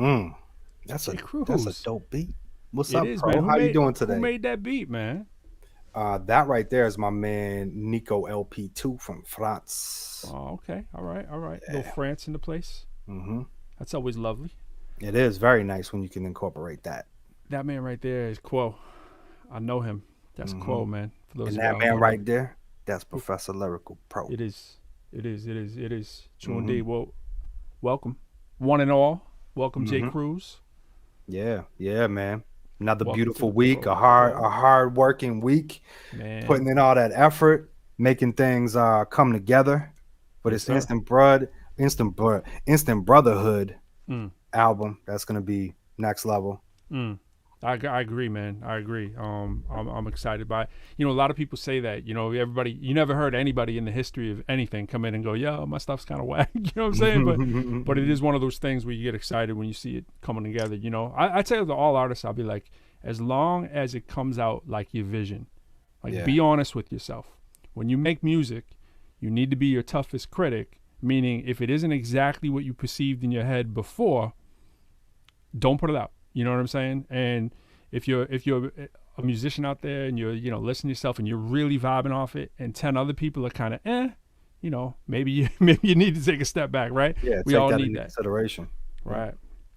Mm, that's J. a Cruz. dope beat. What's It up, is, man. Pro? How you doing Who today? made that beat, man? That right there is my man Nico LP2 from France. Oh, okay. All right, all right. Little Yeah. France in the place. Hmm. That's always lovely. It is very nice when you can incorporate that. That man right there is Quo. I know him. That's Hmm. Quo, man. For those And of that y'all who man don't know, right there, that's Professor Lyrical Pro. it is. It is. It is. It is. True Hmm. indeed. Well, welcome, one and all. Welcome, J. Hmm. Cruz. Yeah, yeah, man. Another Welcome to beautiful the week, Pro a Show, hard working week, man. putting in all that effort, making things come together for Yes, this sir. instant brotherhood Mm, album. That's gonna be next level. mm. I agree, man. I agree. I'm excited by it. You know, a lot of people say that. You know, everybody. You never heard anybody in the history of anything come in and go, "Yo, my stuff's kind of whack." You know what I'm saying? But it is one of those things where you get excited when you see it coming together. You know, I tell to all artists, I'll be like, as long as it comes out like your vision, like Yeah, be honest with yourself. When you make music, you need to be your toughest critic. Meaning, if it isn't exactly what you perceived in your head before, don't put it out. You know what I'm saying? And if you're a musician out there and you're listening to yourself and you're really vibing off it, and 10 other people are kind of maybe you maybe you need to take a step back, right? yeah. We Take all that need into that, consideration. Yeah. right?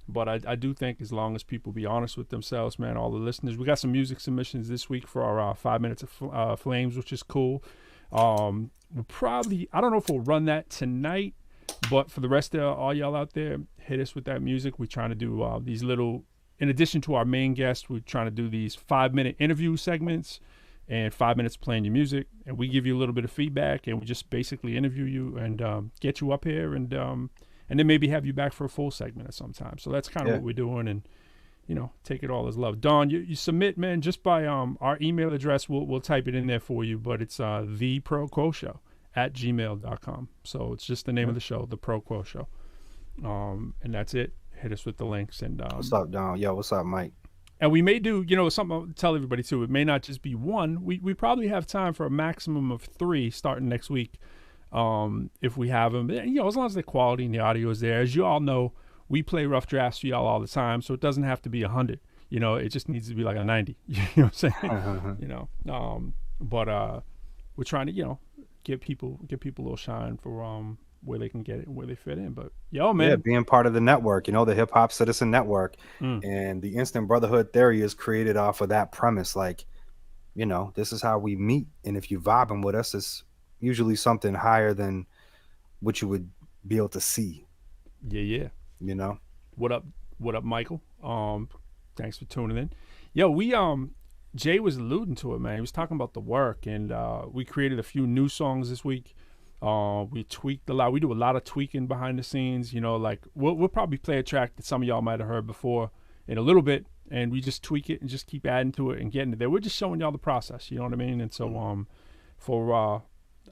But I do think as long as people be honest with themselves, man, all the listeners, we got some music submissions this week for our 5 minutes of flames, which is cool. We'll probably, I don't know if we'll run that tonight, but for the rest of all y'all out there, hit us with that music. We're trying to do these little, in addition to our main guest, we're trying to do these 5 minute interview segments and 5 minutes playing your music. And we give you a little bit of feedback and we just basically interview you and get you up here and then maybe have you back for a full segment at some time. So that's kind of Yeah. what we're doing. And take it all as love. Don, you submit, man, just by our email address. We'll type it in there for you, but it's the ProQuo Show at gmail.com. So it's just the name Yeah. of the show, the ProQuo Show. And that's it. Hit us with the links What's up, Don? Yo, what's up, Mike? and we may do, something I'll tell everybody too. It may not just be one. We probably have time for a maximum of 3 starting next week. If we have them, as long as the quality and the audio is there. As you all know, we play rough drafts for y'all all the time, so it doesn't have to be 100. It just needs to be like a 90. You know what I'm saying? But we're trying to, give people a little shine for where they can get it and where they fit in. But yo, Yeah, man, being part of the network, the Hip Hop Citizen Network, mm, and the instant brotherhood theory is created off of that premise. Like, this is how we meet, and if you vibing with us, it's usually something higher than what you would be able to see. yeah, yeah. You know. What up? What up, Michael? Thanks for tuning in. Yo, we Jay was alluding to it, man. He was talking about the work, and we created a few new songs this week. We tweaked a lot. We do a lot of tweaking behind the scenes. Like we'll probably play a track that some of y'all might have heard before in a little bit, and we just tweak it and just keep adding to it and getting it there. We're just showing y'all the process. You know what I mean? And so for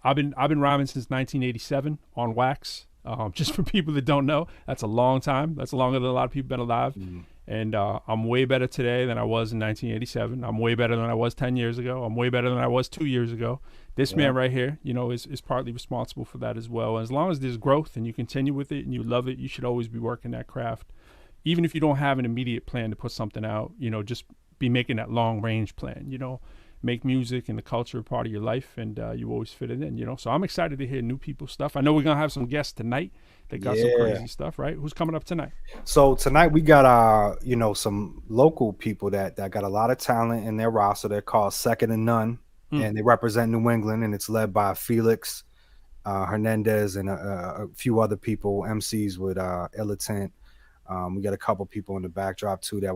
I've been rhyming since 1987 on wax. Just for people that don't know, that's a long time. That's longer than a lot of people been alive. Mhm. And I'm way better today than I was in 1987. I'm way better than I was 10 years ago. I'm way better than I was 2 years ago. This Yeah. man right here, is partly responsible for that as well. And as long as there's growth and you continue with it and you love it, you should always be working that craft. Even if you don't have an immediate plan to put something out, just be making that long range plan. Make music and the culture a part of your life, and you always fit it in. So I'm excited to hear new people's stuff. I know we're gonna have some guests tonight that got some Yeah. crazy stuff, right? Who's coming up tonight? So tonight we got some local people that got a lot of talent in their roster. They're called Sec2None, Mm. and they represent New England, and it's led by Felix Hernandez and a few other people, MCs with Illitant. We got a couple people in the backdrop too that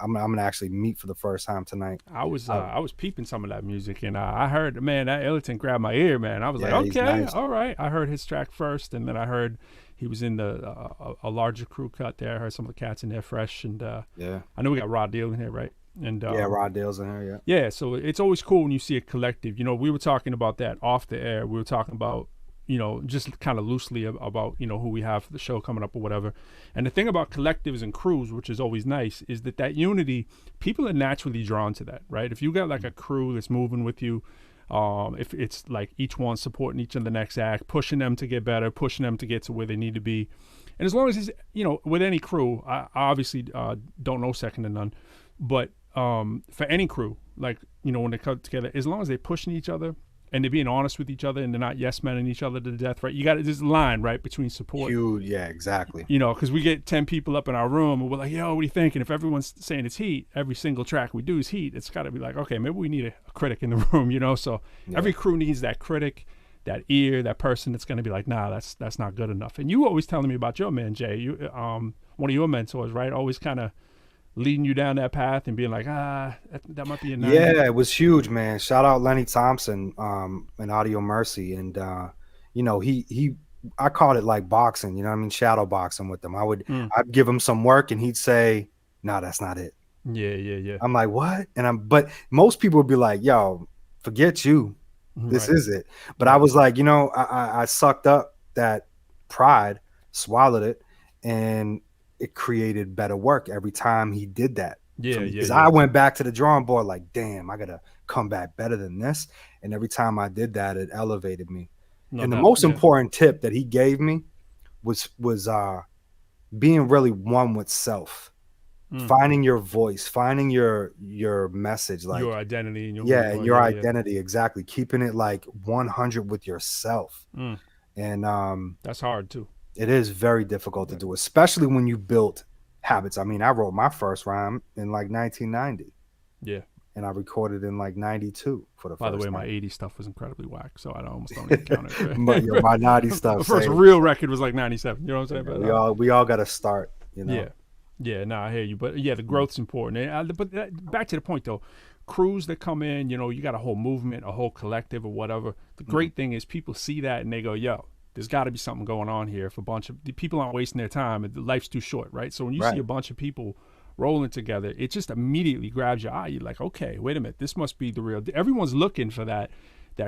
I'm gonna actually meet for the first time tonight. I was peeping some of that music, and I heard, man, that Illiton grabbed my ear, man. I was like, Yeah, he's okay, nice. all right. I heard his track first, and then I heard he was in a larger crew cut there. I heard some of the cats in there fresh, and Yeah, I know we got Rod Deal in here, right? And yeah. Rod Dale's in here. yeah, so it's always cool when you see a collective. We were talking about that off the air. We were talking about, just kind of loosely about, who we have for the show coming up or whatever. And the thing about collectives and crews, which is always nice, is that unity, people are naturally drawn to that, right? If you got like a crew that's moving with you, if it's like each one supporting each in the next act, pushing them to get better, pushing them to get to where they need to be, And as long as it's, with any crew, I obviously don't know Second to None, but for any crew, like, when they come together, as long as they're pushing each other and they're being honest with each other and they're not yes menning each other to death, right? You got this line, right, between support. Huge, yeah, exactly. Because we get 10 people up in our room and we're like, yo, what do you think? And if everyone's saying it's heat, every single track we do is heat. It's got to be like, okay, maybe we need a critic in the room, So every crew needs that critic, that ear, that person that's going to be like, nah, that's not good enough. And you always telling me about your man, Jay. You, one of your mentors, right? Always kind of leading you down that path and being like, that might be a 9. Yeah, it was huge, man. Shout out Lenny Thompson, and Audio Mercy. And he I called it like boxing, shadow boxing with him. I'd give him some work and he'd say, no, that's not it. Yeah. I'm like, what? But most people would be like, yo, forget you. This is it. But I was like, I sucked up that pride, swallowed it, and it created better work every time he did that. Because I went back to the drawing board like, damn, I gotta come back better than this. And every time I did that, it elevated me. And the most important tip that he gave me was being really one with self, finding your voice, finding your message, like your identity, and your identity, exactly, keeping it like 100 with yourself. And that's hard too. It is very difficult to do, especially when you built habits. I mean, I wrote my first rhyme in like 1990. Yeah. And I recorded in like 92 for the first time. By the way, my 80 stuff was incredibly whack, so I almost don't even count it. But my 90 stuff. The first real record was like 97. You know what I'm saying? But, we all got to start, Yeah, no, I hear you. But yeah, the growth's important. But back to the point though, crews that come in, you got a whole movement, a whole collective or whatever. The great thing is people see that and they go, yo, there's got to be something going on here. If a bunch of people aren't wasting their time, life's too short, right? So when you see a bunch of people rolling together, it just immediately grabs your eye. You're like, okay, wait a minute, this must be the real. Everyone's looking for that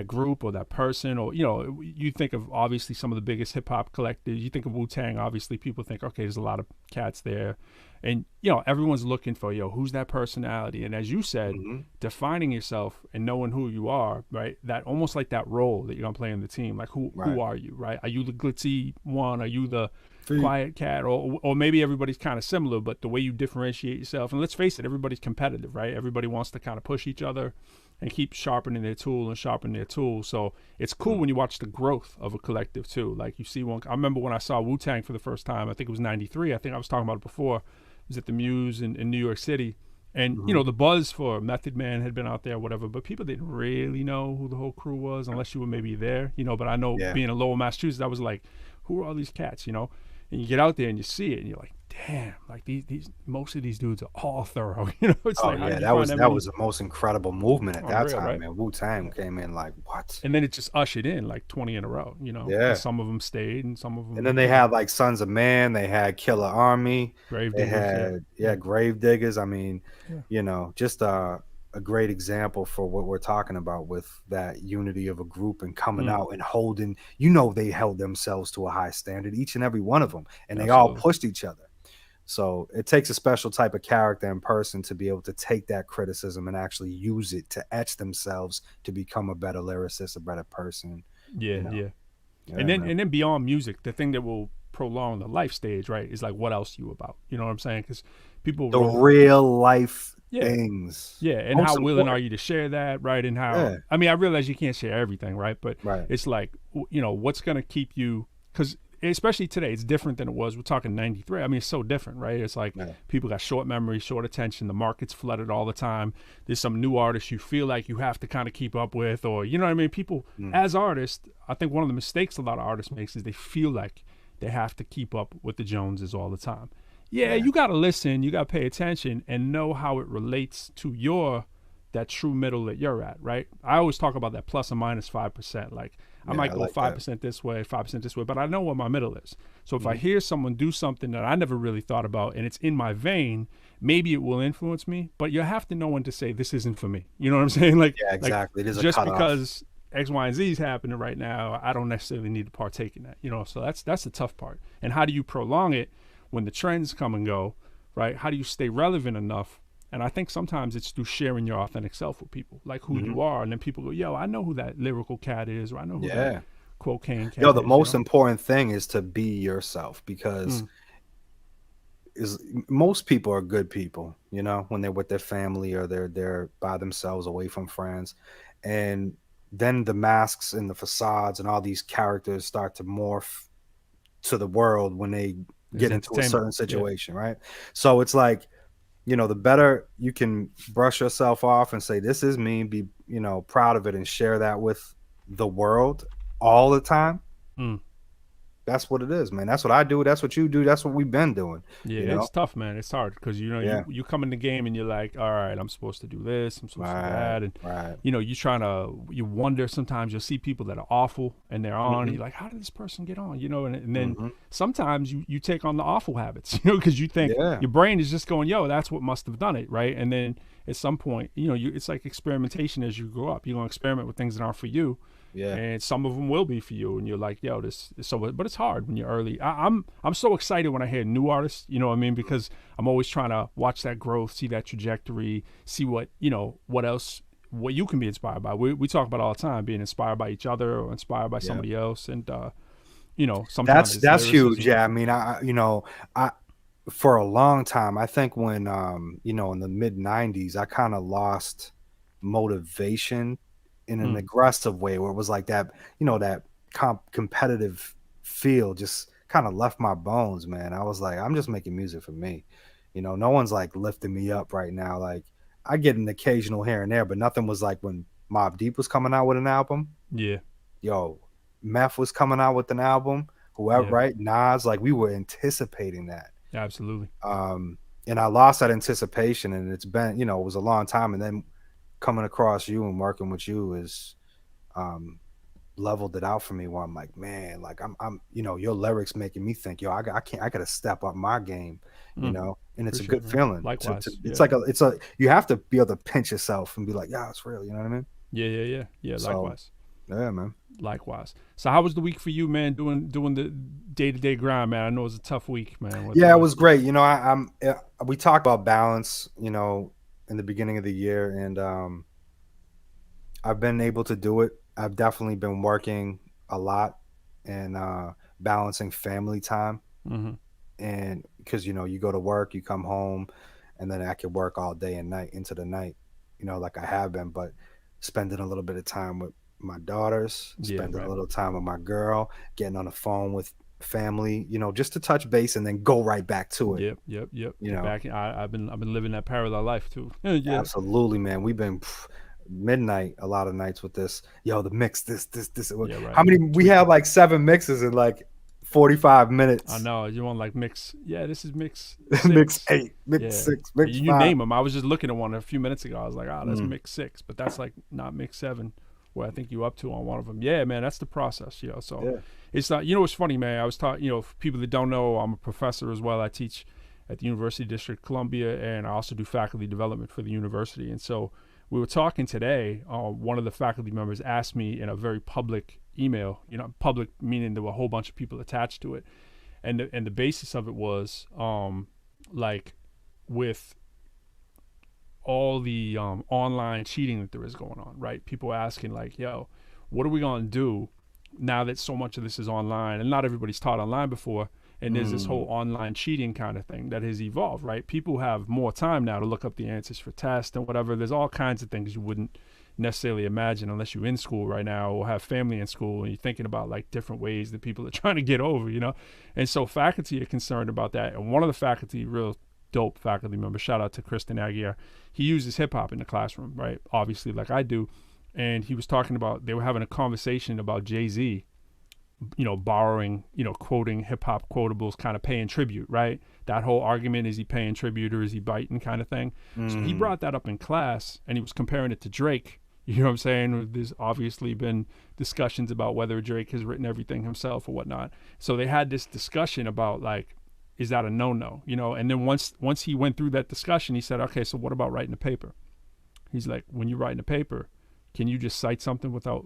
group or that person, or you think of obviously some of the biggest hip hop collectives. You think of Wu-Tang, obviously people think, okay, there's a lot of cats there, and everyone's looking for who's that personality. And as you said, defining yourself and knowing who you are, right? That almost like that role that you're gonna play in the team. Like who are you, right? Are you the glitzy one? Are you the quiet cat? Or maybe everybody's kind of similar, but the way you differentiate yourself. And let's face it, everybody's competitive, right? Everybody wants to kind of push each other and keep sharpening their tool. So it's cool when you watch the growth of a collective too. Like you see one. I remember when I saw Wu-Tang for the first time. I think it was '93. I think I was talking about it before. It was at the Muse in New York City. And, the buzz for Method Man had been out there, whatever, but people didn't really know who the whole crew was unless you were maybe there, but I know being in Lowell, Massachusetts, I was like, who are all these cats, And you get out there and you see it and you're like, damn, like these most of these dudes are all thorough. It's that was the most incredible movement at that time, right? Man. Wu-Tang came in like, what? And then it just ushered in like 20 in a row, Yeah. And some of them stayed and some of them. And then they had like Sons of Man, they had Killer Army, they had Grave Diggers. I mean, just a great example for what we're talking about with that unity of a group and coming out and holding, they held themselves to a high standard, each and every one of them, and they all pushed each other. So it takes a special type of character and person to be able to take that criticism and actually use it to etch themselves to become a better lyricist, a better person. And then beyond music, the thing that will prolong the life stage, right, is like, what else you about? You know what I'm saying? Because people real life things. Yeah, and how willing are you to share that, right? And how I mean, I realize you can't share everything, right? But it's like, what's gonna keep you, because especially today, it's different than it was. We're talking 93. I mean, it's so different, right? It's like people got short memory, short attention. The market's flooded all the time. There's some new artists you feel like you have to kind of keep up with, or you know what I mean? People, as artists, I think one of the mistakes a lot of artists makes is they feel like they have to keep up with the Joneses all the time. Yeah, you got to listen, you got to pay attention and know how it relates to that true middle that you're at, right? I always talk about that plus or minus 5%. Like I might go 5% this way, 5% this way, but I know what my middle is. So if I hear someone do something that I never really thought about and it's in my vein, maybe it will influence me, but you have to know when to say this isn't for me. You know what I'm saying? Like, exactly. Like, it is just because X, Y, and Z is happening right now, I don't necessarily need to partake in that. So that's the tough part. And how do you prolong it when the trends come and go, right? How do you stay relevant enough? And I think sometimes it's through sharing your authentic self with people, like who you are. And then people go, yo, I know who that lyrical cat is, or I know who that Quokane Yo, the campus, most important thing is to be yourself because Mm, is most people are good people, you know, when they're with their family or they're by themselves away from friends. And then the masks and the facades and all these characters start to morph to the world when they there's get into a entertainment. certain Yeah. situation, right? So it's like, the better you can brush yourself off and say, this is me, be, proud of it and share that with the world all the time. Mm. That's what it is, man. That's what I do. That's what you do. That's what we've been doing, Yeah, you know? it's tough, man. It's hard because Yeah. you come in the game and you're like, all right, I'm supposed to do this, I'm supposed to do Right. that, and Right. you trying to you wonder sometimes you'll see people that are awful and they're on, and Hmm. you're like, how did this person get on? And then Hmm. sometimes you take on the awful habits, because you think Yeah. your brain is just going, yo, that's what must have done it, right? And then at some point, it's like experimentation as you grow up. You're gonna experiment with things that aren't for you, Yeah. and some of them will be for you, and you're like, yo, this is so, but it's hard when you're early. I'm so excited when I hear new artists, you know what I mean, because I'm always trying to watch that growth, see that trajectory, see what else, what you can be inspired by. We talk about all the time being inspired by each other or inspired by Yeah. somebody else, and sometimes That's it's that's huge. lyricism. Yeah. I mean, I for a long time, I think when in the mid '90s, I kind of lost motivation in an Mm, aggressive way, where it was like that, that competitive feel just kind of left my bones, man. I was like, I'm just making music for me. No one's like lifting me up right now. Like I get an occasional here and there, but nothing was like when Mobb Deep was coming out with an album. yeah, Yo, Meth was coming out with an album. Whoever, yeah, right? Nas, like we were anticipating that. absolutely. Um, and I lost that anticipation, and it's been, it was a long time. And then coming across you and working with you is um leveled it out for me where I'm like, man, like your lyrics making me think, yo, I can't, I gotta step up my game, Mm, and it's a appreciate good it, man. feeling to Likewise, it's yeah, like you have to be able to pinch yourself and be like, yeah, it's real, you know what I mean? yeah. So Likewise. yeah, man. Likewise. So how was the week for you, man? Doing the day to day grind, man. I know it was a tough week, man. With Yeah, it was great. We talked about balance, in the beginning of the year, and I've been able to do it. I've definitely been working a lot and balancing family time. hmm And because, you go to work, you come home, and then I could work all day and night into the night, like I have been, but spending a little bit of time with my daughters, Yeah, spending a right. little time with my girl, getting on the phone with family, just to touch base and then go right back to it. Yep. You Get know, back. I've been living that parallel life too. Yeah. Absolutely, man. We've been midnight a lot of nights with this. Yo, the mix, this. Yeah, right. How many? We Tweak had it. like 7 mixes in like 45 I minutes. know you want like mix. Yeah, this is mix Mix six. 8, mix Yeah, 6, mix you 5. name them. I was just looking at one a few minutes ago. I was like, that's Mm, mix six, but that's like not mix seven, where I think you up to on one of them. Yeah, man, that's the process. So yeah. it's not. It's funny, man. I was taught. For people that don't know, I'm a professor as well. I teach at the University District of Columbia, and I also do faculty development for the university. And so we were talking today. One of the faculty members asked me in a very public email. Public meaning there were a whole bunch of people attached to it, and the basis of it was like with all the online cheating that there is going on, right? People asking like, yo, what are we going to do now that so much of this is online, and not everybody's taught online before, and there's this whole Mm, online cheating kind of thing that has evolved, right? People have more time now to look up the answers for tests and whatever. There's all kinds of things you wouldn't necessarily imagine unless you're in school right now or have family in school and you're thinking about like different ways that people are trying to get over. And so faculty are concerned about that. And one of the faculty, real dope faculty member, shout out to Kristen Aguirre, he uses hip hop in the classroom, right? Obviously, like I do. And he was talking about, they were having a conversation about Jay-Z, borrowing, quoting hip hop quotables, kind of paying tribute, right? That whole argument, is he paying tribute or is he biting, kind of thing. So he mm, brought that up in class and he was comparing it to Drake. You know what I'm saying? There's obviously been discussions about whether Drake has written everything himself or whatnot. So they had this discussion about like, is that a no? And then once he went through that discussion, he said, okay, so what about writing a paper? He's like, when you're writing a paper, can you just cite something without,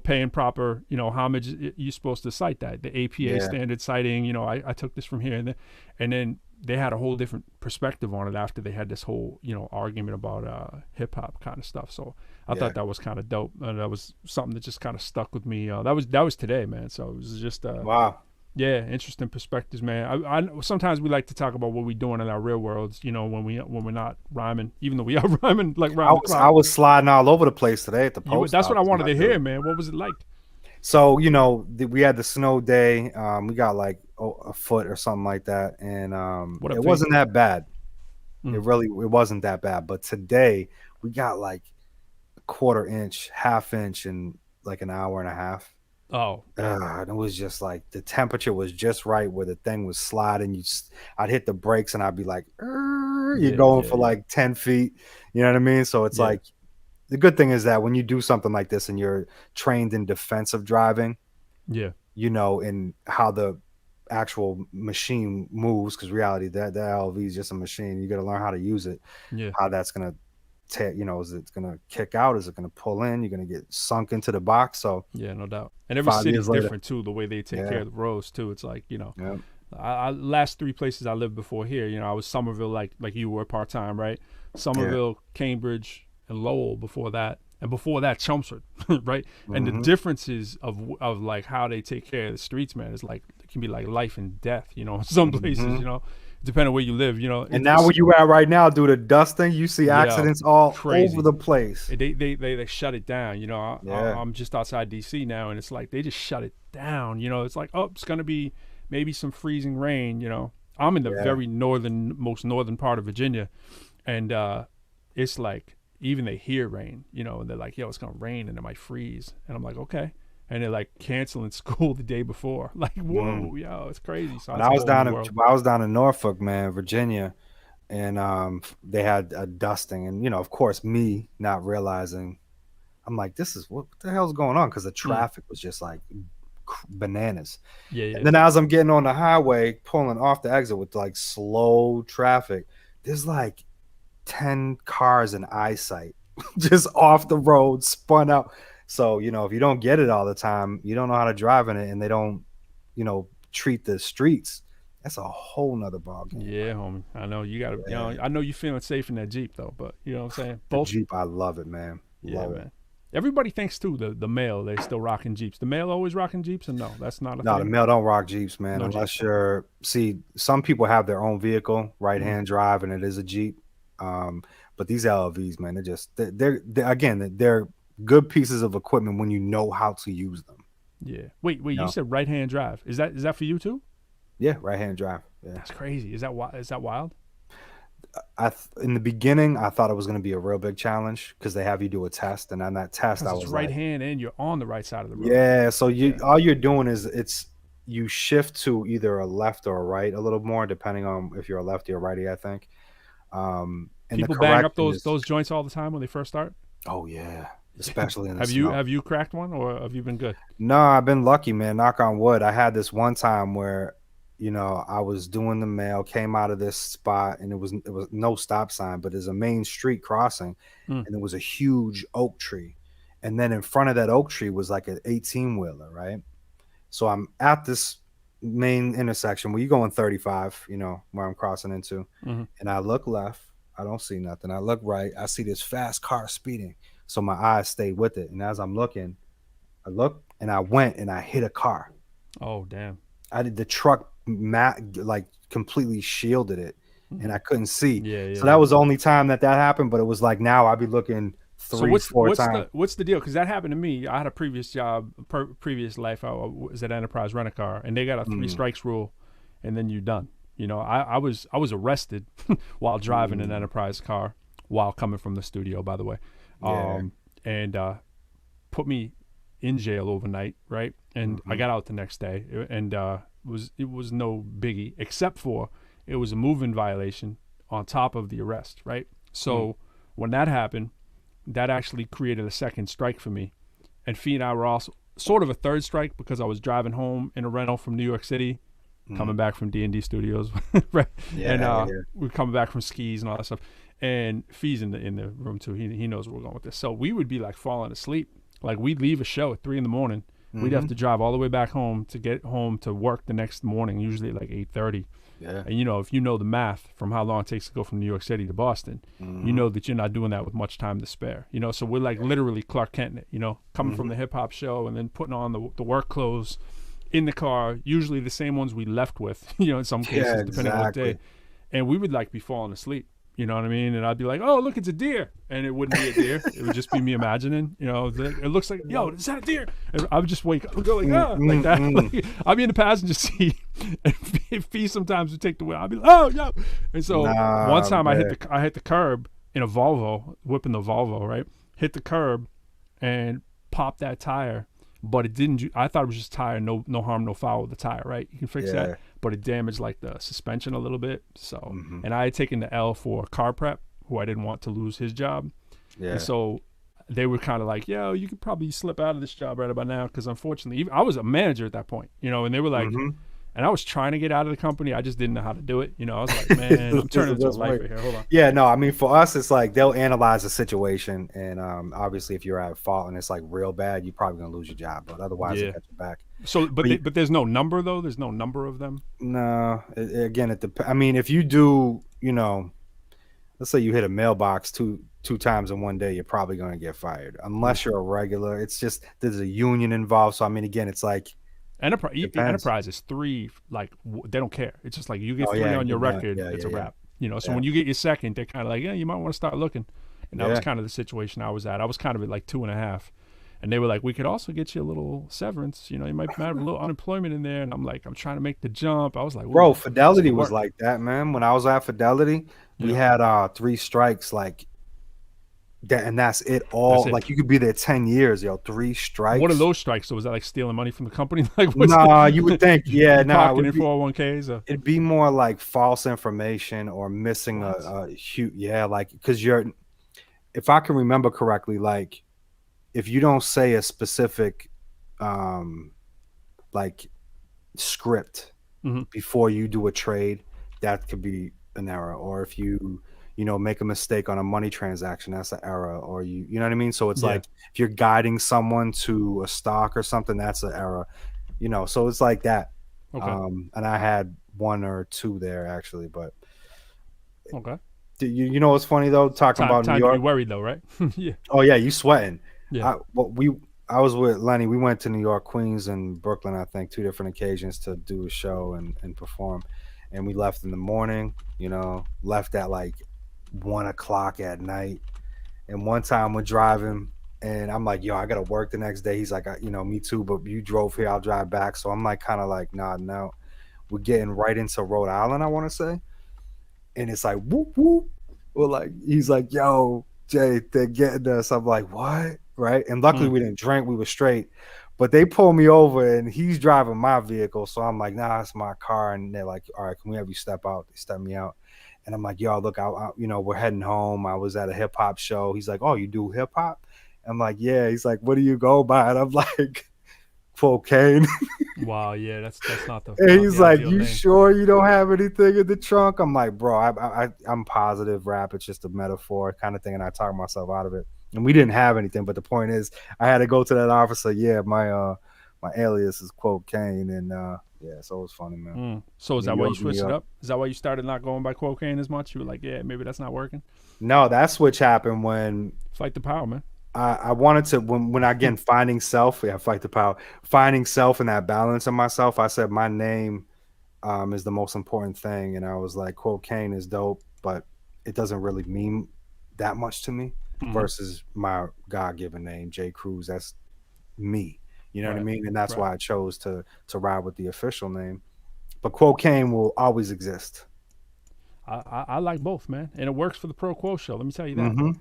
paying proper, homage? You're supposed to cite that, the APA yeah. standard citing. I took this from here, and then they had a whole different perspective on it after they had this whole argument about hip hop kind of stuff. So I Yeah. thought that was kind of dope, and that was something that just kind of stuck with me. That was today, man. So it was just Wow. yeah, interesting perspectives, man. I sometimes we like to talk about what we're doing in our real worlds, when we're not rhyming, even though we are rhyming like I round the was I clock. was sliding all over the place today at the post That's what I office, wanted my to hear, dude. man. What was it like? So we had the snow day. We got like a foot or something like that, and What up, it V? wasn't that bad. Mm. It wasn't that bad. But today we got like a quarter inch, half inch in like an hour and a half. Oh, And it was just like the temperature was just right where the thing was sliding. I'd hit the brakes and I'd be like, you're yeah, going yeah, for yeah, like 10 feet. You know what I mean? So it's yeah, like the good thing is that when you do something like this and you're trained in defensive driving, yeah, in how the actual machine moves, because reality that LV is just a machine. You got to learn how to use it, yeah, how that's gonna take, is it gonna kick out? Is it gonna pull in? You're gonna get sunk into the box. So yeah, no doubt. And every 5 years city's later, different too. The way they take care yeah, of the roads too. It's like yeah, I last three places I lived before here. I was Somerville, like you were part time, right? yeah. Somerville, Cambridge, and Lowell before that, and before that Chelmsford, right? And the Hmm. differences of like how they take care of the streets, man, is like it can be like life and death. In some places, Hmm. depending on where you live. And now where you at right now, due to dusting, you see Yeah, accidents all over crazy. the place. They shut it down. Yeah, I'm just outside DC now, and it's like they just shut it down. It's like, oh, it's gonna be maybe some freezing rain. I'm in the yeah. very most northern part of Virginia, and it's like even they hear rain. And they're like, yo, it's gonna rain and it might freeze, and I'm like, okay. And they're like canceling school the day before. Like, Mm. whoa, yo, it's crazy. So When it's I a was whole new down in world. when I was down in Norfolk, man, Virginia, and they had a dusting, and of course, me not realizing, I'm like, this is what the hell's going on, because the Mm. traffic was just like bananas. Yeah, And yeah, then as I'm getting on the highway, pulling off the exit with like slow traffic, there's like 10 cars in eyesight just off the road, spun out. So, if you don't get it all the time, you don't know how to drive in it, and they don't, treat the streets. That's a whole nother ball game, yeah, homie. I know you gotta. man. Yeah. I know you feeling safe in that Jeep though, but you know what I'm saying. The Both. Jeep, I love it, man. Yeah, Love it. man. Everybody thinks too the male they still rocking Jeeps. The male always rocking Jeeps, and no, that's not a No, the thing. male don't rock Jeeps, man, No unless Jeeps. some people have their own vehicle, Mm. right-hand drive, and it is a Jeep. But these LVs, man, they're again, they're good pieces of equipment when you know how to use them. Yeah. Wait. You You know? said right hand drive. Is that for you too? Yeah, right-hand drive. Yeah. That's crazy. Is that wild? In the beginning, I thought it was going to be a real big challenge because they have you do a test, and on that test, Because I it's was right like, hand and you're on the right side of the road. yeah. So Yeah. all you're doing is you shift to either a left or a right a little more, depending on if you're a lefty or righty, I think. And the People bang up correction those is, joints all the time when they first start. oh yeah, especially in the Have you snow. have you cracked one or have you been good? No, I've been lucky, man. Knock on wood. I had this one time where, I was doing the mail, came out of this spot, and it was no stop sign, but there's a main street crossing, Mm. and there was a huge oak tree, and then in front of that oak tree was like an 18-wheeler, right? So I'm at this main intersection where you go in 35, where I'm crossing into, Mm-hmm. and I look left, I don't see nothing. I look right, I see this fast car speeding. So my eyes stay with it, and as I'm looking, I look and I went and I hit a car. Oh damn. I did the truck like completely shielded it, and Mm. I couldn't see. Yeah, yeah, So that yeah. was the only time that happened. But it was like now I'd be looking So three, what's four what's times. the deal? Because that happened to me. I had a previous job, previous life. I was at Enterprise Rent a Car, and they got a three Mm, strikes rule, and then you're done. I was arrested while driving an mm, Enterprise car while coming from the studio. By the way, yeah. and put me in jail overnight, right? And I Hmm. got out the next day, and it was no biggie except for it was a moving violation on top of the arrest, right? Mm, So when that happened, that actually created a second strike for me. And Fee and I were also sort of a third strike because I was driving home in a rental from New York City, mm. coming back from D&D Studios, right? Yeah, And yeah, we're coming back from skis and all that stuff. And Fee's in the room too. He knows where we're going with this. So we would be like falling asleep. Like we'd leave a show at 3 a.m. We'd have Mm-hmm. to drive all the way back home to get home to work the next morning, usually at like 8:30. Yeah. And if you know the math from how long it takes to go from New York City to Boston, you Mm-hmm. know that you're not doing that with much time to spare. So we're like literally Clark Kent it, coming from Mm-hmm. the hip hop show and then putting on the work clothes in the car, usually the same ones we left with, in some Yeah, cases, depending on what day. exactly. And we would like be falling asleep. You know what I mean? And I'd be like, "Oh, look, it's a deer," and it wouldn't be a deer. It would just be me imagining. It looks like, yo, is that a deer? And I would just wake up and go like, like that. Mm-mm-mm. Like, I'd be in the passenger seat, and Fee sometimes would take the wheel. I'd be like, "Oh, yo!" And so one Nah, time man. I hit the curb in a Volvo, whipping the Volvo, right? Hit the curb and popped that tire, but it didn't. I thought it was just tire, no harm, no foul with the tire, right? You can fix that, Yeah. but it damaged like the suspension a little bit. So, Mm-hmm. and I had taken the L for car prep, who I didn't want to lose his job, Yeah. and so they were kind of like, "Yo, you could probably slip out of this job right about now," because unfortunately, I was a manager at that point, and they were like. Mm-hmm. And I was trying to get out of the company. I just didn't know how to do it. I was like, man, I'm turning into a That's right. lifer here. Hold on. Yeah, no, I mean for us it's like they'll analyze the situation and obviously if you're at fault and it's like real bad, you're probably gonna lose your job, but otherwise they Yeah. got you back. So, But but there's no number though. There's no number of them. no, again, I mean, if you do, let's say you hit a mailbox two times in one day, you're probably going to get fired Mm. unless you're a regular. It's just there's a union involved, so I mean, again, it's like depends. Enterprise is three. Like they don't care. It's just like you get Oh three yeah, on your you're done. record, Yeah, it's yeah, a yeah, wrap. So yeah, when you get your second, they're kind of like, yeah, you might want to start looking. And that was yeah. kind of the situation I was at. I was kind of at like 2.5, and they were like, we could also get you a little severance. You might have a little unemployment in there. And I'm like, I'm trying to make the jump. I was like, ooh, Bro, this Fidelity could was work. like that, man. When I was at Fidelity, we Yeah, had three strikes, like that, and that's it. that's All it. like you could be there 10 years, yo. Three What are strikes. those strikes? So was that like stealing money from the company? Like what's Nah, you would think, yeah, you nah, pocketing 401ks? Or it'd be more like false information or missing what? a huge, yeah, like because if I can remember correctly, like if you don't say a specific um like script Mm-hmm. before you do a trade, that could be an error. Or if make a mistake on a money transaction, that's an error. Or you know what I mean? So it's Yeah. like if you're guiding someone to a stock or something, that's an error. So it's like that. Okay. And I had one or two there actually, but Okay. you know what's funny though? Talking about New Time to be York. worried though, right? Yeah. Oh yeah, you sweating. Yeah. I was with Lenny. We went to New York, Queens, and Brooklyn. I think two different occasions to do a show and perform. And we left in the morning. Left at like 1 o'clock at night. And one time we're driving, and I'm like, "Yo, I gotta work the next day." He's like, Me too, but you drove here, I'll drive back." So I'm like, kind of like nodding out. We're getting right into Rhode Island, I want to say, and it's like whoop whoop. Well, like he's like, "Yo, Jay, they're getting us." I'm like, "What?" Right? And luckily Mm. we didn't drink; we were straight. But they pull me over, and he's driving my vehicle, so I'm like, "Nah, it's my car." And they're like, "All right, can we have you step out?" They step me out, and I'm like, "Yo, look, we're heading home. I was at a hip hop show." He's like, "Oh, you do hip hop?" I'm like, "Yeah." He's like, "What do you go by?" And I'm like, "Quokane." Wow. Yeah. That's not the And not he's the like, ideal "You name. sure you don't have anything in the trunk?" I'm like, "Bro, I'm positive rap. It's just a metaphor kind of thing." And I talk myself out of it. And we didn't have anything, but the point is, I had to go to that officer. Yeah, my alias is Quokane, and yeah, so it was funny, man. So is New that why you York, New switched it York. up? Is that why you started not going by Quokane as much? You were like, yeah, maybe that's not working. No, that switch happened when Fight the power, man. I wanted to when again finding self. Yeah, fight the power, finding self and that balance of myself. I said my name is the most important thing. And I was like, Quokane is dope, but it doesn't really mean that much to me Mm-hmm. versus my God given name, J. Cruz. That's me. You know what I Right. mean? And that's Right. why I chose to ride with the official name. But Quokane will always exist. I like both, man, and it works for the ProQuo show. Let me tell you that. Hmm.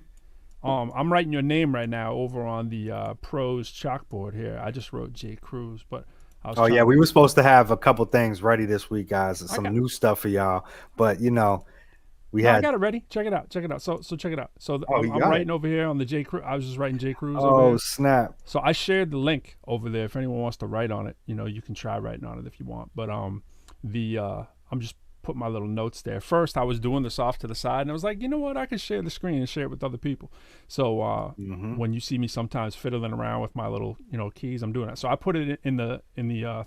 I'm writing your name right now over on the pros chalkboard here. I just wrote J. Cruz, but I was Oh yeah, trying we to. were supposed to have a couple things ready this week, guys. I Some got new stuff for y'all. But we no, I had. got it ready. Check it out. Check it out. So check it out. So Oh, you I'm got it. writing over here on the J. Cruz. I was just writing J. Cruz over Oh here. snap. So I shared the link over there. If anyone wants to write on it, you can try writing on it if you want. But the I'm just put my little notes there. First, I was doing this off to the side, and I was like, you know what? I can share the screen and share it with other people. So when you see me sometimes fiddling around with my little, keys, I'm doing that. So I put it in the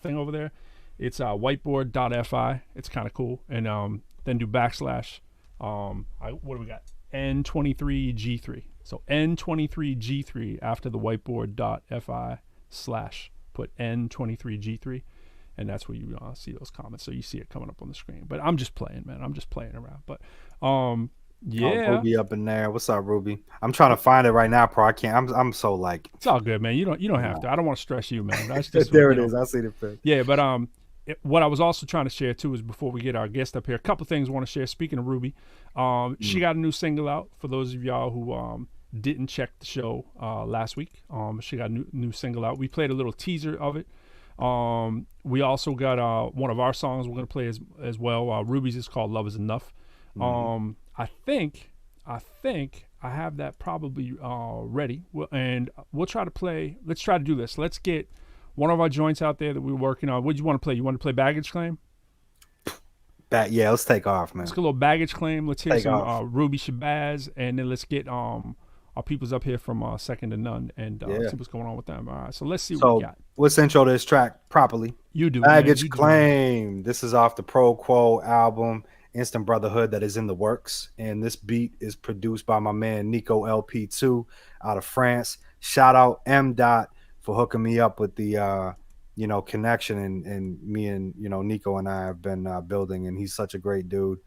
thing over there. It's whiteboard.fi. It's kind of cool. And then do backslash. What do we got? N23G3. So N23G3 after the whiteboard.fi / put N23G3. And that's where you see those comments. So you see it coming up on the screen. But I'm just playing, man. I'm just playing around. But yeah. Ruby up in there. What's up, Ruby? I'm trying to find it right now, Pro. I can't. I'm so like. It's all good, man. You don't have to. I don't want to stress you, man. That's just there it is. I see the pic. Yeah, but what I was also trying to share too is before we get our guest up here, a couple of things I want to share. Speaking of Ruby, she got a new single out. For those of y'all who didn't check the show last week, she got a new single out. We played a little teaser of it. We also got one of our songs we're gonna play as well. Ruby's is called "Love Is Enough." I think I have that probably ready, and we'll try to play. Let's try to do this. Let's get one of our joints out there that we're working on. What do you want to play? You want to play Baggage Claim? Yeah, let's take off, man. Let's get a little Baggage Claim. Let's hear some Ruby Shabazz, and then let's get our peoples up here from Sec2None and see what's going on with them. All right, so let's see what we got. Let's intro this track properly. You do. Baggage Claim. This is off the ProQuo album, Instant Brotherhood, that is in the works. And this beat is produced by my man Nico LP2 out of France. Shout out M. Dot for hooking me up with the connection, and me and Nico and I have been building, and he's such a great dude.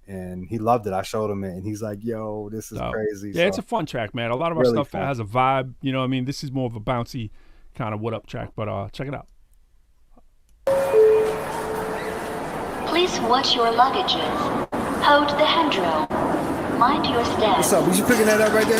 And he loved it. I showed him it, and he's like, yo, this is crazy. Yeah, it's a fun track, man. A lot of our stuff has a vibe. You know what I mean? This is more of a bouncy kind of what up track, but check it out. Please watch your luggages. Hold the handrail. Mind your step. What's up? Was you picking that up right there?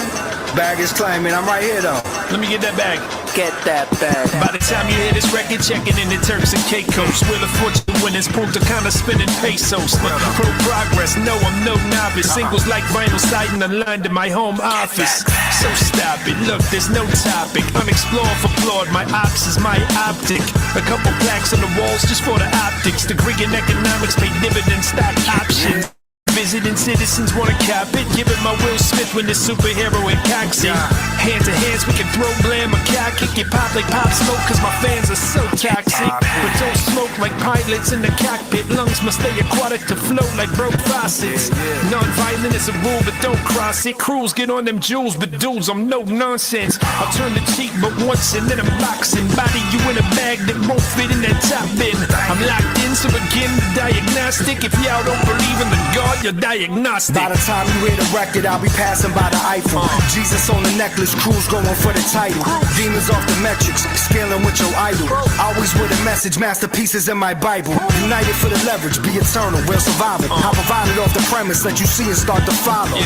Baggage Claim, man. I'm right here, though. Let me get that bag. Get that bag. By the time you hear this record, checking in the Turks and Caicos. Wheel of Fortune winners, Punta Cana spinning pesos. Pro progress, no, I'm no novice. Singles like vinyl siding aligned in my home office. So stop it, look, there's no topic. Unexplored for flawed, my ops is my optic. A couple plaques on the walls just for the optics. Degree in economics, pay dividend stock options. Visiting citizens wanna cap it. Give it my Will Smith when the superhero and coxy. Hand to hands, we can throw blam or cock it. Get pop like Pop Smoke, cause my fans are so toxic. But don't smoke like pilots in the cockpit. Lungs must stay aquatic to float like broke faucets. Non-violent is a rule, but don't cross it. Cruz, get on them jewels, but dudes, I'm no nonsense. I'll turn the cheek but once and then I'm boxing. Body you in a bag that won't fit in that top bin. I'm locked in, so begin the diagnostic. If y'all don't believe in the God, you're diagnostic. By the time you hear the record, I'll be passing by the Eiffel. Jesus on the necklace, Cruz going for the title. Demons off the metrics, scaling with your idol. Always with a message, masterpieces in my Bible. United for the leverage, be eternal, we'll survive it. I provided off the premise, let you see and start to follow.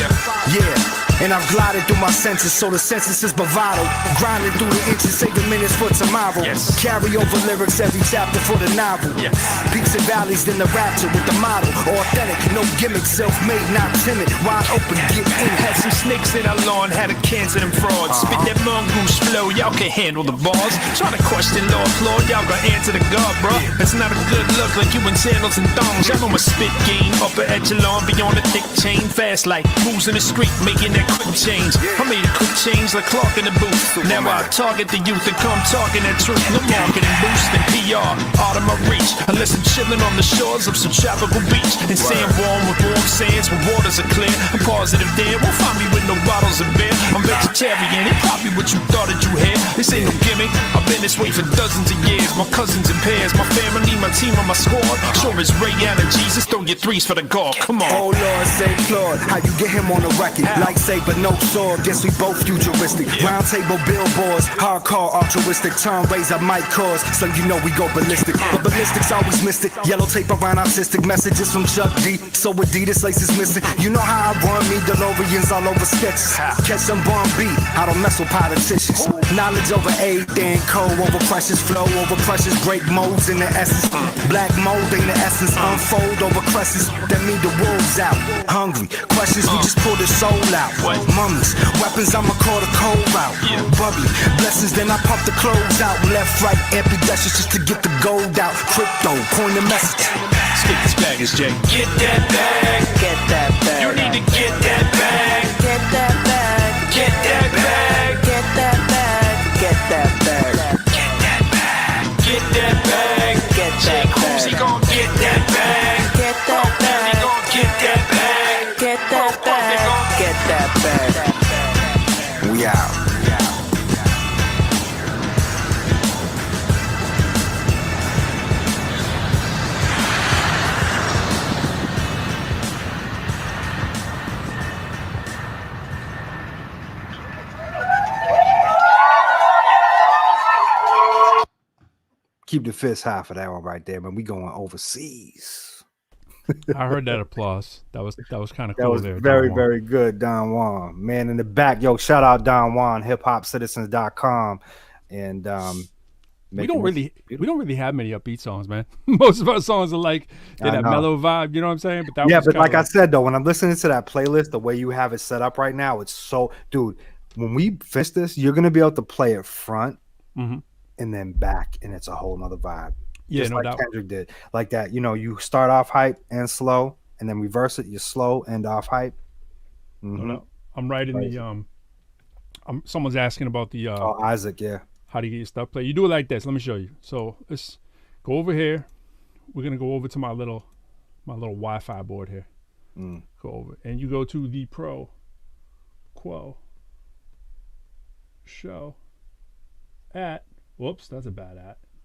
Yeah, and I've glided through my senses, so the census is bravado. Grinding through the inches, saving minutes for tomorrow. Carry over lyrics every chapter for the novel. Peaks and valleys, then the rapture with the model. Authentic, no gimmicks, self-made, not timid. Wide open, get in. Had some snakes in our lawn, had to cancel them frauds. Spit that mongoose flow, y'all can handle the bars. Try to question law applaud, y'all gonna answer the God, bro. That's not a good look, like you in sandals and thongs. Y'all know my spit game, upper echelon, beyond the thick chain. Fast like moves in the street, making that quick change. I made a quick change like Clark in the booth. Now I target the youth and come talking that truth. No marketing boosting PR, out of my reach. Unless I'm chilling on the shores of some tropical beach. And sand warm with warm sands when waters are clear. I'm positive there, won't find me with no bottles of beer. I'm vegetarian, it probably what you thought that you had. This ain't no gimmick, I've been this way for dozens of years. My cousins and pairs, my family, my team, and my squad. Sure as Ray and Jesus, throw your threes for the God, come on. Oh Lord, say Lord, how you get him on the record? Lightsaber, no sword, guess we both futuristic. Round table billboards, hardcore, altruistic. Tongue razor, mic cause, so you know we go ballistic. But ballistics always mystic, yellow tape around artistic. Messages from Chuck D, so Adidas laces missing. You know how I run me, DeLoreans all over sketches. Catch some bomb beat, I don't mess with politicians. Knowledge over everything, code over precious, flow over precious. Break modes in the essence, black mold in the essence. Unfold over crescents, that mean the wolves out. Hungry, questions, we just pull the soul out. Mummies, weapons, I'ma call the cold route. Bubbly, blessings, then I pump the clothes out. Left, right, ambidextrous just to get the gold out. Crypto, point the message. Skip this baggage, Jay. Get that bag. Get that bag. You need to get that bag. Get that bag. Get that bag. Get that bag. Get that bag. Get that bag. Get that bag. Get Jay that Cruz, he bag. gon' get that bag. Get that ProQuo, he bag. gon' get that bag. Get that bag. Get that bag. We out. Keep the fist high for that one right there, man. We going overseas. I heard that applause. That was kind of That cool was there. very, Don Juan. very good, Don Juan. Man in the back. Yo, shout out Don Juan, hiphopcitizens.com. And We don't really have many upbeat songs, man. Most of our songs are like that know. mellow vibe. You know what I'm saying? But that yeah, was but kinda like I said though, when I'm listening to that playlist, the way you have it set up right now, it's so, dude. When we finish this, you're gonna be able to play it front Mhm. and then back, and it's a whole nother vibe. Yeah, Just no like doubt. Kendrick did, like that. You know, you start off hype and slow, and then reverse it. You slow and off hype. No doubt. I'm right in Crazy. the someone's asking about the Oh, Isaac, yeah. how to get your stuff played. You do it like this. Let me show you. So let's go over here. We're gonna go over to my little Wi-Fi board here. Mm. Go over, and you go to the ProQuo show at. Whoops, that's a bad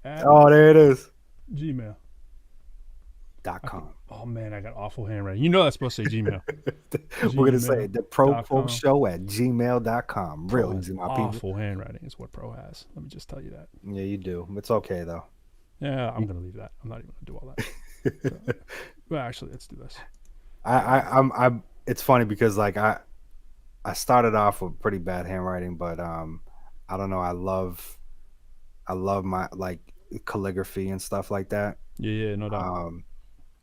at Oh, there it is. Gmail. .com. Oh man, I got awful handwriting. You know that's supposed to say Gmail. We're gonna say the gmail.com. ProQuo show at gmail.com. Real Pro easy, has my people. awful handwriting is what Pro has. Let me just tell you that. Yeah, you do. It's okay though. Yeah, I'm gonna leave that. I'm not even gonna do all that. So, well, actually, let's do this. I'm it's funny because like I started off with pretty bad handwriting, but I don't know. I love my like calligraphy and stuff like that. Yeah, no doubt.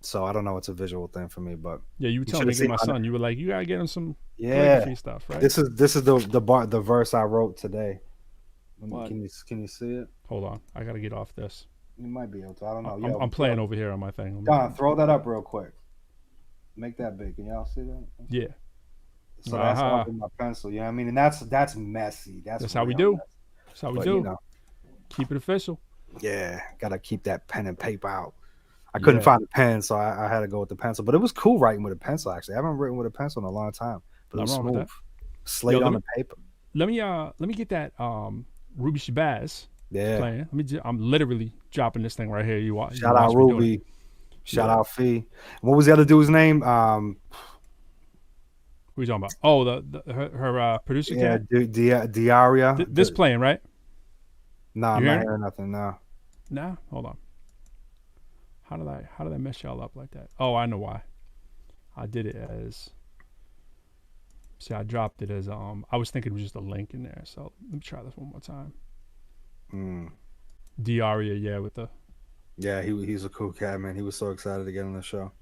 So I don't know. It's a visual thing for me, but Yeah, you were telling should've me to get seen my my- son. You were like, you gotta get him some yeah, calligraphy stuff, right? this is the verse I wrote today. What? Can you see it? Hold on, I gotta get off this. You might be able to. I don't know. I'm playing over here on my thing. Let me- Don, throw that up real quick. Make that big. Can y'all see that? Yeah, So that's Uh-huh. all in my pencil. You know what I mean? And that's messy. That's how we real do. messy. that's how we But, do. you know, Keep it official. yeah, gotta keep that pen and paper out. I couldn't Yeah. find a pen, so I had to go with the pencil. But it was cool writing with a pencil. Actually, I haven't written with a pencil in a long time. But it was Nothing wrong with smooth. Slate Yo, on let the paper. Let me get that Ruby Shabazz Yeah. playing. Let me. I'm literally dropping this thing right here. You watch. Shout out me doing it. Ruby. Shout Yeah. out Fee. What was the other dude's name? Who you talking about? Oh, her producer Yeah, cat. Diaria. This playing right? Nah, I'm You not hearing it? hearing nothing. No. Nah, hold on. How did I mess y'all up like that? Oh, I know why. I did it as. See, I dropped it as I was thinking it was just a link in there. So let me try this one more time. Mm. Diaria, yeah, with the. Yeah, he's a cool cat, man. He was so excited to get on the show.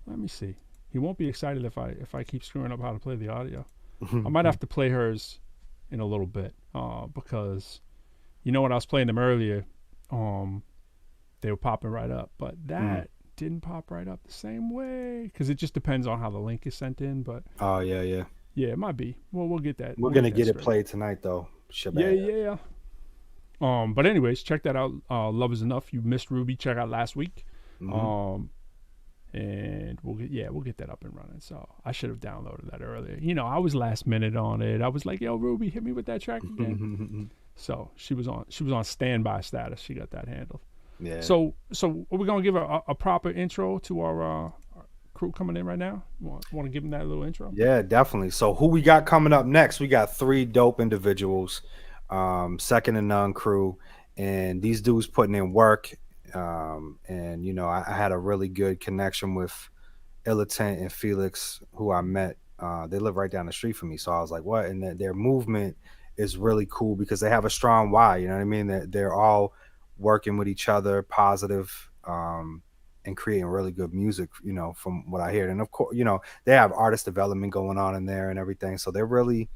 Let me see. He won't be excited if I keep screwing up how to play the audio. I might have to play hers in a little bit, because, you know, when I was playing them earlier, they were popping right up, but that didn't pop right up the same way because it just depends on how the link is sent in. But Oh yeah. yeah, it might be. Well, we'll get that. We're we'll gonna get it straight. played tonight though. Shabazz. Yeah. But anyways, check that out. Love is Enough. You missed Ruby. Check out last week. Mhm. And we'll get that up and running. So I should have downloaded that earlier. You know, I was last minute on it. I was like, yo, Ruby, hit me with that track again. So she was on standby status. She got that handled. Yeah. So are we gonna give a proper intro to our crew coming in right now? Want to give them that little intro? Yeah, definitely. So who we got coming up next? We got 3 dope individuals, Sec2None crew, and these dudes putting in work. And you know, I had a really good connection with Illitent and Felix, who I met. They live right down the street from me, so I was like, "What?" And their movement is really cool because they have a strong why. You know what I mean? They're all working with each other, positive, and creating really good music. You know, from what I hear, and of course, you know, they have artist development going on in there and everything. So they're really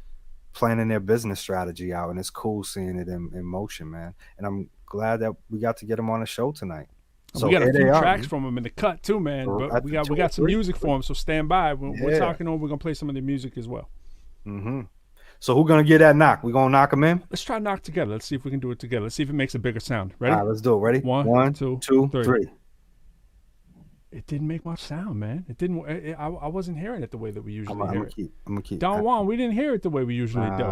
planning their business strategy out, and it's cool seeing it in motion, man. And I'm glad that we got to get them on the show tonight. So we got a here few they are, tracks man. from them in the cut too, man. Or But at we the got two or some three. music for them, so stand by. We're Yeah. talking on. We're gonna play some of their music as well. So who gonna get that knock? We gonna knock him in? Let's try knock together. Let's see if we can do it together. Let's see if it makes a bigger sound. Ready? All right, let's do it. Ready? One, two, three. three. It didn't make much sound, man. It didn't. I wasn't hearing it the way that we usually hear it. I'm gonna keep. Don Juan, we didn't hear it the way we usually do.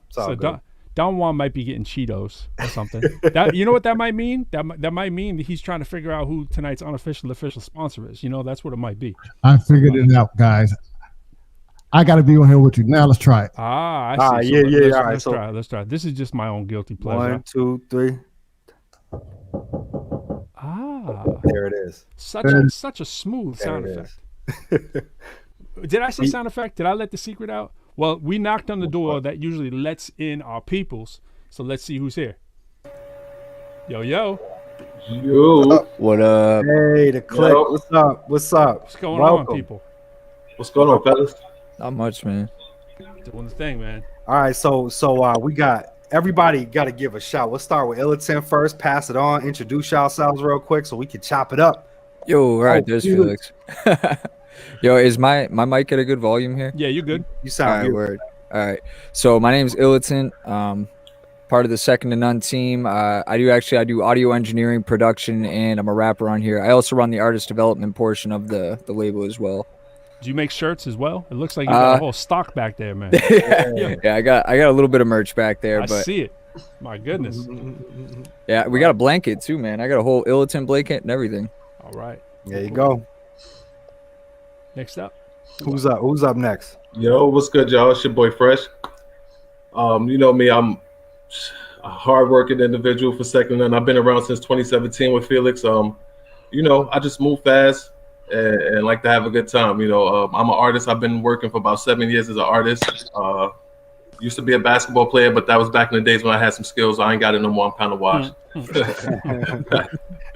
It's all So good. Don Juan might be getting Cheetos or something. That, you know what that might mean? That might mean that he's trying to figure out who tonight's unofficial official sponsor is. You know, that's what it might be. I figured it out, guys. I got to be on here with you. Now let's try it. I see. Yeah, yeah, Let's, all right, let's so- try. Let's try. This is just my own guilty pleasure. 1, 2, 3. There it is. Such a smooth sound There it effect. Did I say sound effect? Did I let the secret out? Well, we knocked on the door that usually lets in our peoples. So let's see who's here. Yo, yo. Yo, What up? Hey, the click. Yo. What's up? What's up? What's going on, Welcome. people? what's going on, fellas? Not much, man. Doing the thing, man. All right, so we got everybody got to give a shout. Let's start with Illiton first. Pass it on. Introduce yourselves real quick so we can chop it up. Yo, all right, Oh, there's Felix. Felix. Yo, is my mic at a good volume here? Yeah, you good? You All sound right, beautiful. word. All right. So my name's Illiton. Part of the Sec2None team. I do audio engineering, production, and I'm a rapper on here. I also run the artist development portion of the label as well. Do you make shirts as well? It looks like you got a whole stock back there, man. Yeah, I got a little bit of merch back there, I but see it. My goodness. yeah, we got a blanket too, man. I got a whole Illiton blanket and everything. All right. There you go. Next up. Who's up? Who's up next? Yo, what's good, y'all? It's your boy Fresh. You know me, I'm a hardworking individual for Sec2None. I've been around since 2017 with Felix. You know, I just move fast and like to have a good time. You know, I'm an artist. I've been working for about 7 years as an artist. Used to be a basketball player, but that was back in the days when I had some skills. I ain't got it no more. I'm kind of washed.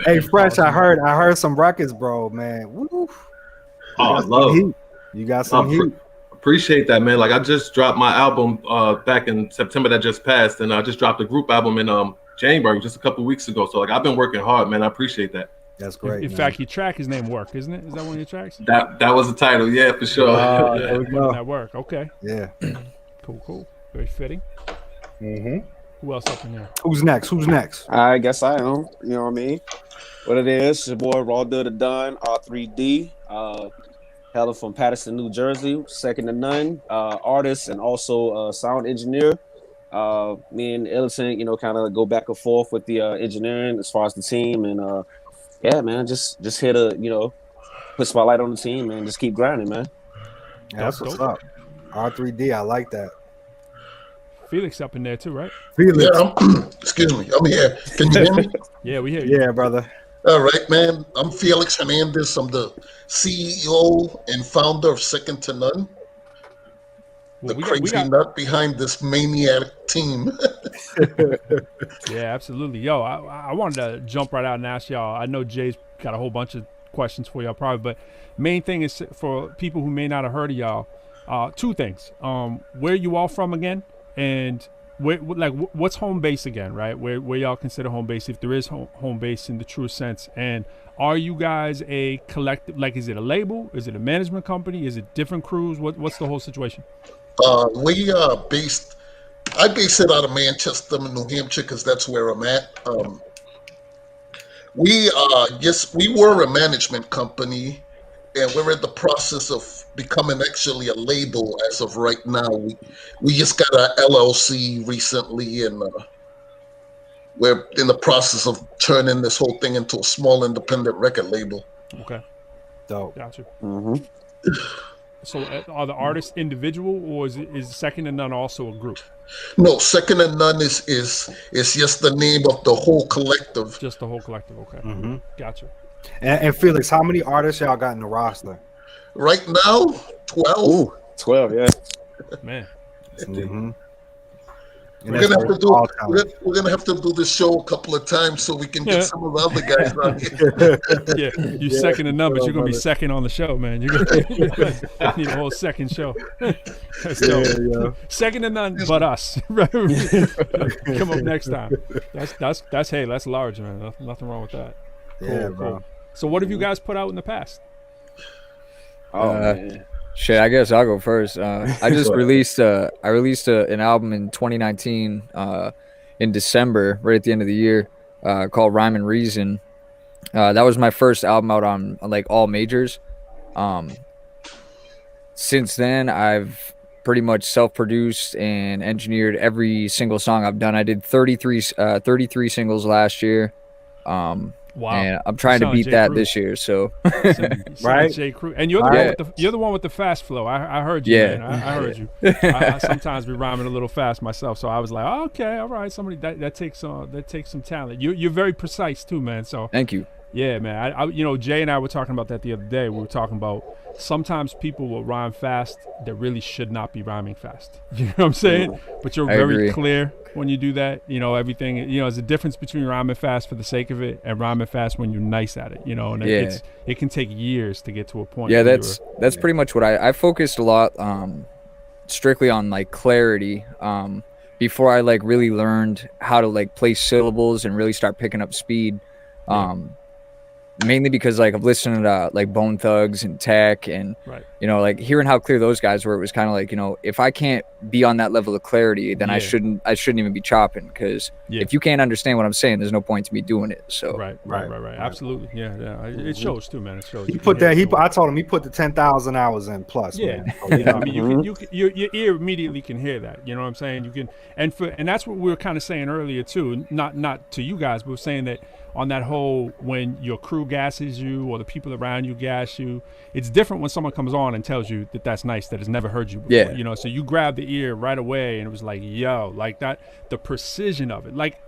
Hey, Fresh, I heard some records, bro, man. Woo. Oh, love. You got some heat. Appreciate that, man. Like I just dropped my album back in September that just passed, and I just dropped a group album in January, just a couple weeks ago. So like I've been working hard, man. I appreciate that. That's great. In fact, your track is named Work, isn't it? Is that one of your tracks? That was the title, yeah, for sure. there we go. That Work. Okay. Yeah. Cool. Very fitting. Mm-hmm. Who else up in there? Who's next? I guess I am. You know what I mean? What it is, your boy Raw the Done, R3D, hailing from Patterson, New Jersey, Sec2None, artist and also sound engineer. Me and Illiton, you know, kind of go back and forth with the engineering as far as the team, and yeah, man, just here to, you know, put spotlight on the team and just keep grinding, man. Yeah, that's what's up. R3D, I like that. Felix up in there too, right? Felix. Yeah, excuse me. I'm here. Can you hear me? Yeah, we hear you. Yeah, brother. All right, man. I'm Felix Hernandez. I'm the CEO and founder of Sec2None, Well, the crazy nut behind this maniac team. Yeah, absolutely. Yo, I wanted to jump right out and ask y'all. I know Jay's got a whole bunch of questions for y'all probably, but main thing is for people who may not have heard of y'all, two things. Where you all from again? And what's home base again, right? Where y'all consider home base, if there is home base in the true sense. And are you guys a collective? Like, is it a label? Is it a management company? Is it different crews? What's the whole situation? We are based. I base it out of Manchester, New Hampshire, because that's where I'm at. We were a management company, and we're in the process of becoming actually a label as of right now. We just got our LLC recently, and we're in the process of turning this whole thing into a small independent record label. Okay. Dope. Gotcha. Mm-hmm. So are the artists individual, or is Sec2None also a group? No, Sec2None is just the name of the whole collective. Just the whole collective. Okay. Mm-hmm. Gotcha. And Felix, how many artists y'all got in the roster? Right now, 12. Ooh, 12, yeah. Man. Mm-hmm. We're gonna have to do this show a couple of times so we can get some of the other guys on here. Yeah, you second in numbers, you're gonna be second on the show, man. You're gonna need a whole second show. That's dope. Second to none but us. Right? Come up next time. That's large, man. Nothing wrong with that. Yeah, bro. Cool. So what have you guys put out in the past? Oh man. Shit, I guess I'll go first. I just Sure. released an album in 2019 in December, right at the end of the year, called Rhyme and Reason. That was my first album out on like all majors. Since then, I've pretty much self-produced and engineered every single song I've done. I did 33 singles last year. Wow. And I'm trying to sound beat J. that Cruz. this year. So, Right? J. Cruz. And you're the one with the you're the fast flow. I heard you, Yeah. man. I heard you. I sometimes be rhyming a little fast myself, so I was like, oh, okay, all right, somebody that takes some talent. You're very precise too, man. So thank you. yeah, man. I you know, Jay and I were talking about that the other day. We were talking about sometimes people will rhyme fast that really should not be rhyming fast. You know what I'm saying? But you're I very agree. clear when you do that. You know, everything, you know, there's a difference between rhyming fast for the sake of it and rhyming fast when you're nice at it, you know, and it can take years to get to a point. Yeah, where that's pretty much what I focused a lot strictly on like clarity before I like really learned how to like place syllables and really start picking up speed. Mainly because like I've listened to like Bone Thugs and Tech and you know, like hearing how clear those guys were, it was kind of like, you know, if I can't be on that level of clarity, then I shouldn't even be chopping, because if you can't understand what I'm saying, there's no point to me doing it. So right. Absolutely. Yeah. It shows too, man. It shows. He put that. I told him he put the 10,000 hours in plus. Yeah. Man. So, you know, I mean, your ear immediately can hear that. You know what I'm saying? You can, and that's what we were kind of saying earlier too. Not to you guys, but we're saying that on that whole, when your crew gasses you or the people around you gas you, it's different when someone comes on and tells you that that's nice, that has never heard you before. Yeah. You know, so you grab the ear right away and it was like, yo, like that, the precision of it. Like,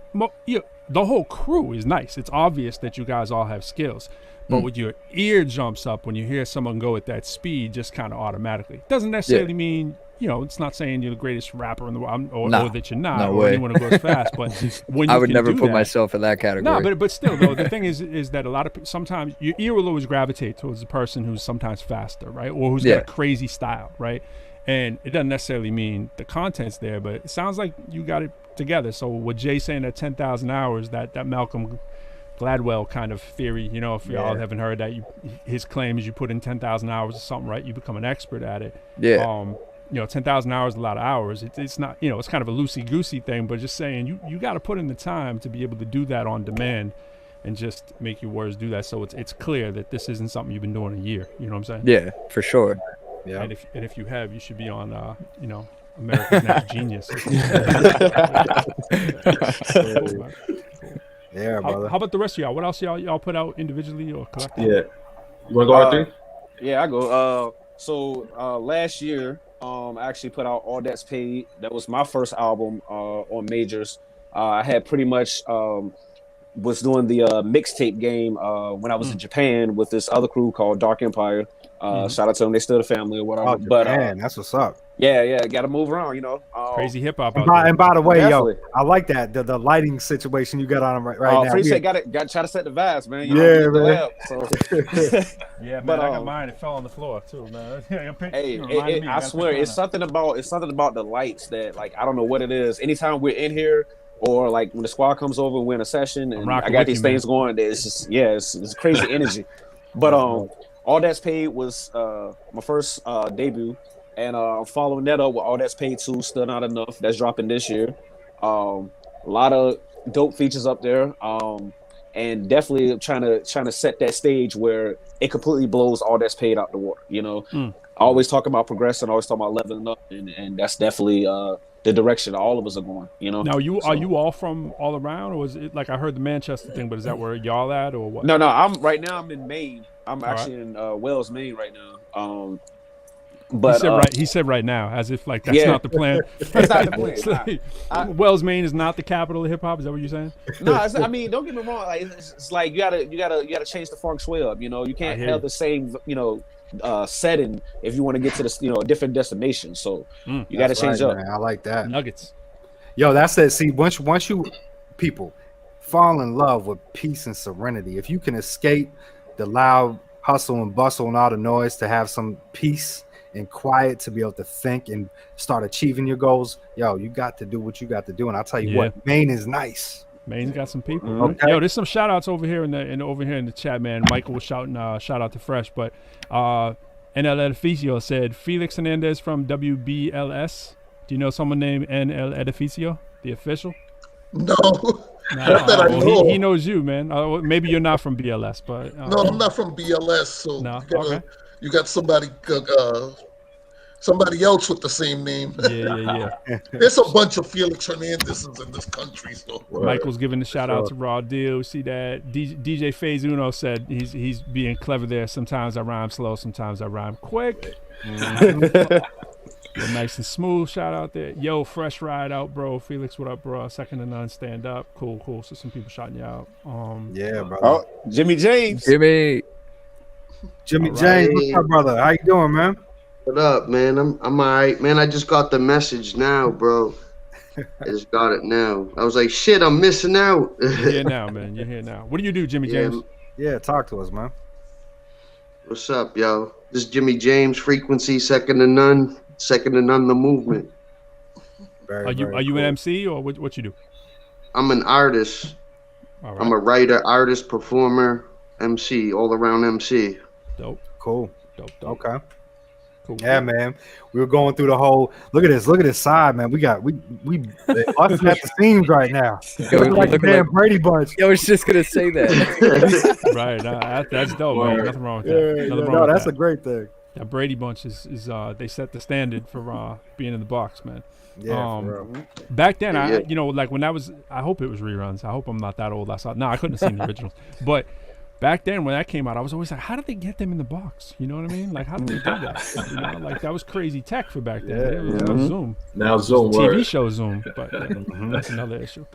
the whole crew is nice. It's obvious that you guys all have skills. But when your ear jumps up when you hear someone go at that speed, just kind of automatically. Doesn't necessarily mean, you know, it's not saying you're the greatest rapper in the world, or that you're not, or anyone who goes fast. But when you I would can never do put that, myself in that category. no, but still, though, the thing is that a lot of sometimes your ear will always gravitate towards the person who's sometimes faster, right, or who's got a crazy style, right? And it doesn't necessarily mean the content's there, but it sounds like you got it together. So what Jay's saying at 10,000 hours, that Malcolm Gladwell kind of theory, you know, if y'all haven't heard that, his claim is you put in 10,000 hours or something, right? You become an expert at it. Yeah. You know, 10,000 hours is a lot of hours. It's not, you know, it's kind of a loosey-goosey thing, but just saying you got to put in the time to be able to do that on demand and just make your words do that. So it's clear that this isn't something you've been doing a year. You know what I'm saying? Yeah, for sure. Yeah. And if you have, you should be on, you know, America's Next Genius. Yeah, brother. How about the rest of y'all? What else y'all put out individually or collectively? Yeah. You want to go R3? Yeah, I go. So last year, I actually put out All That's Paid. That was my first album on majors. I had pretty much was doing the mixtape game when I was in Japan with this other crew called Dark Empire. Shout out to them; they still the family or whatever. Oh, Japan, that's what's up. Yeah, got to move around, you know. Crazy hip hop. And by the way, Definitely. I like that the lighting situation you got on him right now. Appreciate got to try to set the vibes, man. You Yeah, know, man. Yeah, man. But, I got mine. It fell on the floor too, man. Hey, I swear, it's something about the lights that, like, I don't know what it is. Anytime we're in here, or like when the squad comes over, we're in a session, and I got these things going. It's just it's crazy energy. But All That's Paid was my first debut, and following that up with All That's Paid 2, Still Not Enough. That's dropping this year. A lot of dope features up there, and definitely trying to set that stage where it completely blows All That's Paid out the water. You know, I always talk about progressing, always talk about leveling up, and that's definitely the direction all of us are going. You know. Now, are you all from all around, or is it like I heard the Manchester thing? But is that where y'all at, or what? No. I'm in Maine. I'm actually in Wells, Maine right now. But he said right now, as if like that's not the plan. That's not the plan. Wells, Maine is not the capital of hip hop. Is that what you're saying? No, I mean, don't get me wrong. Like, it's like you gotta change the feng shui up. You know, you can't have the same setting if you want to get to the a different destination. So you got to change up. Man. I like that. Nuggets. Yo, that's it. See, once you people fall in love with peace and serenity, if you can escape the loud hustle and bustle and all the noise to have some peace and quiet to be able to think and start achieving your goals, yo, you got to do what you got to do. And I'll tell you what, Maine is nice. Maine's got some people. Okay. Yo, there's some shout outs over here in the chat, man. Michael was shouting shout out to Fresh, but NL Edificio said Felix Hernandez from WBLS. Do you know someone named NL Edificio, the official? No. Not that I know. Well, he knows you, man. Maybe you're not from BLS, but no, I'm not from BLS. So no. You got somebody else with the same name. Yeah. There's a bunch of Felix Hernandezes in this country. So Michael's giving the shout out to Raw Deal. We see that DJ Phase Uno said he's being clever there. Sometimes I rhyme slow, sometimes I rhyme quick. Nice and smooth. Shout out there. Yo, fresh ride out, bro. Felix, what up, bro? Sec2None, stand up. Cool. So some people shouting you out. Yeah, brother. Oh, Jimmy James. Jimmy James, what's up, brother? How you doing, man? What up, man? I'm all right, man. I just got the message now, bro. I just got it now. I was like, shit, I'm missing out. You're here now, man. You're here now. What do you do, Jimmy James? Yeah, talk to us, man. What's up, yo? This is Jimmy James, Frequency, Sec2None, Sec2None, the movement. Are you an MC or what you do? I'm an artist. All right. I'm a writer, artist, performer, MC, all around MC. Dope. Cool. Dope. Okay. Cool. Yeah, man. We were going through the whole. Look at this side, man. We busting at the seams right now. Looking like the damn Brady Bunch. I was just gonna say that. Right. That's dope, man. Nothing wrong with that. No, that's a great thing. That Brady Bunch is they set the standard for being in the box, man. Yeah. Back then, when I was, I hope it was reruns. I hope I'm not that old. I couldn't have seen the originals, but. Back then, when that came out, I was always like, "How did they get them in the box?" You know what I mean? Like, how did they do that? You know, like that was crazy tech for back then. It was no Zoom. Now Zoom TV show Zoom, but that's another issue.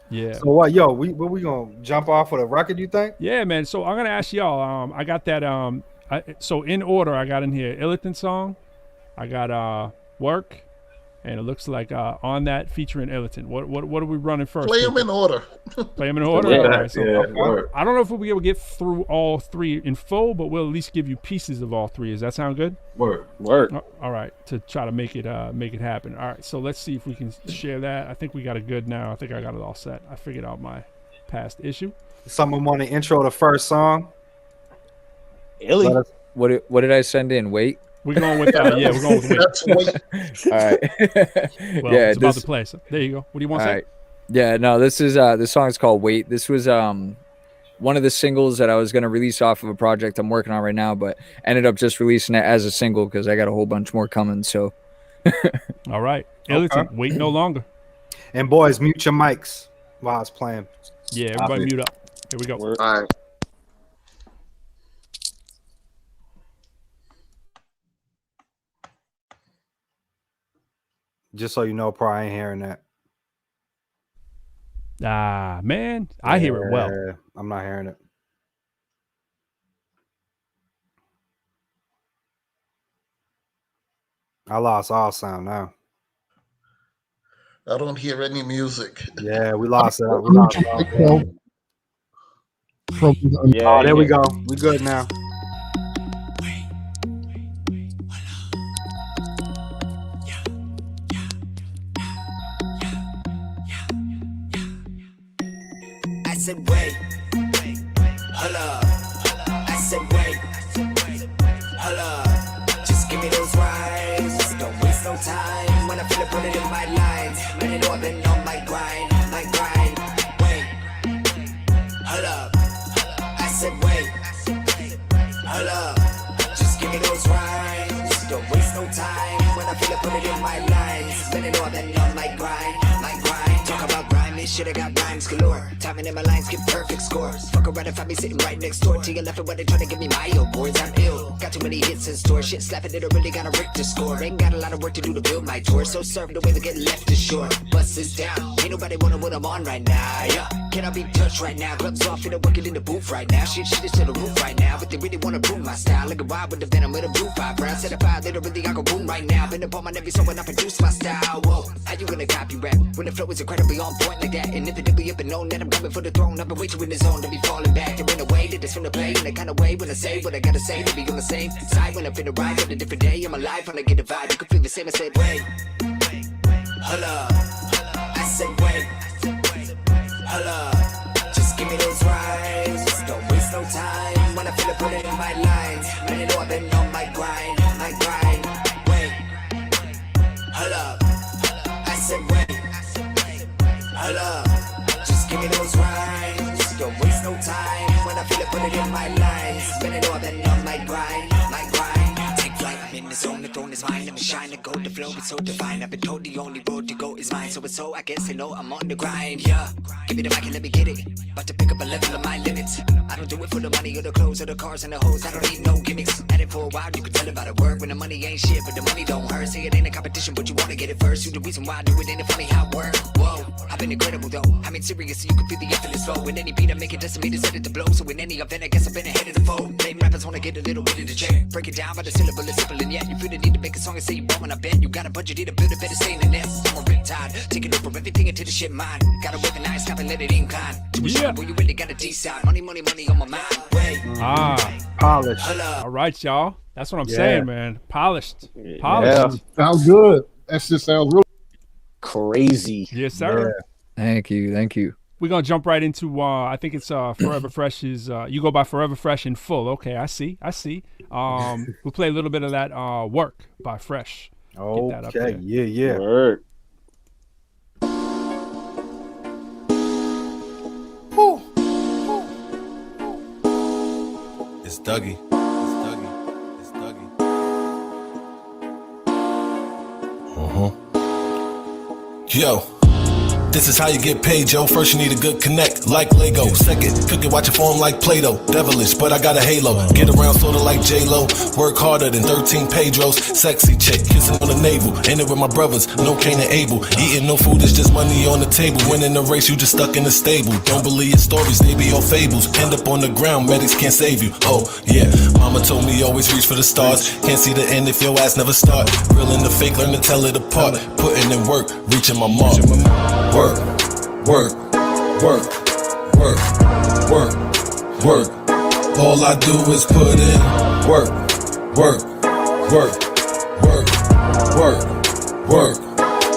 Yeah. So what, yo? We gonna jump off with a record? You think? Yeah, man. So I'm gonna ask y'all. I got that. So in order, I got in here Illington song. I got Work, and it looks like On That featuring Illington. What are we running first? Play them in order. Play them in order? Yeah, all right, so I don't know if we'll be able to get through all three in full, but we'll at least give you pieces of all three. Does that sound good? Word. All right, to try to make it happen. All right, so let's see if we can share that. I think we got it good now. I think I got it all set. I figured out my past issue. Someone want to intro the first song? Illy. What did I send in? Wait. We're going with we're going with Wait. That's Wait. All right. Well, yeah, it's about to play. So there you go. What do you want to say? Right. Yeah, no, this song is called Wait. This was one of the singles that I was gonna release off of a project I'm working on right now, but ended up just releasing it as a single because I got a whole bunch more coming. So all right. Illington, Wait No Longer. And boys, mute your mics while it's playing. Yeah, everybody mute up. Here we go. All right. Just so you know, probably ain't hearing that. Ah, man, I hear it well. I'm not hearing it. I lost all sound now. I don't hear any music. Yeah, we lost it. We lost it. Yeah, there we go. We good now. I said wait, hold up. I said wait, hold up. Just give me those rhymes, don't waste no time. When I feel it, put it in my lines. Man, you know I've been on my grind. Wait, hold up. I said wait, hold up. Just give me those rhymes, don't waste no time. When I feel it, put it in my lines. Man, you know I've been on my grind. Talk about grime, this shit I got rhymes galore. Timing in my lines, get perfect scores. Fuck around if I be sitting right next door to your left and when they try to give me my awards. I'm ill, got too many hits in store. Shit slapping it, I really got a Richter score. Ain't got a lot of work to do to build my tour. So serve the way we get left ashore. Bust this down, ain't nobody wanna what I'm on right now. Yeah, can I be touched right now? Gloves off and I'm working in the booth right now. Shit is to the roof right now, but they really wanna prove my style. Like a ride with the venom with a blue 5 round. Set a fire, literally I go boom right now. Been up on my every song when I produce my style. Whoa, how you gonna copy rap when the flow is incredibly on point like that? And if it be up and known that I'm coming for the throne, I've been way too in the zone to be falling back. There ain't a way that it's finna play in the kind of way when I say what I gotta say to be on the same side when I'm finna ride on a different day. I'm alive when I get a vibe. You can feel the same. I said wait, hold up. I said wait, Holla, just give me those rhymes. Don't waste no time. When I feel it, put it in my lines. Man, you know I've been on my grind, my grind. Wait, holla, I said wait. Holla, just give me those rhymes. Don't waste no time. When I feel it, put it in my lines. Man, you know I've been on my grind, my grind. Take flight, I'm in the zone, the throne is mine. Let me shine, the gold, the flow is so divine. I've been told the only road to go is mine. So it's so, I guess, you know, I'm on the grind, yeah. Give me the mic and let me get it. About to pick up a level of my limits. I don't do it for the money or the clothes or the cars and the hoes. I don't need no gimmicks. At it for a while, you can tell about it work. When the money ain't shit, but the money don't hurt. Say it ain't a competition, but you wanna get it first. You the reason why I do it, ain't it funny how it work? Whoa, I've been incredible though. I mean serious, so you can feel the effortless flow. In any beat I make it decimeters, set it to blow. So in any event, I guess I've been ahead of the foe. Lame rappers wanna get a little bit of the chair. Break it down by the syllable, it's simple, and yet you feel the need to make a song and say you bombing. I bet you got a budget, need to build a better stay in the nest. I'm a riptide, taking over everything into the shit mine. Gotta recognize, stop and let it incline. To a shot where you really got a decide. Money, money, money on my mind. Wait. Polished. All right, y'all. That's what I'm saying, man. Polished. Yeah. Polished. Sounds good. That shit sounds really crazy. Yes, sir. Thank you. Thank you. We're going to jump right into, I think it's Forever Fresh's, you go by Forever Fresh in full. Okay, I see. We'll play a little bit of that Work by Fresh. Get that up Okay, there. yeah. Word. It's Dougie. Yo, this is how you get paid, yo. First you need a good connect, like Lego. Second, cook it, watch it form like Play-Doh. Devilish, but I got a halo. Get around sorta like J-Lo. Work harder than 13 Pedros. Sexy chick, kissing on the navel. In it with my brothers, no Cain and Abel. Eating no food, it's just money on the table. Winning the race, you just stuck in the stable. Don't believe your stories, they be all fables. End up on the ground, medics can't save you. Oh, yeah, mama told me always reach for the stars. Can't see the end if your ass never start. Real and the fake, learn to tell it apart. Putting in work, reaching my mark. Work, work, work, work, work, work. All I do is put in work, work, work, work, work, work.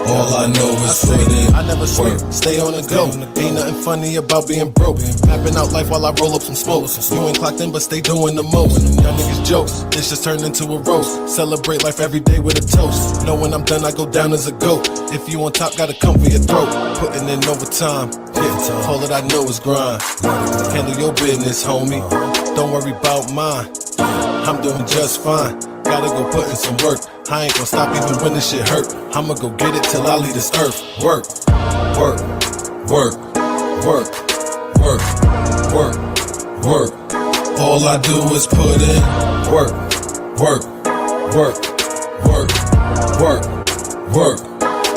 All I know is put in. I never sleep, stay on the go. Ain't nothing funny about being broke. Mapping out life while I roll up some smoke. You ain't clocked in, but stay doing the most. Y'all niggas jokes, this just turned into a roast. Celebrate life every day with a toast. Know when I'm done, I go down as a goat. If you on top, gotta come for your throat. Putting in overtime. Yeah, all that I know is grind. Handle your business, homie. Don't worry about mine. I'm doing just fine. Gotta go put in some work. I ain't gonna stop even when this shit hurt. I'ma go get it till I leave this earth. Work, work, work, work, work, work, work. All I do is put in work, work, work, work, work, work.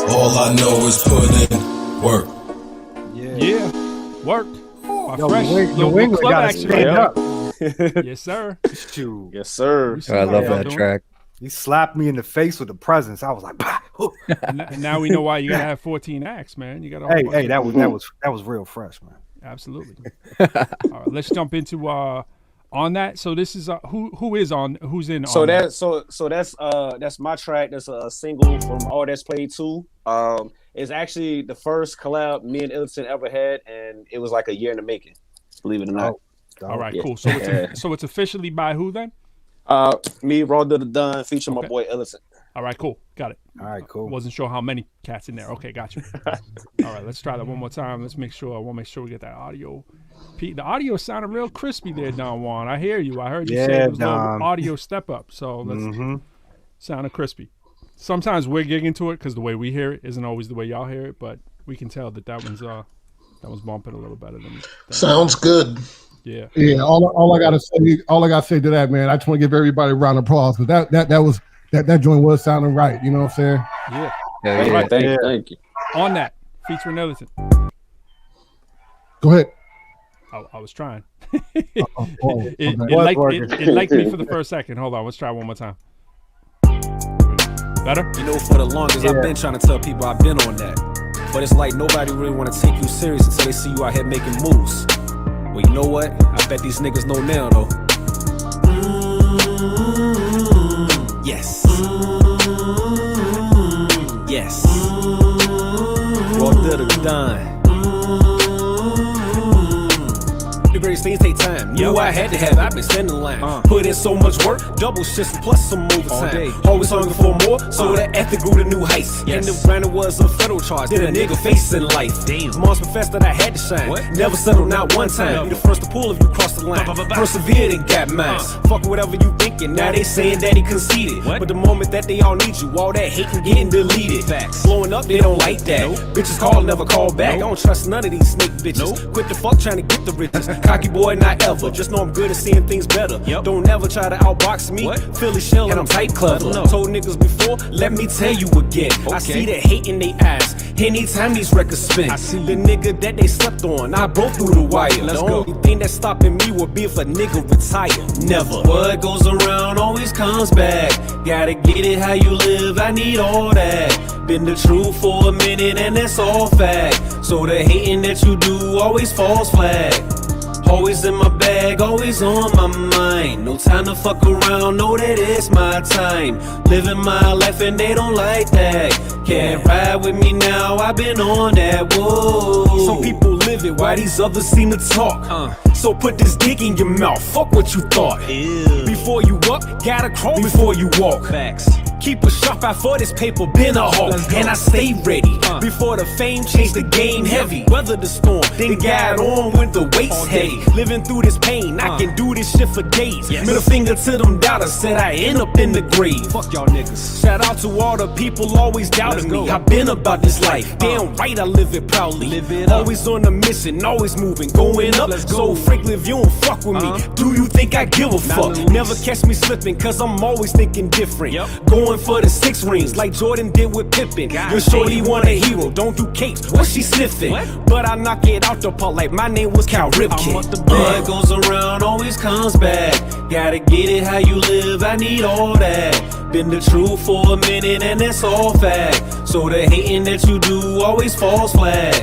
All I know is put in work. Yeah, work. Yo, Fresh. the wing club got action stand right up. Yes, sir. Shoot. Yes, sir. Oh, I love that track. He slapped me in the face with the presence. I was like, bah. And now we know why you gotta have 14 acts, man. You gotta. Hey, that was real fresh, man. Absolutely. All right, let's jump into on that. So this is who's in. So on that's my track. That's a single from All That's Played 2. It's actually the first collab me and Illison ever had, and it was like a year in the making. Believe it or not. All right, cool. So it's officially by who then? Me, Raw Did It Done, featuring my boy Illison. All right, cool. Got it. All right, cool. Wasn't sure how many cats in there. Okay, got you. All right, let's try that one more time. Let's make sure. I want to make sure we get that audio. Pete, the audio sounded real crispy there, Don Juan. I hear you. I heard you say it was a little audio step up. So let's sounded crispy. Sometimes we're gigging to it because the way we hear it isn't always the way y'all hear it, but we can tell that one's bumping a little better than Sounds good. Yeah. Yeah. All I gotta say to that, man. I just want to give everybody a round of applause because that joint was sounding right. You know what I'm saying? Yeah. Yeah. Right. Thank you. On that, featuring Illison. Go ahead. I was trying. It liked me for the first second. Hold on, let's try one more time. Better? You know, for the longest, I've been trying to tell people I've been on that. But it's like nobody really want to take you serious until they see you out here making moves. Well, you know what? I bet these niggas know now, though. Yes. Yes. Raw Did It Done. things take time. Knew I had to have, I've been standing in line. Put in so much work, double shifts plus some overtime. Always hungry for more, so that ethic grew to new heights. And the grinder was a federal charge, did a nigga face in life. Moms professed that I had to shine. Never settled, not one time. Be the first to pull if you cross the line. Persevered and got mines. Fuck whatever you thinking, now they saying that he conceded. But the moment that they all need you, all that hate and getting deleted. Blowing up, they don't like that. Bitches call, never call back. I don't trust none of these snake bitches. Quit the fuck trying to get the riches. Cocky boy, not ever. Just know I'm good at seeing things better. Don't ever try to outbox me. Philly shell and I'm tight clever. Told niggas before, let me tell you again. I see the hate in they eyes. Anytime these records spin, I see the nigga that they slept on. I broke through the wire. The only thing that's stopping me would be if a nigga retire. Never. What goes around always comes back. Gotta get it how you live. I need all that. Been the truth for a minute and that's all fact. So the hating that you do always falls flat. Always in my bag, always on my mind. No time to fuck around, know that it's my time. Living my life and they don't like that. Can't ride with me now, I've been on that, whoa. Some people live it, while these others seem to talk. So put this dick in your mouth, fuck what you thought. Before you up, gotta crawl before you walk. Facts. Keep a sharp eye for this paper, been a hawk. And I stay ready, before the fame changed the game heavy. Weather the storm, then got on when the weight's heavy. Living through this pain, I can do this shit for days. Middle finger to them doubters, said I end up in the grave. Fuck y'all niggas. Shout out to all the people always doubting me. I been about this life, damn right I live it proudly. Always on a mission, always moving, going up. So frankly, if you don't fuck with me, do you think I give a fuck? Never catch me slipping, cause I'm always thinking different. Going for the 6 rings, like Jordan did with Pippen. Your shorty want a hero, don't do capes, what she sniffing? But I knock it out the park like my name was Cal Ripken. What goes around always comes back. Gotta get it how you live, I need all that. Been the truth for a minute and that's all fact. So the hating that you do always falls flat.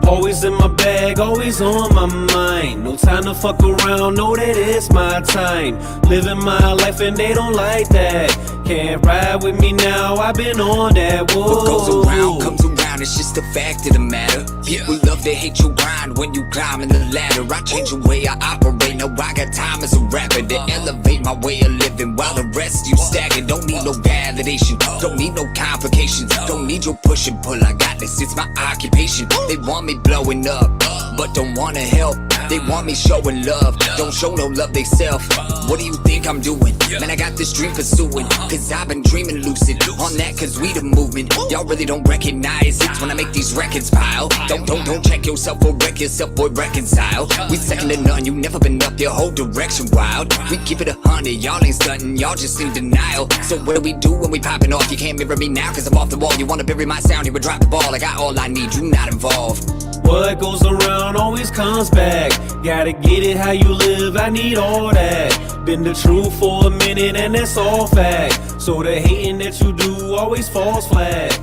Always in my bag, always on my mind. No time to fuck around, know that it's my time. Living my life and they don't like that. Can't ride with me now, I've been on that, whoa. What goes around comes around, it's just a fact of the matter. People love to hate your grind when you climbing the ladder. I change the way I operate, now I got time as a rapper to elevate my way of living while the rest you stagger. Don't need no validation, don't need no complications, don't need your push and pull, I got this, it's my occupation. They want me blowing up, but don't wanna help. They want me showing love, don't show no love they self. What do you think I'm doing? Man, I got this dream pursuing, cause I've been dreaming lucid on that, cause we the movement. Y'all really don't recognize it when I make these records pile. Don't check yourself or wreck yourself, boy, reconcile. We second to none, you never been up your whole direction wild. We keep it 100, y'all ain't stunting, y'all just in denial. So what do we do when we popping off? You can't mirror me now, cause I'm off the wall. You wanna bury my sound, you would drop the ball. I got all I need, you not involved. What goes around always comes back. Gotta get it how you live, I need all that. Been the truth for a minute and that's all fact. So the hating that you do always falls flat.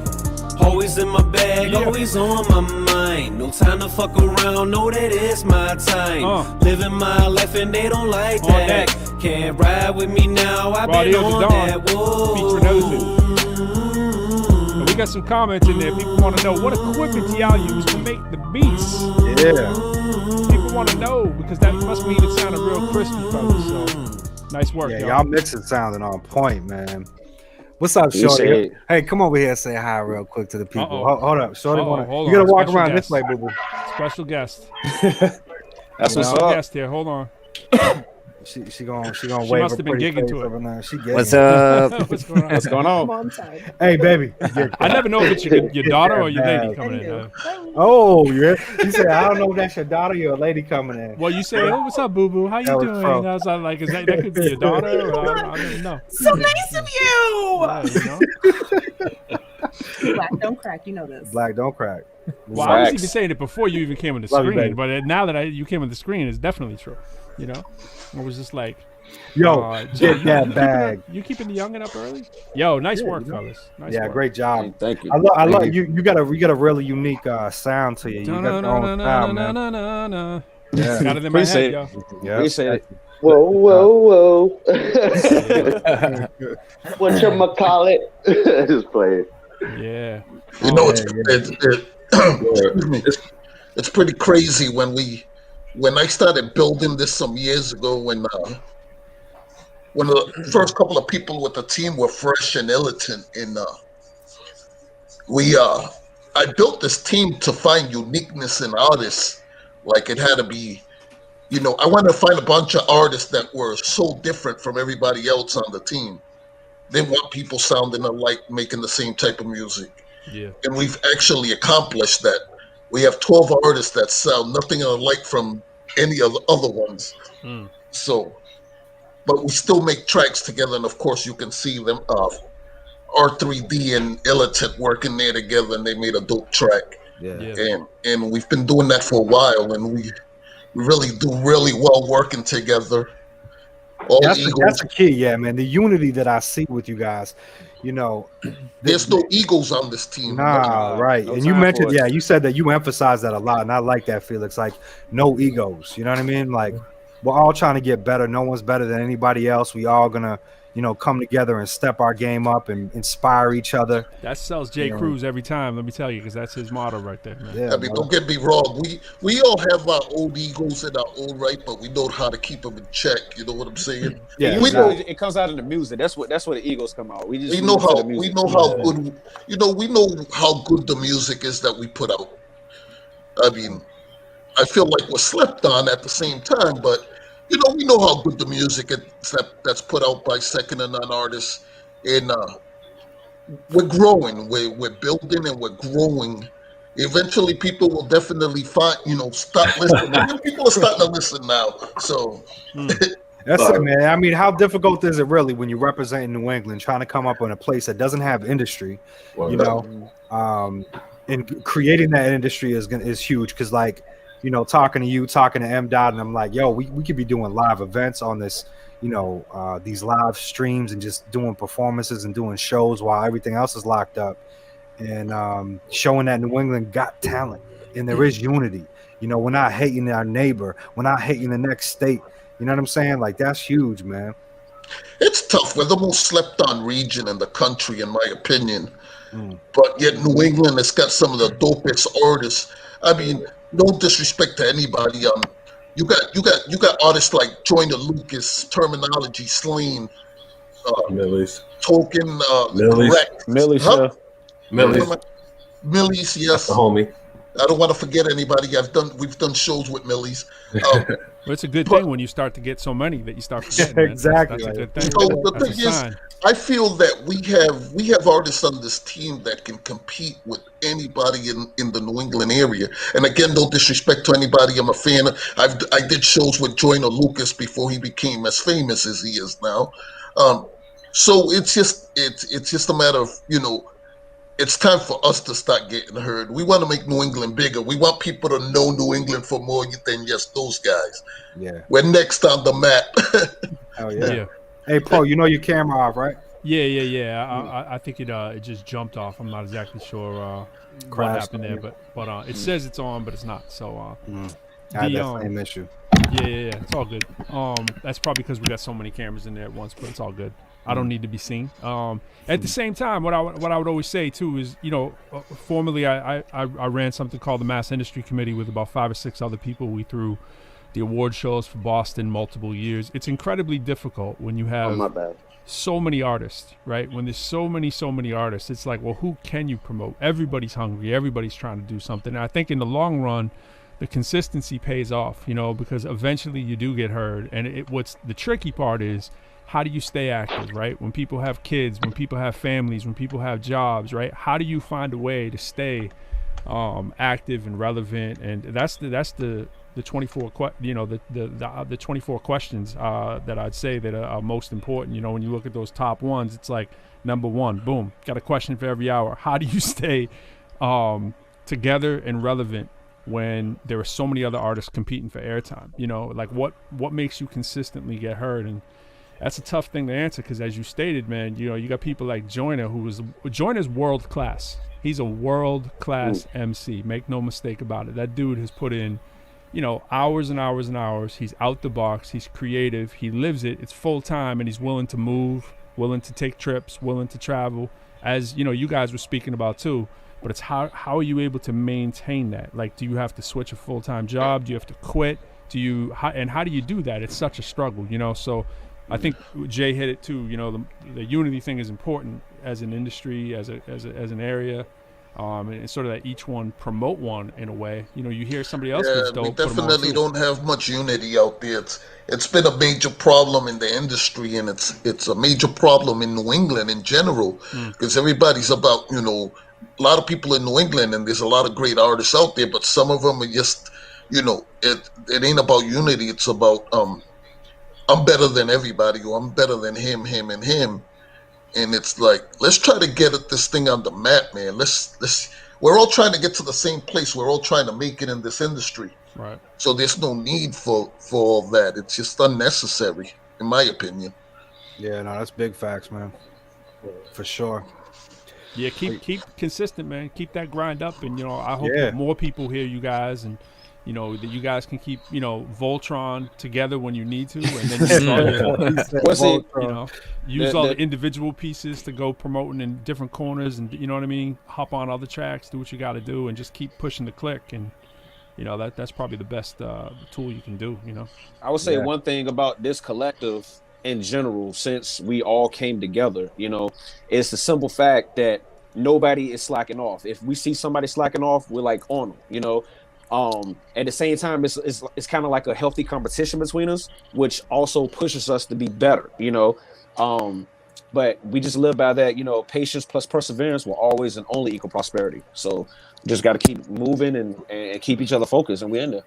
Always in my bag, always on my mind. No time to fuck around, know that it's my time. Living my life and they don't like that. Can't ride with me now, I've been on that, whoa. We got some comments in there. People want to know what equipment do y'all use to make the beats. Yeah. People want to know because that must mean it sounded real crispy, fellas. So nice work, y'all mixing sounding on point, man. What's up, Shorty? Hey, come over here and say hi real quick to the people. Hold up, Shorty. You gotta walk around this way, boo boo. Special guest. That's what's Special up. guest here. Hold on. She gonna She wave must her have been pretty gigging face to it. over there. She What's up? What's going on? What's going on? Mom side. Hey, baby. I never know if it's your daughter or your lady coming in. Oh, yeah. You said I don't know if that's your daughter or your lady coming in. Well, you say, "Oh, what's up, boo boo? How you doing?" And I was like, "Is that could be your daughter?" Or I don't know. So nice of you. Yeah, you know? Black don't crack, you know this. Black don't crack. Well, I was even saying it before you even came on the Love you, screen, baby. but now that you came on the screen, it's definitely true. You know, I was just like, Yo, Jay, get that bag. You keeping the youngin' up early? Yo, nice work, fellas. Nice work. Great job. Thank you. I love you. You got a really unique sound to you. You got your own style, man. Yeah. Got it in my head, yo. Yeah. Appreciate it. Whoa. What you call it? Just play it. Yeah. You know, it's pretty crazy when we when I started building this some years ago, when the first couple of people with the team were Fresh and Illiton, and I built this team to find uniqueness in artists. Like it had to be, I wanted to find a bunch of artists that were so different from everybody else on the team. Didn't want people sounding alike, making the same type of music. Yeah. And we've actually accomplished that. We have 12 artists that sound nothing alike from any of the other ones. Mm. So, but we still make tracks together, and of course you can see them. R3D and Illiton working there together, and they made a dope track. Yeah. And we've been doing that for a while, and we really do really well working together. That's the key, yeah, man. The unity that I see with you guys, there's no egos on this team. Nah, right. No And you time mentioned, for it. you said that you emphasize that a lot, and I like that, Felix. Like, no egos. You know what I mean? Like, we're all trying to get better. No one's better than anybody else. We all gonna, come together and step our game up and inspire each other. That sells Jay Cruz every time. Let me tell you, because that's his motto right there, man. Yeah, I mean, don't get me wrong. We all have our own egos in our own right, but we know how to keep them in check. You know what I'm saying? Yeah, we know. it comes out in the music. That's where the egos come out. We know how good. We know how good the music is that we put out. I mean, I feel like we're slept on at the same time, but we know how good the music is that's put out by Sec2None artists, and we're growing. We're building and we're growing. Eventually, people will definitely start listening. People are starting to listen now. So. That's it, man. I mean, how difficult is it really when you're representing New England, trying to come up in a place that doesn't have industry, and creating that industry is huge. Because talking to you, talking to M. Dot, and I'm like, yo, we could be doing live events on this, these live streams and just doing performances and doing shows while everything else is locked up, and showing that New England got talent and there is unity. We're not hating our neighbor, we're not hating the next state. You know what I'm saying? Like, that's huge, man. It's tough. We're the most slept on region in the country, in my opinion. But yet New England has got some of the dopest artists. I mean, no disrespect to anybody. You got artists like Joyner Lucas, Terminology, Sleen, Millie's, Token, Millie's, Correct. Millie's, Millie's, yes. That's the homie. I don't want to forget anybody. We've done shows with Millie's. Well, it's a good thing when you start to get so many that you start forgetting. Man. Exactly. That's a good thing. So the That's thing a is, sign. I feel that we have artists on this team that can compete with anybody in the New England area. And again, no disrespect to anybody. I'm a fan. I did shows with Joyner Lucas before he became as famous as he is now. So it's just a matter of it's time for us to start getting heard. We want to make New England bigger. We want people to know New England for more than just those guys. Yeah. We're next on the map. Oh yeah. Hey, Pro, your camera off, right? Yeah. I think it just jumped off. I'm not exactly sure what Crashed happened there, but it says it's on, but it's not. So I had that same issue. Yeah. It's all good. That's probably because we got so many cameras in there at once, but it's all good. I don't need to be seen. At the same time, what I would always say too is, formerly I ran something called the Mass Industry Committee with about 5 or 6 other people. We threw the award shows for Boston multiple years. It's incredibly difficult when you have so many artists, right? When there's so many artists, it's like, well, who can you promote? Everybody's hungry. Everybody's trying to do something. And I think in the long run, the consistency pays off, because eventually you do get heard. And what's the tricky part is, how do you stay active, right? When people have kids, when people have families, when people have jobs, right? How do you find a way to stay active and relevant? And that's the 24 the 24 questions that I'd say that are most important. When you look at those top ones, it's like number 1, boom, got a question for every hour. How do you stay together and relevant when there are so many other artists competing for airtime? Like what makes you consistently get heard? And that's a tough thing to answer, because as you stated, man, you got people like Joyner, Joyner's world class. He's a world class MC. Make no mistake about it. That dude has put in, hours and hours and hours. He's out the box. He's creative. He lives it. It's full time, and he's willing to move, willing to take trips, willing to travel. As you guys were speaking about too. But it's how are you able to maintain that? Like, do you have to switch a full-time job? Do you have to quit? how do you do that? It's such a struggle, you know. So I think Jay hit it too. You know, the unity thing is important as an industry, as an area. And it's sort of that each one promote one in a way. You know, you hear somebody else that's dope. We definitely don't have much unity out there. It's been a major problem in the industry, and it's a major problem in New England in general, because everybody's about, you know, a lot of people in New England, and there's a lot of great artists out there, but some of them are just, you know, it ain't about unity. It's about I'm better than everybody, or I'm better than him, and him. And it's like, let's try to get this thing on the map, man. We're all trying to get to the same place. We're all trying to make it in this industry. Right. So there's no need for all that. It's just unnecessary, in my opinion. Yeah, no, that's big facts, man. For sure. Yeah, keep consistent, man. Keep that grind up, and you know, I hope that more people hear you guys, and you know that you guys can keep, you know, Voltron together when you need to, and then use all the individual pieces to go promoting in different corners, and you know what I mean. Hop on other tracks, do what you got to do, and just keep pushing the click, and you know that's probably the best tool you can do. You know, I would say one thing about this collective in general, since we all came together, you know, it's the simple fact that nobody is slacking off. If we see somebody slacking off, we're like on them, you know. At the same time, it's kind of like a healthy competition between us, which also pushes us to be better, you know. But we just live by that, you know, patience plus perseverance will always and only equal prosperity. So just got to keep moving and keep each other focused, and we're in there.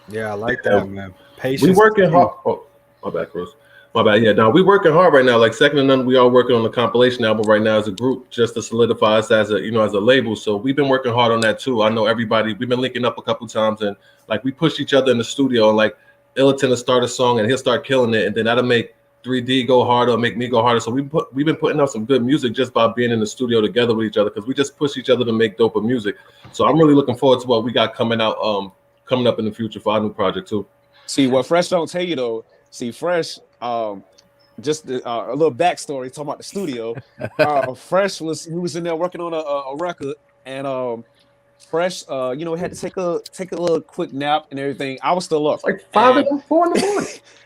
Yeah, I like that, man. Patience. We working hard. Oh, my bad, Cruz. My bad. Yeah, no, we working hard right now. Like Sec2None, we are working on the compilation album right now as a group, just to solidify us as a, you know, as a label. So we've been working hard on that too. I know everybody. We've been linking up a couple times, and like we push each other in the studio. And like Illatin will start a song, and he'll start killing it, and then that'll make 3D go harder, make me go harder. So we've been putting out some good music just by being in the studio together with each other, because we just push each other to make doper music. So I'm really looking forward to what we got coming out, coming up in the future for our new project too. See, what Fresh don't tell you though. See, Fresh. Just a little backstory talking about the studio. Fresh we was in there working on a record, and Fresh, you know, had to take a little quick nap and everything. I was still up, like 4 in the morning.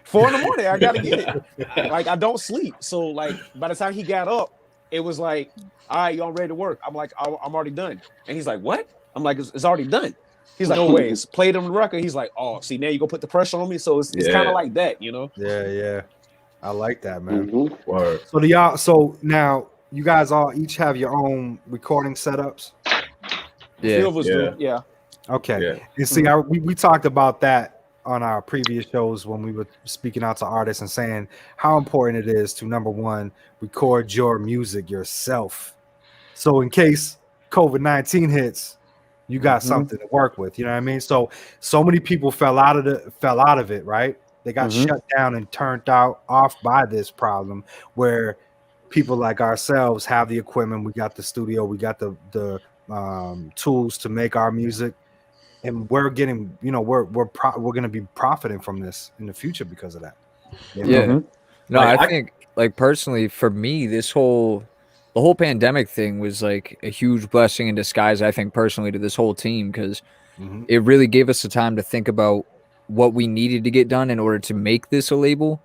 4 in the morning, I gotta get it. Like I don't sleep, so like by the time he got up, it was like, all right, y'all ready to work? I'm like, I'm already done, and he's like, what? I'm like, it's already done. He's like, no ways. Played him the record. He's like, oh, see, now you go put the pressure on me. So it's kind of like that, you know? Yeah. I like that, man. Mm-hmm. So now you guys all each have your own recording setups. Yeah. Okay. Yeah. And see, we talked about that on our previous shows when we were speaking out to artists and saying how important it is to, number one, record your music yourself. So in case COVID-19 hits, you got something to work with. You know what I mean? So many people fell out of it, right? They got shut down and turned off by this problem, where people like ourselves have the equipment. We got the studio, we got the tools to make our music, and we're getting, you know, we're going to be profiting from this in the future because of that. You know? Yeah. No, I think like personally for me, the whole pandemic thing was like a huge blessing in disguise, I think personally, to this whole team, because it really gave us the time to think about what we needed to get done in order to make this a label,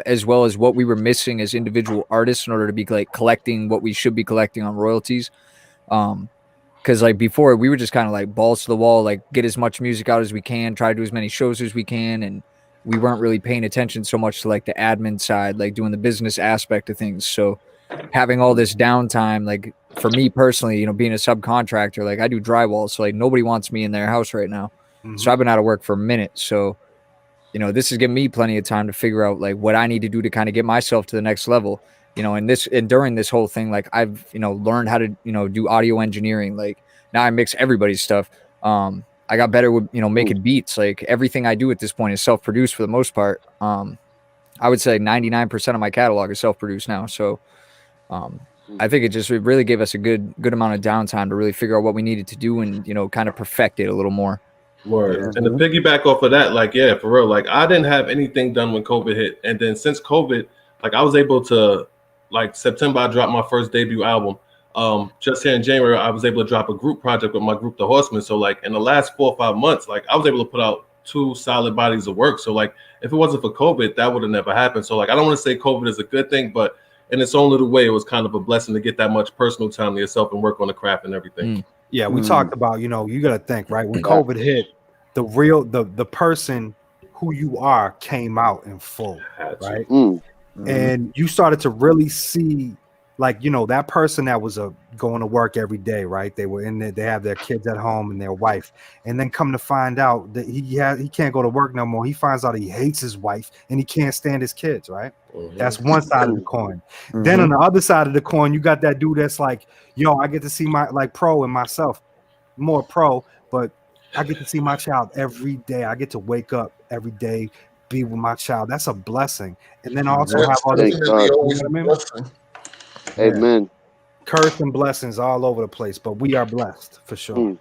as well as what we were missing as individual artists in order to be like collecting what we should be collecting on royalties. Because like before, we were just kind of like balls to the wall, like get as much music out as we can, try to do as many shows as we can, and we weren't really paying attention so much to like the admin side, like doing the business aspect of things. So having all this downtime, like for me personally, you know, being a subcontractor, like I do drywall, so like nobody wants me in their house right now. So I've been out of work for a minute. So, you know, this has given me plenty of time to figure out like what I need to do to kind of get myself to the next level, you know, and during this whole thing, like I've, you know, learned how to, you know, do audio engineering. Like now I mix everybody's stuff. I got better with, you know, making beats. Like everything I do at this point is self-produced for the most part. I would say 99% of my catalog is self-produced now. So, I think it really gave us a good amount of downtime to really figure out what we needed to do and, you know, kind of perfect it a little more. Word. And to piggyback off of that, like, yeah, for real, like I didn't have anything done when COVID hit. And then since COVID, like I was able to, like September, I dropped my first debut album. Just here in January, I was able to drop a group project with my group, The Horsemen. So like in the last 4 or 5 months, like I was able to put out two solid bodies of work. So like, if it wasn't for COVID, that would have never happened. So like, I don't want to say COVID is a good thing, but in its own little way, it was kind of a blessing to get that much personal time to yourself and work on the craft and everything. Yeah, we talked about, you got to think, right? When COVID hit, the person who you are came out in full, right? And you started to really see, like, that person that was going to work every day, right? They were in there, they have their kids at home and their wife, and then come to find out that he can't go to work no more. He finds out he hates his wife and he can't stand his kids, right? That's one side of the coin. Then on the other side of the coin, you got that dude that's like, yo, I get to see my pro and myself, more pro, but I get to see my child every day. I get to wake up every day, be with my child. That's a blessing. And then also have all this. Amen. Curse and blessings all over the place, but we are blessed for sure.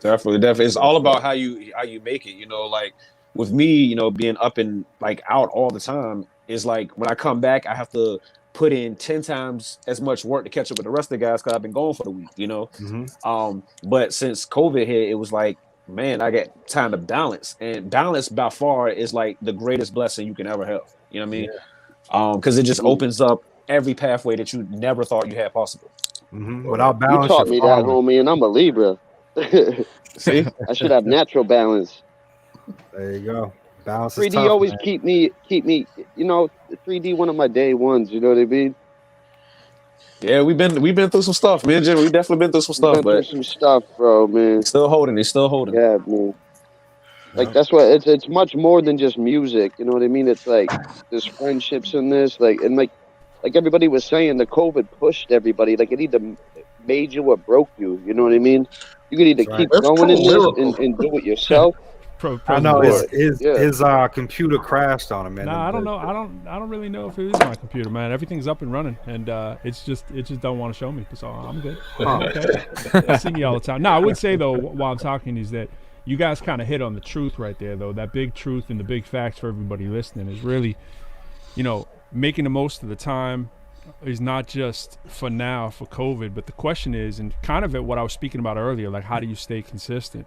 Definitely. It's all about how you make it. Like with me, being up and like out all the time is like when I come back, I have to put in 10 times as much work to catch up with the rest of the guys because I've been gone for the week. But since COVID hit, it was like, man, I got time to balance, and balance by far is like the greatest blessing you can ever have. You know what I mean? Because it just opens up every pathway that you never thought you had possible. Without balance, you taught me that, homie, and I'm a Libra. See, I should have natural balance. There you go. Balance. 3D is tough, always man. keep me. 3D one of my day ones. You know what I mean? Yeah, we've been through some stuff, man. Jim, we definitely been through some stuff, but some stuff, bro, man. Still holding. Yeah, man. Like that's what it's much more than just music. You know what I mean? It's like there's friendships in this, like everybody was saying, the COVID pushed everybody. Like it either made you or broke you. You know what I mean? You could either keep going in this and do it yourself. I know his computer crashed on him, man. Nah, I don't know. I don't really know if it is my computer, man. Everything's up and running, and it just don't want to show me. So I'm good. Okay. I see me all the time. No, I would say though, while I'm talking, is that you guys kind of hit on the truth right there, though. That big truth and the big facts for everybody listening is really, making the most of the time is not just for now for COVID, but the question is, and kind of at what I was speaking about earlier, like how do you stay consistent?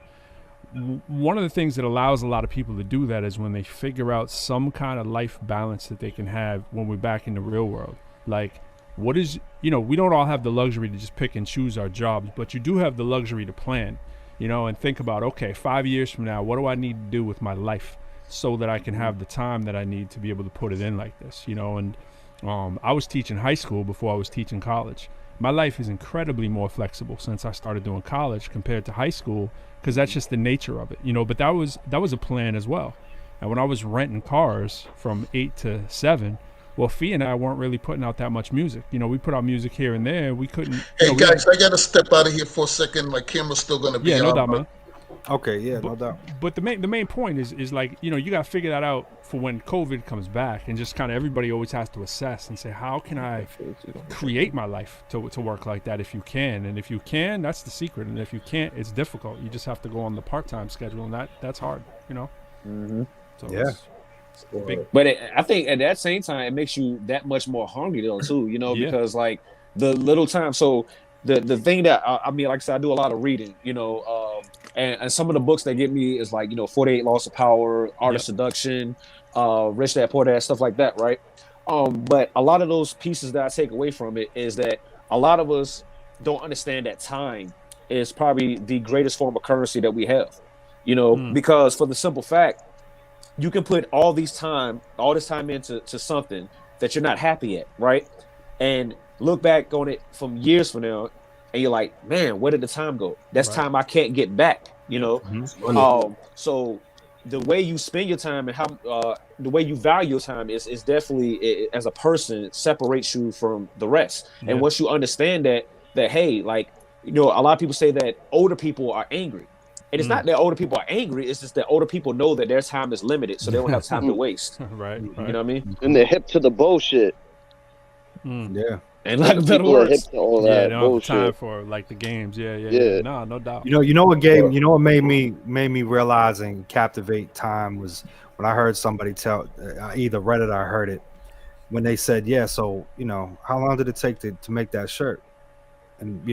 One of the things that allows a lot of people to do that is when they figure out some kind of life balance that they can have when we're back in the real world. Like, what is, we don't all have the luxury to just pick and choose our jobs, but you do have the luxury to plan, and think about, okay, 5 years from now, what do I need to do with my life so that I can have the time that I need to be able to put it in like this, and I was teaching high school before I was teaching college. My life is incredibly more flexible since I started doing college compared to high school, because that's just the nature of it, but that was a plan as well. And when I was renting cars from 8 to 7, well, Fee and I weren't really putting out that much music. We put out music here and there. We couldn't. Hey guys, I gotta step out of here for a second. My camera's still gonna be on. No doubt, man. Okay, yeah, no doubt. But the main point is like, you got to figure that out for when COVID comes back, and just kind of everybody always has to assess and say, how can I create my life to work like that if you can? And if you can, that's the secret. And if you can't, it's difficult. You just have to go on the part-time schedule, and that's hard, Mm-hmm. So yeah. But I think at that same time, it makes you that much more hungry though too, because like the little time. So the thing that I mean, like I said, I do a lot of reading, and some of the books that get me is like 48 Laws of Power, Art of Seduction, Rich Dad Poor Dad, stuff like that, right? But a lot of those pieces that I take away from it is that a lot of us don't understand that time is probably the greatest form of currency that we have, because for the simple fact, you can put all this time into something that you're not happy at, right? And look back on it from years from now, and you're like, man, where did the time go? That's time I can't get back, So the way you spend your time and how the way you value your time is definitely, as a person, separates you from the rest. Yeah. And once you understand that hey, like, a lot of people say that older people are angry. And it's not that older people are angry, it's just that older people know that their time is limited, so they don't have time to waste. Right. You know what I mean? And they're hip to the bullshit. Yeah. And like better People are hip words. to all Yeah, that they don't have bullshit. time for like the games. Yeah. No doubt. What made me realize and captivate time was when I heard somebody tell, I either read it or I heard it, when they said, yeah, so how long did it take to make that shirt? And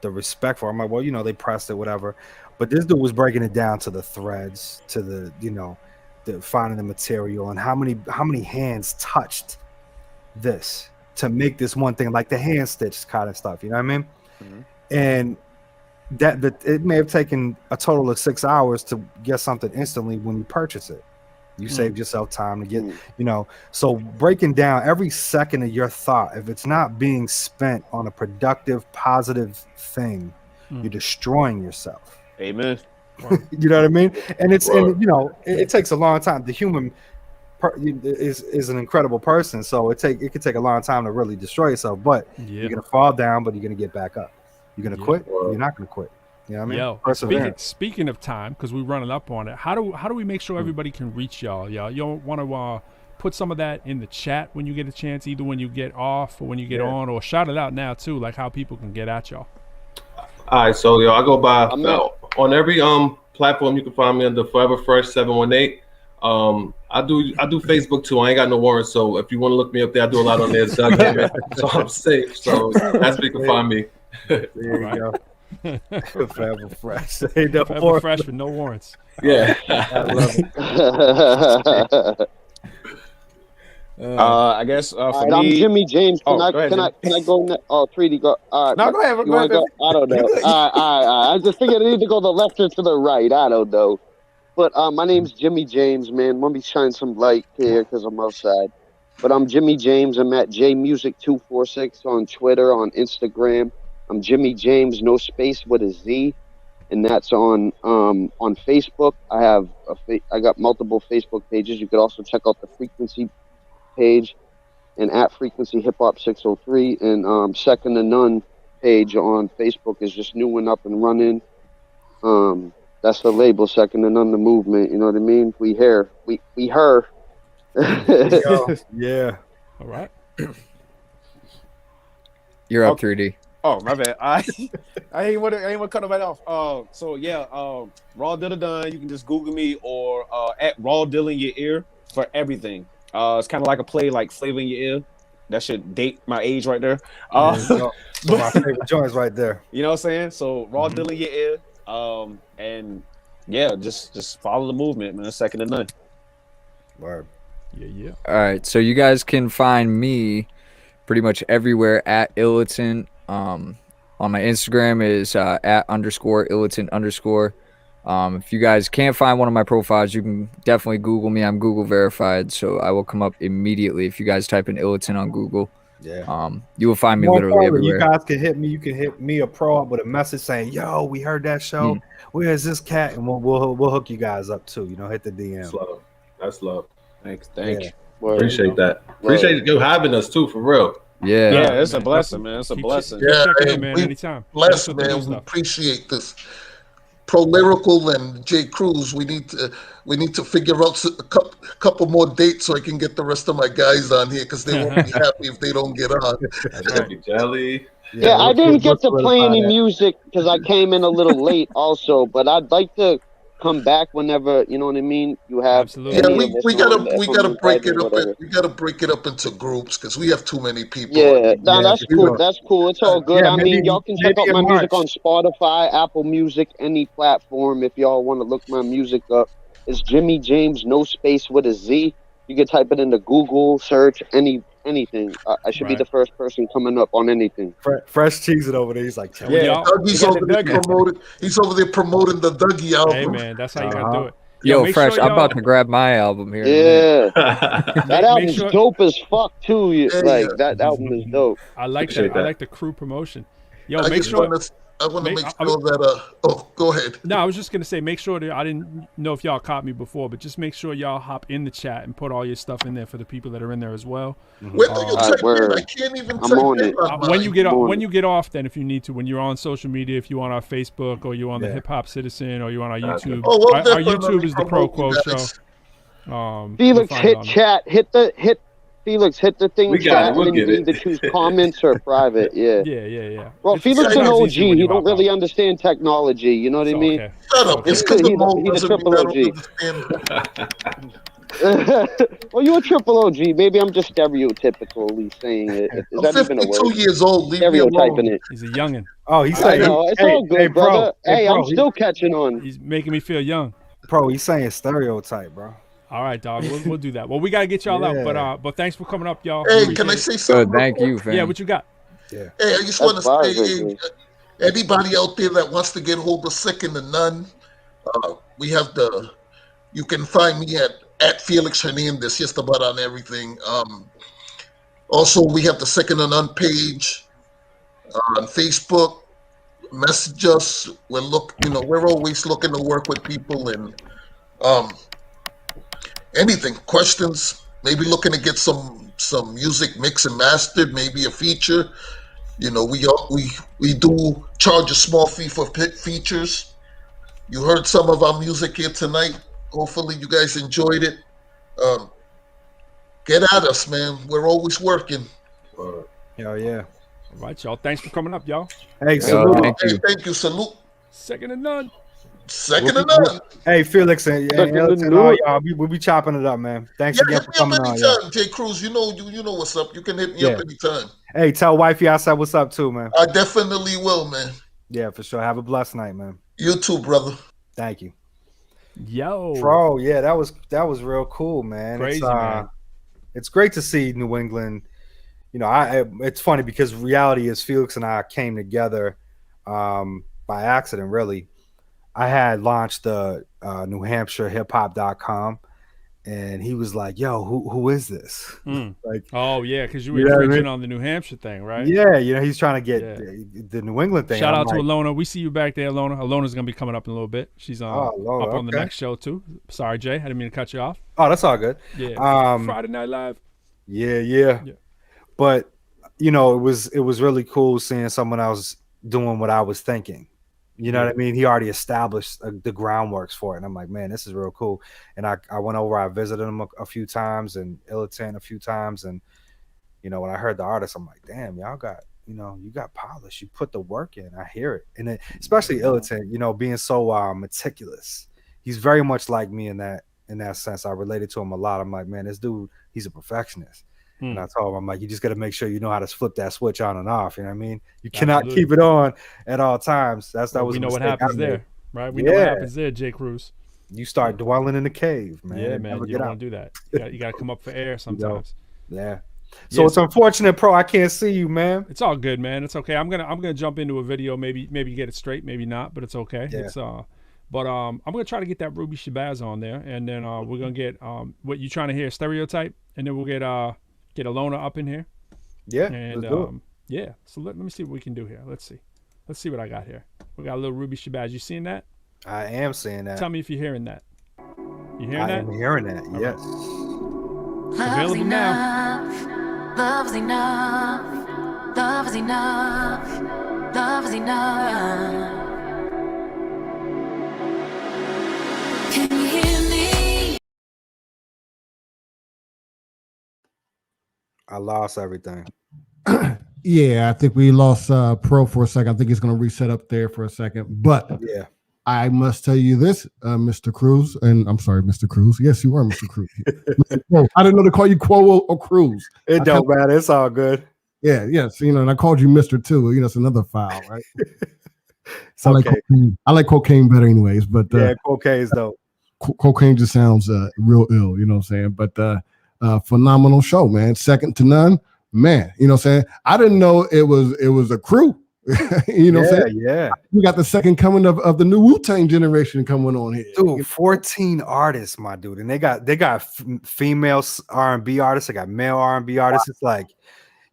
the respect for it. I'm like, well, you know, they pressed it, whatever. But this dude was breaking it down to the threads, to the, you know, the finding the material and how many hands touched this to make this one thing, like the hand stitch kind of stuff. You know what I mean? Mm-hmm. And that it may have taken a total of 6 hours to get something instantly when you purchase it. You saved yourself time to get, you know. So breaking down every second of your thought, if it's not being spent on a productive, positive thing, you're destroying yourself. Amen. You know what I mean? And it's, and you know, it takes a long time. The human is an incredible person, so it could take a long time to really destroy yourself. But you're gonna fall down, but you're gonna get back up. You're gonna quit. You're not gonna quit. You know what I mean? Speaking of time, because we're running up on it, how do we make sure everybody can reach y'all? Y'all want to put some of that in the chat when you get a chance, either when you get off or when you get on, or shout it out now too, like how people can get at y'all. All right, so I go by on every platform. You can find me under Forever Fresh 718. I do Facebook too. I ain't got no warrants, so if you want to look me up there, I do a lot on there. So I'm safe. So that's where you can find me. There you go. Forever Fresh. Forever Fresh with no warrants. Yeah. I love it. I guess for right, me, I'm Jimmy James. Can I go? Oh, 3D go. All right, No, go ahead. You Go wanna ahead. I don't know. All right. I just figured I need to go the left or to the right. I don't know. But my name's Jimmy James, man. Let me shine some light here because I'm outside. But I'm Jimmy James. I'm at JMusic246 on Twitter, on Instagram. I'm Jimmy James, no space with a Z, and that's on Facebook. I got multiple Facebook pages. You could also check out the Frequency page and at Frequency Hip Hop 603, and Sec2None page on Facebook is just new and up and running. That's the label, Sec2None, the movement. You know what I mean? We here, we her. Yeah. All right. You're up, 3D. Oh, my bad. I ain't want to cut nobody off. So yeah, Raw Dilla Done. You can just Google me or at Raw Dilla in your ear for everything. It's kind of like a play, like Flavor in your ear. That should date my age right there. So my favorite joints right there. You know what I'm saying? So Raw Dilla in your ear. And yeah, just follow the movement, man. Sec2None. Word. Yeah. All right, so you guys can find me pretty much everywhere at Illitant. On my Instagram is at _Illitant_. If you guys can't find one of my profiles, you can definitely Google me. I'm Google verified, so I will come up immediately. If you guys type in Illitant on Google, you will find me literally everywhere. You guys can hit me. You can hit me a pro up with a message saying, "Yo, we heard that show. Where is this cat?" And we'll hook you guys up too. You know, hit the DM. That's love. That's love. Thank you. Appreciate that. Appreciate you having us too, for real. Yeah, it's a blessing, man. It's a blessing. Yeah, in, man, anytime. Blessed, man. We appreciate this. ProLyrical and J. Cruz, we need to figure out a couple more dates so I can get the rest of my guys on here because they won't be happy if they don't get on. Jelly. Yeah, I didn't get to play any music because I came in a little late also, but I'd like to come back whenever, you know what I mean, you have. Absolutely. Yeah, we gotta break it up. We gotta break it up into groups because we have too many people. Yeah, that's cool. That's cool. It's all good. Yeah, I mean, y'all can check out my music on Spotify, Apple Music, any platform. If y'all want to look my music up, it's Jimmy James, no space with a Z. You can type it into Google search, anything. I should be the first person coming up on anything. Fresh cheese it over there. He's like, Dougie's over there promoting. He's over there promoting the Dougie album. Hey man, that's how you gotta do it. Yo, Fresh, I'm about to grab my album here. Yeah, that album's dope as fuck too. Like that album is dope. I like that. I like the crew promotion. Yo, I make sure. I want to make sure that. Oh, go ahead. No, I was just gonna say, make sure that I didn't know if y'all caught me before, but just make sure y'all hop in the chat and put all your stuff in there for the people that are in there as well. When do you type in? I can't even type in. When you get off, then if you need to, when you're on social media, if you're on our Facebook or you're on the Hip Hop Citizen or you're on our YouTube, our YouTube is the ProQuo show. Felix, hit chat. Felix, hit the thing. We got it. We'll get it. Either choose comments or private. Yeah. Yeah. Well, Felix is an OG. He don't really understand technology. You know what I mean? Shut up. It's because the he's a triple OG. Well, you're a triple OG. Maybe I'm just stereotypically saying it. Is I'm that even a 52 word? years old. Leave me Stereotyping alone. it. He's a youngin. Oh, he's I saying, know. It's all good, brother. Hey, I'm still catching on. He's making me feel young. Bro, he's saying stereotype, bro. All right, dog. We'll do that. Well, we gotta get y'all out, but thanks for coming up, y'all. Hey, can I say something? Thank you, fam. Yeah, what you got? Yeah. Hey, I just want to say, anybody out there that wants to get hold of Sec2None, you can find me at Felix Hernandez, just about on everything. Also, we have the Sec2None page on Facebook. Message us. We're always looking to work with people and anything, questions. Maybe looking to get some music mixed and mastered. Maybe a feature. We do charge a small fee for features. You heard some of our music here tonight. Hopefully, you guys enjoyed it. Get at us, man. We're always working. Hell yeah. All right, y'all. Thanks for coming up, y'all. Hey, salute. Thank you. Salute. Sec2None. Sec2None. Hey, Felix and Elton, all y'all, we'll be chopping it up, man. Thanks again for coming on. Anytime, J. Cruz. You know what's up. You can hit me up anytime. Hey, tell wifey I said what's up too, man. I definitely will, man. Yeah, for sure. Have a blessed night, man. You too, brother. Thank you. Yo. Bro, yeah, that was real cool, man. Crazy, man. It's great to see New England. It's funny because reality is Felix and I came together by accident, really. I had launched the New Hampshire hiphop.com, and he was like, yo, who is this? Like, oh yeah, because you were infringing on the New Hampshire thing, right? Yeah, he's trying to get the New England thing. Shout out to Alona. We see you back there, Alona. Alona's gonna be coming up in a little bit. She's up on the next show too. Sorry, Jay, I didn't mean to cut you off. Oh, that's all good. Yeah. Friday Night Live. Yeah. But it was really cool seeing someone else doing what I was thinking. You know what I mean? He already established the groundworks for it. And I'm like, man, this is real cool. And I went over, I visited him a few times and Illiton a few times. And, when I heard the artist, I'm like, damn, y'all got, you got polish. You put the work in. I hear it. And especially Illiton, being so meticulous. He's very much like me in that sense. I related to him a lot. I'm like, man, this dude, he's a perfectionist. And I told him, I'm like, you just got to make sure you know how to flip that switch on and off. You know what I mean? You cannot keep it on at all times. We know what happens there, right? We know what happens there, J. Cruz. You start dwelling in the cave, man. Yeah, man. You don't want to do that. You got to come up for air sometimes. Yeah. So it's unfortunate, Pro. I can't see you, man. It's all good, man. It's okay. I'm gonna jump into a video. Maybe get it straight. Maybe not, but it's okay. Yeah. But I'm gonna try to get that Ruby Shabazz on there, and then we're gonna get what you trying to hear, Stereotype, and then we'll get Alona up in here. Yeah. And yeah. So let me see what we can do here. Let's see what I got here. We got a little Ruby Shabazz. You seeing that? I am seeing that. Tell me if you're hearing that. You hearing that? I am hearing that. Yes. Available now. Love is enough. Love is enough. Love is enough. Can you hear me? I lost everything. Yeah, I think we lost Pro for a second. I think he's going to reset up there for a second. But yeah, I must tell you this, Mr. Cruz, and I'm sorry, Mr. Cruz. Yes, you are Mr. Cruz. I didn't know to call you Quo or Cruz. It don't matter. It's all good. Yeah, yes. And I called you Mr. too. It's another foul, right? I like Quokane better anyways. But Quokane is dope. Quokane just sounds real ill, you know what I'm saying? But phenomenal show, man. Second to none. Man, you know what I'm saying? I didn't know it was a crew. You know what I'm saying? Yeah. We got the second coming of the new Wu-Tang generation coming on here. Dude, 14 artists, my dude. And they got female R&B artists, they got male R&B artists. It's like,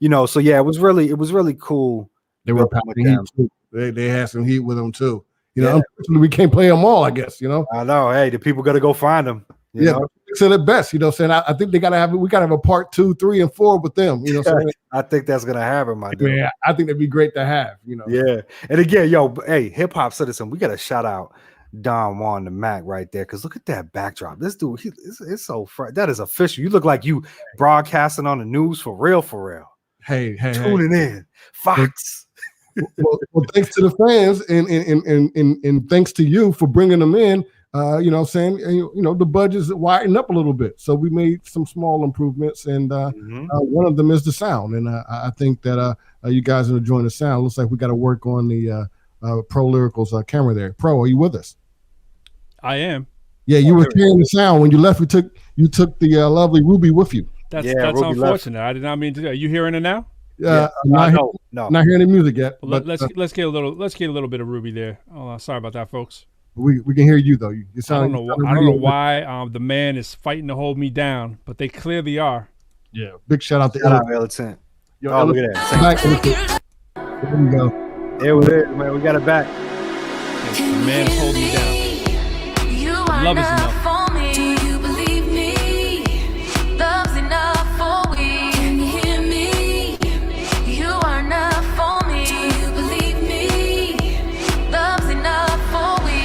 so yeah, it was really cool. They were packing heat too. They had some heat with them too. Unfortunately, we can't play them all, I guess, I know. Hey, the people got to go find them. You know? To the best, you know what I'm saying? I think we gotta have a part 2, 3, and 4 with them. You know what I'm saying? I think that's gonna happen, my dude. Yeah, I think that'd be great to have, Yeah. And again, hey, hip hop citizen, we gotta shout out Don Juan the Mac right there. Cause look at that backdrop. This dude, it's so that is official. You look like you broadcasting on the news for real. Hey, tuning in. Fox. Well, thanks to the fans and thanks to you for bringing them in. You know what I'm saying? And, you know, the budget's widened up a little bit. So we made some small improvements, and one of them is the sound. And I think that you guys are enjoying the sound. Looks like we got to work on the ProLyrical's camera there. Pro, are you with us? I am. Yeah, you were carrying the sound. When you left, you took the lovely Ruby with you. That's unfortunate. I did not mean to. Are you hearing it now? No. Not hearing the music yet. Well, but let's get a little bit of Ruby there. Oh, sorry about that, folks. We can hear you though. You sound. I don't know why the man is fighting to hold me down, but they clearly are. Yeah. Big shout out to Militant. Yo, look at that. There we go. There it is, man. We got it back. The man is holding me down. Love is enough. For me. Do you believe me? Love's enough for we. Can you hear me? You are enough for me. Do you believe me? Love's enough for we.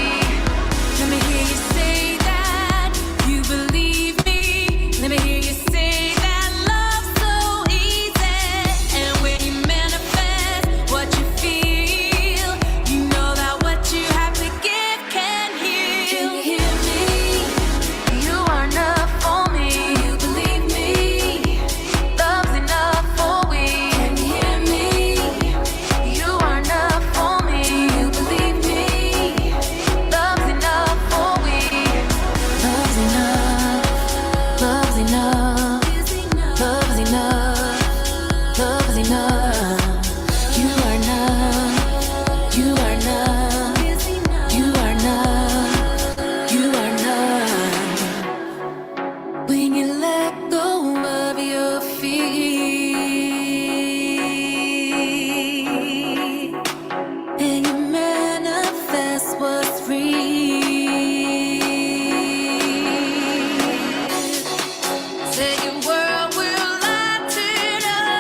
Let me hear you say that you believe me. Let me hear you say that love's so easy. And when you manifest what you feel, you know that what you have to give can heal. Can you hear me? You are enough for me. You believe me? Love's enough for we. Can you hear me? You are enough for me. You believe me? Love's enough for we. Love's enough. Love's enough. Love's enough. Love's enough. You are enough. You are enough. You are enough. You are enough. When you let go of your feet and you manifest what's real, say your world will lighten up.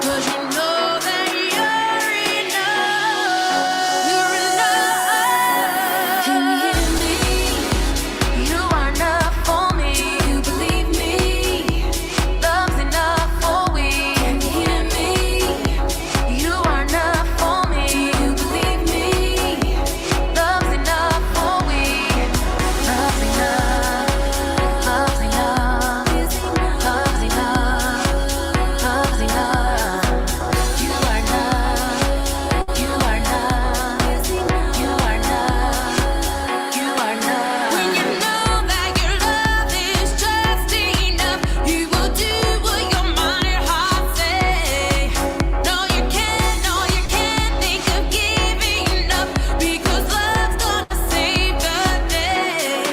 'Cause you know that you're enough. You're enough. Can you hear me? You are enough for me. You believe me? Love's enough for we. Can you hear me? You are enough for me. You believe me? Love's enough for we. Love's enough. Love's enough. Love's enough. Love's enough. You are enough. You are enough. You are enough. You are enough. When you know that your love is just enough, you will do what your mind and heart say. No, you can't think of giving up, because love's gonna save the day.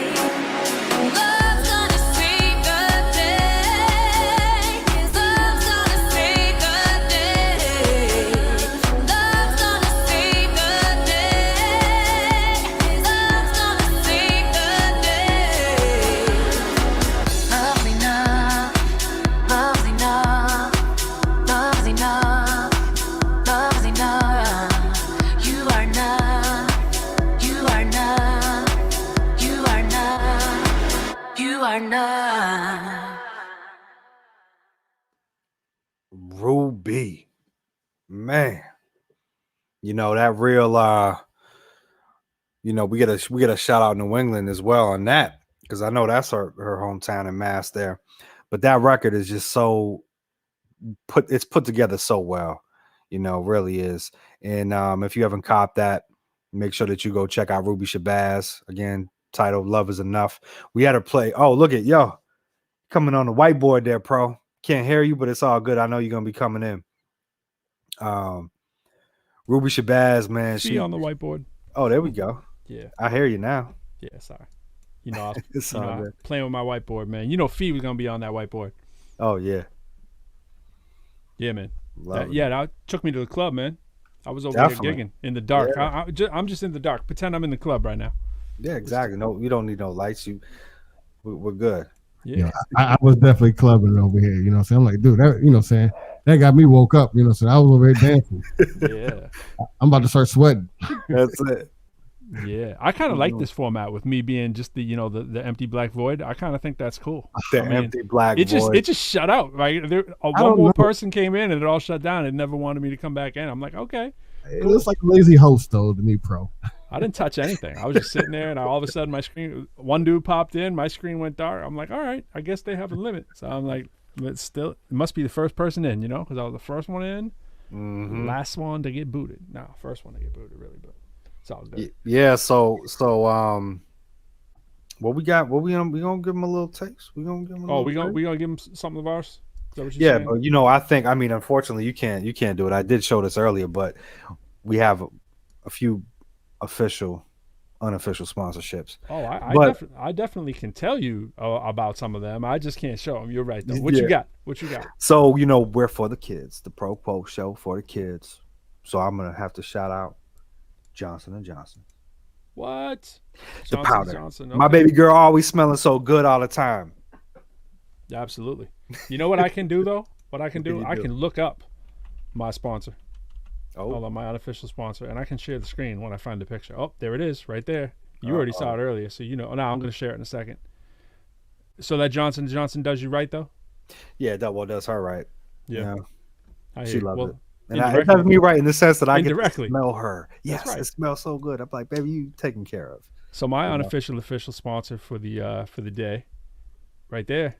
Love's gonna save the day. Love's gonna save the day. Love's gonna save the day. Love's gonna save the day. Love's enough. Love's enough. Love's enough. Love's enough. You are enough. You are enough. You are enough. You are enough. Ruby, man, you know that real you know, we get a shout out New England as well on that, because I know that's her hometown in Mass there. But that record is just so put together so well, you know, really is. And if you haven't copped that, make sure that you go check out Ruby Shabazz, again, titled Love Is Enough. We had her play. Oh, look at coming on the whiteboard there, Pro. Can't hear you, but it's all good. I know you're gonna be coming in. Ruby Shabazz, man. She on the whiteboard. Oh, there we go. Yeah. I hear you now. Yeah, sorry. You know, I was It's all good. playing with my whiteboard, man. You know, Fee was gonna be on that whiteboard. Oh yeah. Yeah, man. Love it. Yeah, that took me to the club, man. I was over Definitely. there gigging in the dark. Yeah. I'm just in the dark. Pretend I'm in the club right now. Yeah, exactly. No, you don't need no lights. We're good. Yeah. You know, I was definitely clubbing over here. You know what I'm saying? I'm like, dude, that, you know what I'm saying? That got me woke up. You know what I'm saying? I was over here dancing. Yeah. I'm about to start sweating. That's it. Yeah, I kind of like this format with me being just the empty black void. I kind of think that's cool. Empty black it void. It just shut out. Right, one more person came in and it all shut down. It never wanted me to come back in. I'm like, okay, It looks like a lazy host though to me, Pro. I didn't touch anything. I was just sitting there, and all of a sudden, my screen. One dude popped in. My screen went dark. I'm like, all right, I guess they have a limit. So I'm like, but still, it must be the first person in, because I was the first one in, last one to get booted. No, first one to get booted, really, but it's all good. Yeah. So what we got? What we gonna give him a little taste? We gonna give him. We gonna give him something of ours. Is that what you're Yeah, saying? but I mean, unfortunately, you can't do it. I did show this earlier, but we have a few unofficial sponsorships. Oh, I definitely can tell you about some of them. I just can't show them. You're right, though. What you got? So, we're for the kids, the ProQuo show for the kids. So I'm going to have to shout out Johnson & Johnson. What? The powder. Johnson. My baby girl always smelling so good all the time. Yeah, absolutely. You know what I can do, though? I can look up my sponsor. Hold on, my unofficial sponsor, and I can share the screen when I find the picture. Oh, there it is, right there. You already saw it earlier, so Now I'm going to share it in a second. So that Johnson & Johnson does you right, though? Yeah, that does her right. Yeah. She loves it. And it does me right in the sense that I get to smell her. Yes, right. It smells so good. I'm like, baby, you taken care of. So my unofficial sponsor for the day, right there.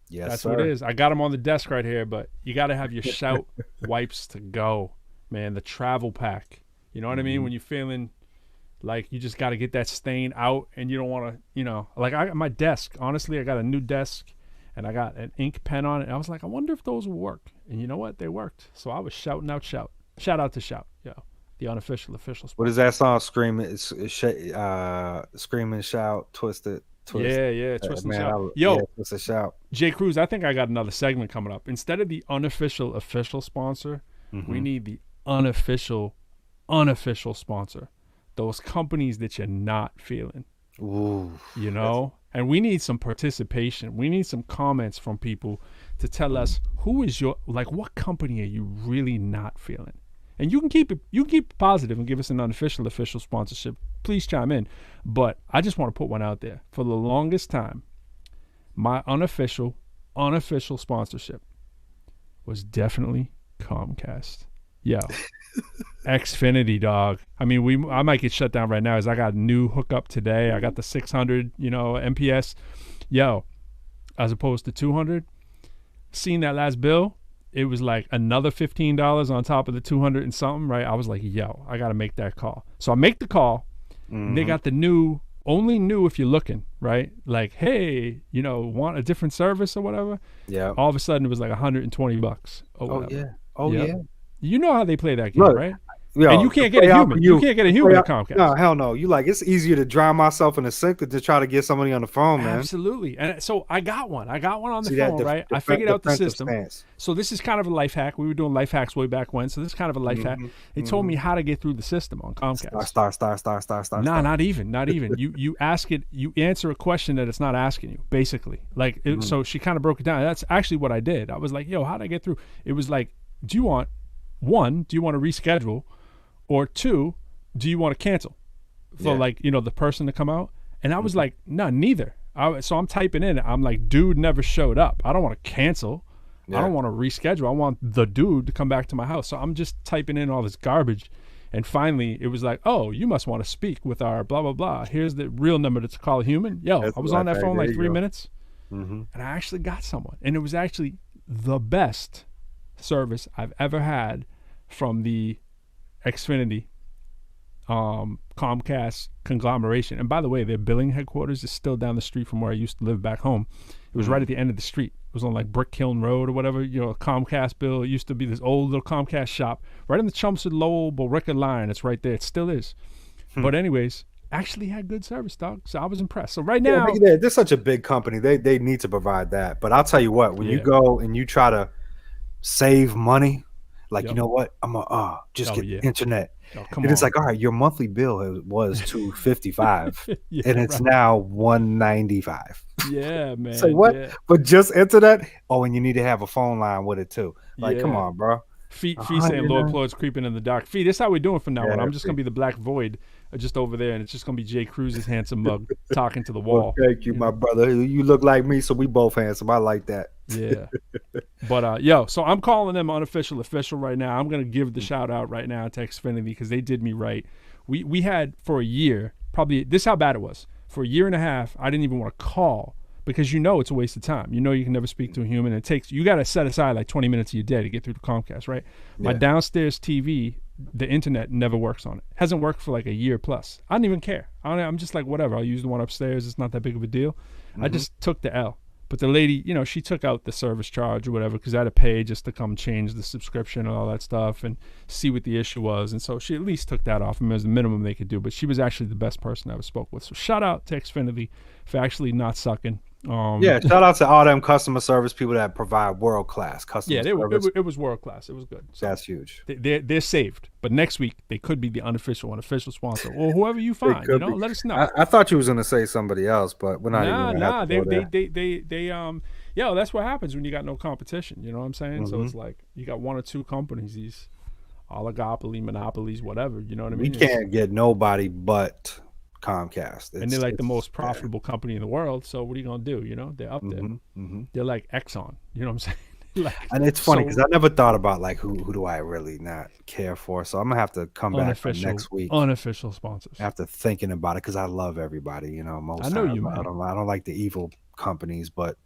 Yes, that's sir. what it is. I got them on the desk right here, but you got to have your Shout wipes to go, man. The travel pack. You know what I mean? When you're feeling like you just got to get that stain out, and you don't want to, like I got my desk. Honestly, I got a new desk, and I got an ink pen on it. And I was like, I wonder if those will work. And you know what? They worked. So I was shouting out Shout. Shout out to Shout. Yeah, the unofficial sponsor. What is that song? Screaming, shout, twisted. Yeah, twist and shout. Yo, twist and shout. Jay Cruz, I think I got another segment coming up. Instead of the unofficial sponsor, we need the unofficial sponsor. Those companies that you're not feeling. Ooh, and we need some participation. We need some comments from people to tell us who is what company are you really not feeling? And you can keep it positive and give us an unofficial sponsorship. Please chime in. But I just want to put one out there. For the longest time, my unofficial sponsorship was definitely Comcast. Yo, Xfinity, dog. I mean, I might get shut down right now as I got a new hookup today. I got the 600, MPS. Yo, as opposed to 200. Seen that last bill. It was like another $15 on top of the 200 and something, right? I was like, yo, I got to make that call. So I make the call. They got the only new if you're looking, right? Like, hey, want a different service or whatever? Yeah. All of a sudden, it was like $120 or whatever. Yeah. You know how they play that game, right? Yo, and you can't get a human. You can't get a human at Comcast. No, hell no. You it's easier to drown myself in the sink than to try to get somebody on the phone, man. Absolutely. And so I got one on the phone, right? I figured out the system. Stance. So this is kind of a life hack. We were doing life hacks way back when. So this is kind of a life hack. They told me how to get through the system on Comcast. Star. Nah, not even. You ask it. You answer a question that it's not asking you, basically. So she kind of broke it down. That's actually what I did. I was like, yo, how'd I get through? It was like, do you want to reschedule? Or 2, do you want to cancel for the person to come out? And I was like, no, neither. So I'm typing in. I'm like, dude never showed up. I don't want to cancel. I don't want to reschedule. I want the dude to come back to my house. So I'm just typing in all this garbage. And finally, it was like, oh, you must want to speak with our blah, blah, blah. Here's the real number to call a human. Yo, I was on that phone like 3 minutes. And I actually got someone. And it was actually the best service I've ever had from the Xfinity Comcast conglomeration. And by the way, their billing headquarters is still down the street from where I used to live back home. It was right at the end of the street. It was on like Brick Kiln Road or whatever, a Comcast bill. It used to be this old little Comcast shop right in the Chelmsford Lowell Billerica line. It's right there. It still is. But anyways, actually had good service, dog. So I was impressed. So right now, they're such a big company. They need to provide that. But I'll tell you what, when you go and you try to save money, you know what? I'm gonna just get internet. And it's like, all right, your monthly bill was $255 and it's now $195. Yeah, man. So what? Yeah. But just internet? Oh, and you need to have a phone line with it too. Come on, bro. Fee saying Lord Claude's creeping in the dark. Fee, this is how we're doing from now on. I'm just gonna be the black void just over there, and it's just gonna be Jay Cruz's handsome mug talking to the wall. Well, thank you, my brother. You look like me, so we both handsome. I like that. Yeah. But yo, so I'm calling them unofficial official right now. I'm gonna give the shout out right now to Xfinity because they did me right. We had for a year, probably this is how bad it was. For a year and a half, I didn't even want to call because it's a waste of time. You can never speak to a human. You got to set aside like 20 minutes of your day to get through the Comcast, right? Yeah. My downstairs TV, the internet never works on it. Hasn't worked for like a year plus. I don't even care. I'm just like, whatever. I'll use the one upstairs. It's not that big of a deal. I just took the L. But the lady, she took out the service charge or whatever because I had to pay just to come change the subscription and all that stuff and see what the issue was. And so she at least took that off. I mean, it was the minimum they could do. But she was actually the best person I ever spoke with. So shout out to Xfinity for actually not sucking. Shout out to all them customer service people that provide world class customer service. It was world class. It was good. So that's huge. They're saved. But next week they could be the unofficial sponsor or whoever you find. Let us know. I thought you was gonna say somebody else, but we're not. That's what happens when you got no competition. You know what I'm saying? So it's like you got one or two companies, these oligopoly, monopolies, whatever. You know what I mean? We can't get nobody but Comcast, and they're like the most profitable company in the world. So what are you gonna do? They're up there. They're like Exxon. You know what I'm saying? And it's funny because I never thought about like who do I really not care for. So I'm gonna have to come back next week. Unofficial sponsors. After thinking about it, because I love everybody. Most I know times, you, man. I don't like the evil companies, but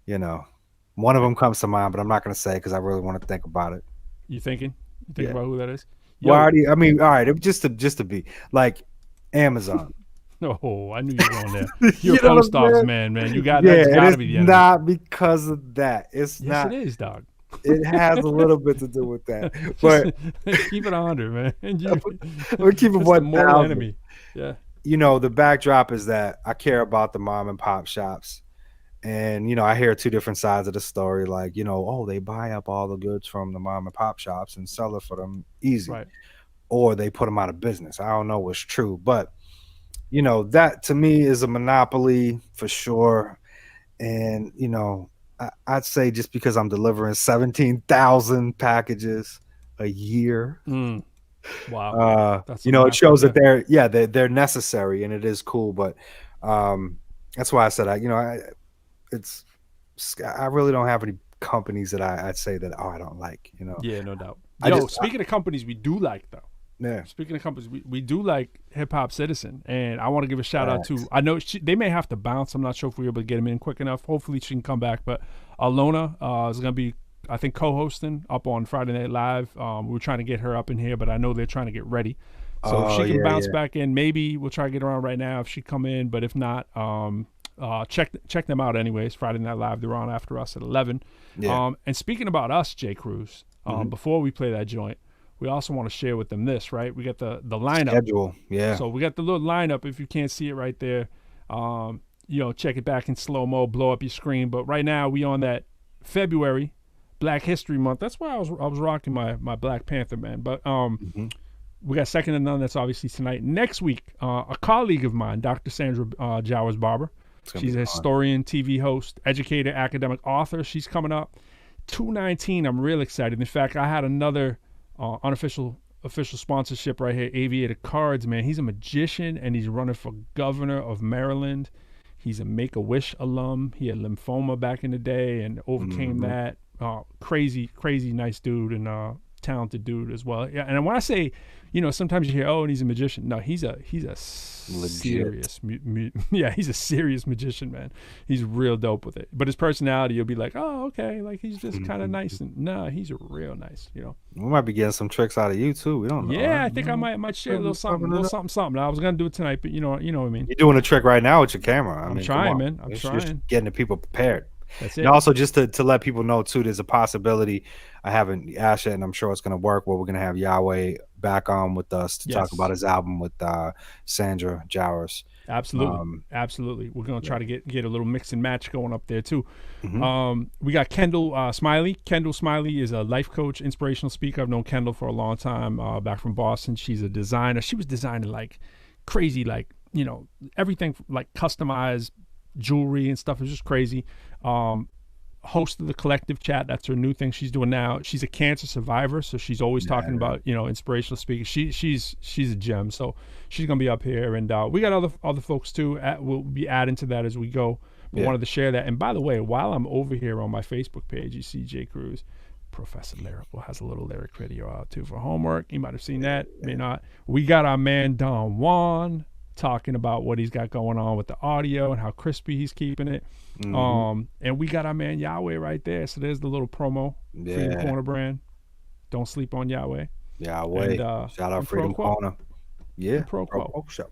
one of them comes to mind. But I'm not gonna say because I really want to think about it. You thinking? You think about who that is? Well, all right. Just to be like. Amazon. Oh, I knew you were going there. You're a post office man. You got that's gotta be the enemy. Not because of that. It's not. It is, dog. It has a little bit to do with that. But keep it 100, man. We'll keep it 1,000. Enemy. Yeah. The backdrop is that I care about the mom and pop shops. And I hear two different sides of the story, like, they buy up all the goods from the mom and pop shops and sell it for them easy. Right. Or they put them out of business. I don't know what's true, but that to me is a monopoly for sure. And I'd say just because I'm delivering 17,000 packages a year, wow, it shows that they're necessary and it is cool. But that's why I said I really don't have any companies that I'd say that I don't like. Yeah, no doubt. Speaking of companies we do like though. Yeah. Speaking of companies, we do like Hip Hop Citizen, and I want to give a shout out to. I know they may have to bounce. I'm not sure if we're able to get them in quick enough. Hopefully, she can come back. But Alona is going to be, I think, co-hosting up on Friday Night Live. We were trying to get her up in here, but I know they're trying to get ready. So if she can bounce back in, maybe we'll try to get her on right now if she come in. But if not, check them out anyways. Friday Night Live, they're on after us at 11. Yeah. And speaking about us, Jay Cruz, before we play that joint. We also want to share with them this, right? We got the lineup. Schedule, yeah. So we got the little lineup. If you can't see it right there, check it back in slow-mo, blow up your screen. But right now, we on that February, Black History Month. That's why I was rocking my Black Panther, man. But we got Second to None. That's obviously tonight. Next week, a colleague of mine, Dr. Sandra Jowers-Barber. She's a historian, TV host, educator, academic author. She's coming up. 2/19, I'm real excited. In fact, I had another... official sponsorship right here, Aviator Cards, man. He's a magician and he's running for governor of Maryland. He's a Make-A-Wish alum. He had lymphoma back in the day and overcame that. Crazy nice dude and talented dude as well. Yeah, and when I say, sometimes you hear, and he's a magician. No, he's a serious, he's a serious magician, man. He's real dope with it. But his personality, you'll be like, oh, okay, like he's just kind of nice. And he's real nice. We might be getting some tricks out of you too. We don't know. Yeah, I think I might share a little something. I was gonna do it tonight, but you know what I mean. You're doing a trick right now with your camera. I'm trying, man. I'm It's trying. Just getting the people prepared. That's it. And also just to let people know too, there's a possibility I haven't asked yet, and I'm sure it's going to work, where we're going to have Yahweh back on with us to talk about his album with Sandra Jowers. Absolutely. We're going to try to get a little mix and match going up there too. We got Kendall Smiley. Kendall Smiley is a life coach, inspirational speaker. I've known Kendall for a long time, back from Boston. She's a designer. She was designing like crazy, like, everything like customized jewelry and stuff. Is just crazy. Host of the Collective Chat, that's her new thing she's doing now. She's a cancer survivor, so she's always talking about inspirational speaking. She's a gem, so she's gonna be up here, and we got other folks too. We'll be adding to that as we go. But wanted to share that. And by the way, while I'm over here on my Facebook page, you see J. Cruz, Professor Lyrical has a little lyric video out too for homework. You might have seen that, may not. We got our man Don Juan talking about what he's got going on with the audio and how crispy he's keeping it. And we got our man Yahweh right there. So there's the little promo. Freedom Corner brand. Don't sleep on Yahweh. Yahweh. And, shout out Freedom Corner. Yeah. ProQuo. Show.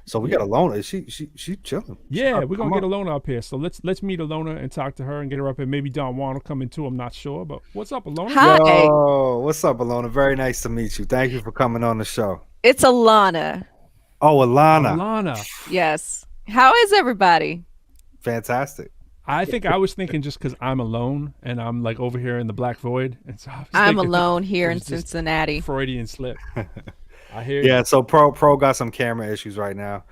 So we got Alona. She chilling. Yeah, we're gonna get Alona up here. So let's meet Alona and talk to her and get her up here. Maybe Don Juan will come in too. I'm not sure, but what's up, Alona? Hi. Yo, what's up, Alona? Very nice to meet you. Thank you for coming on the show. It's Alana. Oh, Alana. Alana. Yes. How is everybody? Fantastic. I think I was thinking just because I'm alone and I'm like over here in the Black Void, and so I'm alone here in Cincinnati. Freudian slip. I hear Yeah, you. so Pro got some camera issues right now.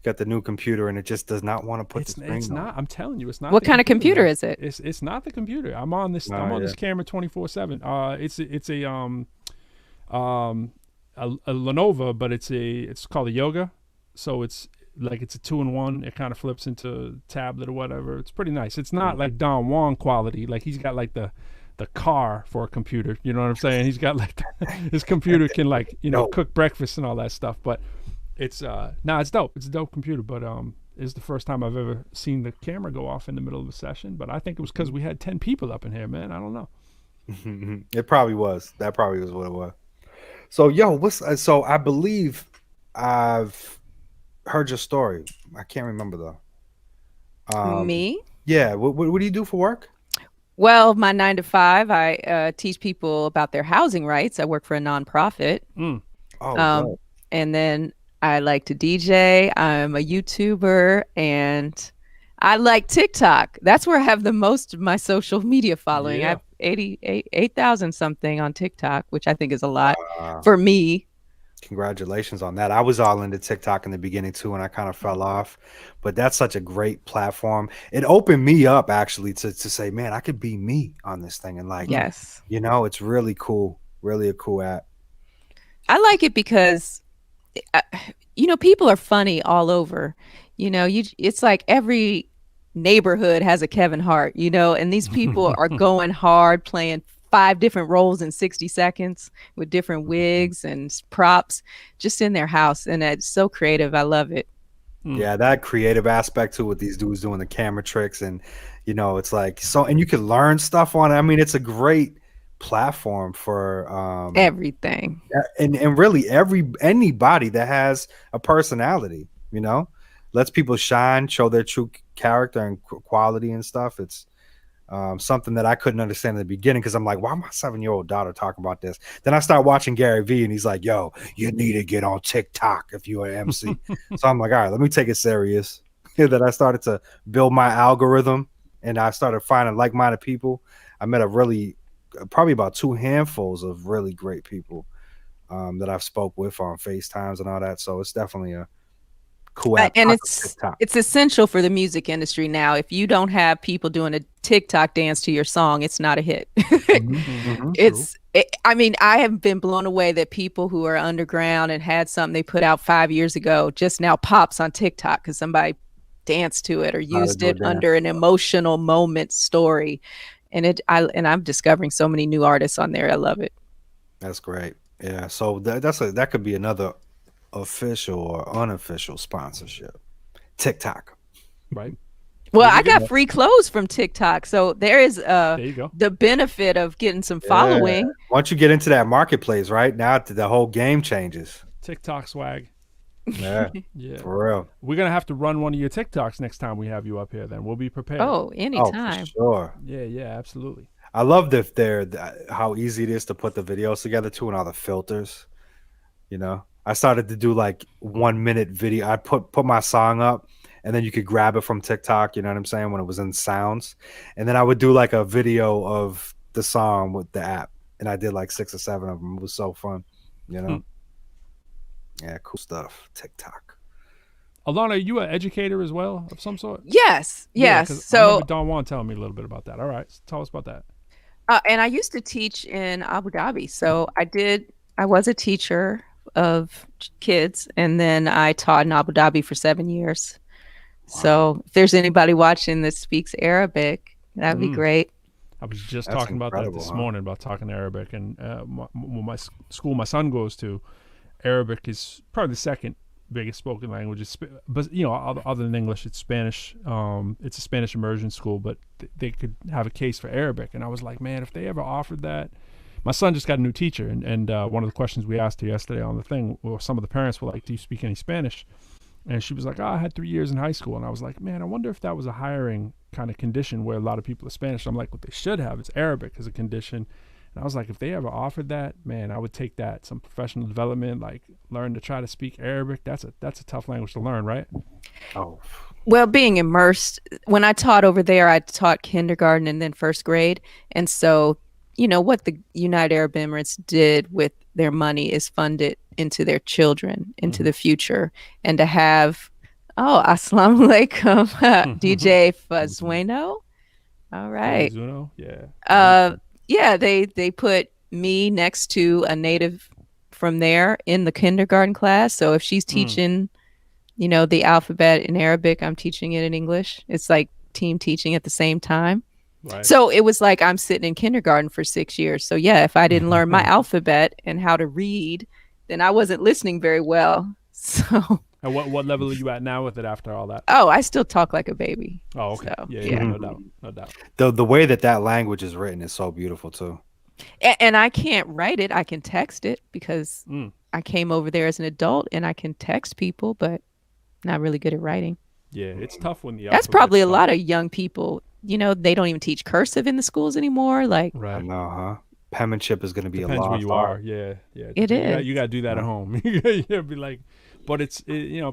Got the new computer and it just does not want to put the screen It's on. not. I'm telling you, it's not. What the kind of computer is it? It's not the computer. I'm on this. I'm on this camera 24/7. It's a Lenovo, but it's called a Yoga, so it's like it's a 2-in-1. It kind of flips into tablet or whatever. It's pretty nice. It's not like Don Juan quality. Like he's got like the car for a computer. You know what I'm saying? He's got like his computer can like cook breakfast and all that stuff. But it's it's dope. It's a dope computer. But it's the first time I've ever seen the camera go off in the middle of a session. But I think it was because we had 10 people up in here, man. I don't know. It probably was. That probably was what it was. So so I believe I've heard your story. I can't remember though. Me? Yeah. What do you do for work? Well, my 9 to 5, I teach people about their housing rights. I work for a nonprofit. Oh, and then I like to DJ. I'm a YouTuber and I like TikTok. That's where I have the most of my social media following. I have 8,000 something on TikTok, which I think is a lot for me. Congratulations on that. I was all into TikTok in the beginning too, and I kind of fell off. But that's such a great platform. It opened me up actually to say, man, I could be me on this thing. And like, yes, it's really cool. Really a cool app. I like it because, people are funny all over. It's like every neighborhood has a Kevin Hart, and these people are going hard playing 5 different roles in 60 seconds with different wigs and props just in their house. And it's so creative. I love it. Yeah, that creative aspect too with these dudes doing the camera tricks and it's like and you can learn stuff on it. I mean, it's a great platform for everything. And really anybody that has a personality, lets people shine, show their true character and quality and stuff. It's something that I couldn't understand in the beginning because I'm like, why my 7-year-old daughter talking about this? Then I start watching Gary Vee and he's like, yo, you need to get on TikTok if you're an MC. So I'm like, all right, let me take it serious. Then I started to build my algorithm and I started finding like-minded people. I met probably about 2 handfuls of really great people that I've spoke with on FaceTimes and all that. So it's definitely a cool app. And it's essential for the music industry now. If you don't have people doing a TikTok dance to your song, it's not a hit. I have been blown away that people who are underground and had something they put out 5 years ago just now pops on TikTok because somebody danced to it or used it under an emotional moment story. And I'm discovering so many new artists on there. I love it. That's great. Yeah. So that could be another official or unofficial sponsorship. TikTok. Right. Well, I got free clothes from TikTok. So there is there you go. The benefit of getting some following. Once you get into that marketplace, right? Now the whole game changes. TikTok swag. Yeah. Yeah. For real. We're going to have to run one of your TikToks next time we have you up here then. We'll be prepared. Oh, anytime. For sure. Yeah, absolutely. I love how easy it is to put the videos together too and all the filters. I started to do like 1-minute video. I put my song up and then you could grab it from TikTok, you know what I'm saying, when it was in sounds. And then I would do like a video of the song with the app. And I did like 6 or 7 of them. It was so fun, Yeah, cool stuff. TikTok. Alana, are you an educator as well of some sort? Yes. So I remember Don Juan telling me a little bit about that. All right. Tell us about that. And I used to teach in Abu Dhabi. So I was a teacher of kids, and then I taught in Abu Dhabi for 7 years. So if there's anybody watching that speaks Arabic, that'd be great. I was just That's talking about that incredible, this huh? morning, about talking Arabic. And my school my son goes to, Arabic is probably the second biggest spoken language. But, other than English, it's Spanish. It's a Spanish immersion school, but they could have a case for Arabic. And I was like, man, if they ever offered that. My son just got a new teacher, and one of the questions we asked her yesterday on the thing, well, some of the parents were like, do you speak any Spanish? And she was like, I had 3 years in high school. And I was like, man, I wonder if that was a hiring kind of condition where a lot of people are Spanish. I'm like, what they should have is Arabic as a condition. And I was like, if they ever offered that, man, I would take that. Some professional development, like learn to try to speak Arabic. That's a tough language to learn, right? Oh, Well, being immersed, when I taught over there, I taught kindergarten and then first grade. And so, what the United Arab Emirates did with their money is fund it into their children, into the future. And to have, assalamu alaikum, DJ Fazweno. All right. Zuno? Yeah. Yeah, they put me next to a native from there in the kindergarten class. So if she's teaching, the alphabet in Arabic, I'm teaching it in English. It's like team teaching at the same time. Right. So it was like I'm sitting in kindergarten for 6 years. So yeah, if I didn't learn my alphabet and how to read, then I wasn't listening very well. So. And what level are you at now with it after all that? Oh, I still talk like a baby. Oh, okay. So, Yeah, no doubt. The way that language is written is so beautiful too. And I can't write it. I can text it because I came over there as an adult and I can text people, but not really good at writing. Yeah, it's tough when the That's probably a lot of young people. They don't even teach cursive in the schools anymore. Like, right. I know, huh? Penmanship is going to be Depends a where lost you art. are. Yeah. It is. You got to do that at home. You be like, but it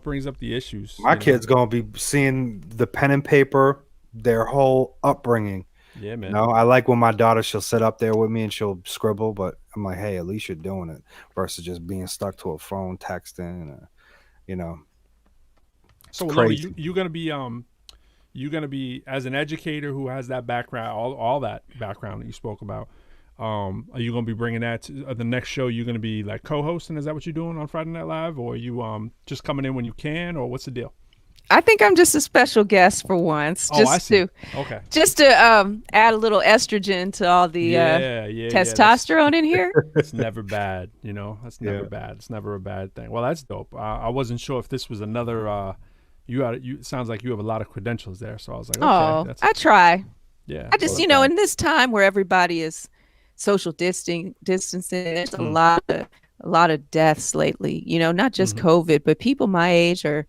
brings up the issues. My kid's going to be seeing the pen and paper, their whole upbringing. Yeah, man. I like when my daughter, she'll sit up there with me and she'll scribble, but I'm like, hey, at least you're doing it versus just being stuck to a phone texting. So, crazy. Lori, you're gonna be as an educator who has that background, all that background that you spoke about. Are you gonna be bringing that to the next show? You're gonna be like co-hosting? Is that what you're doing on Friday Night Live, or are you just coming in when you can, or what's the deal? I think I'm just a special guest for once. I see. Okay. Just to add a little estrogen to all the testosterone in here. It's never bad, That's never bad. It's never a bad thing. Well, that's dope. I wasn't sure if this was another. It sounds like you have a lot of credentials there, so I was like, okay. I try. Yeah. I just, in this time where everybody is social distancing, there's a lot of deaths lately. Not just COVID, but people my age are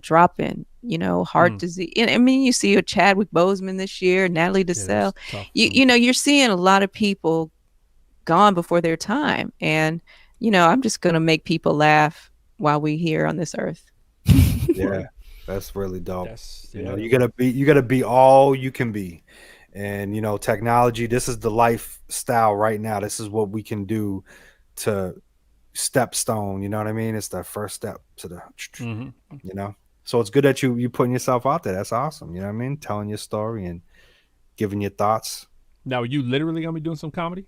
dropping. Heart disease. And I mean, you see Chadwick Boseman this year, Natalie Desselle. You're seeing a lot of people gone before their time, and I'm just gonna make people laugh while we here on this earth. Yeah. That's really dope. Yeah. You gotta be all you can be. And technology, this is the lifestyle right now. This is what we can do to stepstone, you know what I mean? It's the first step to the So it's good that you putting yourself out there. That's awesome. You know what I mean? Telling your story and giving your thoughts. Now, are you literally gonna be doing some comedy?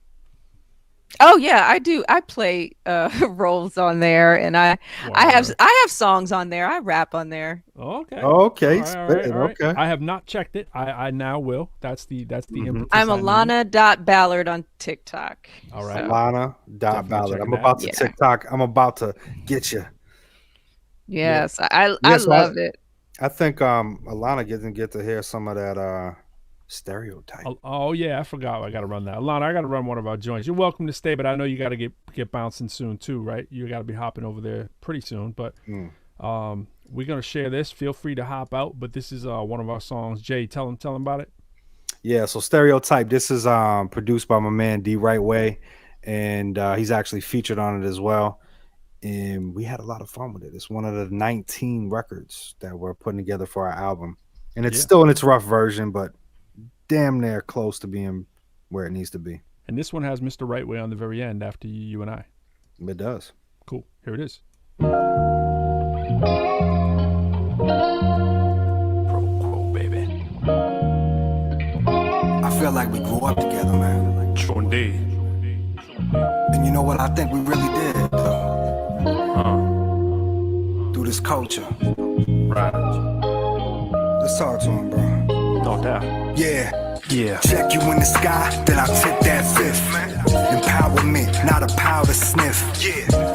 Oh yeah, I do. I play roles on there, and I have songs on there. I rap on there. Okay. Okay. All right. Okay. I have not checked it. I now will. That's the impetus. I'm Alana.Ballard on TikTok. All right. Alana.Ballard. I'm about to TikTok. I'm about to get you. Yes, I love it. I think Alana doesn't get to hear some of that stereotype. Oh yeah, I forgot. I got to run that. Alana, I got to run one of our joints. You're welcome to stay, but I know you got to get bouncing soon too, right? You got to be hopping over there pretty soon. But we're gonna share this. Feel free to hop out. But this is one of our songs. Jay, tell him about it. Yeah. So Stereotype. This is produced by my man D Right Way, and he's actually featured on it as well. And we had a lot of fun with it. It's one of the 19 records that we're putting together for our album, and it's still in its rough version, but damn near close to being where it needs to be. And this one has Mr. Right Way on the very end after you and I. It does. Cool. Here it is. ProQuo, baby. I feel like we grew up together, man. True indeed. And you know what I think we really did, through this culture. Right. Let's talk to him, bro. No doubt. Yeah. Yeah. Check you in the sky, then I tip that fifth. Empowerment, not a powder sniff.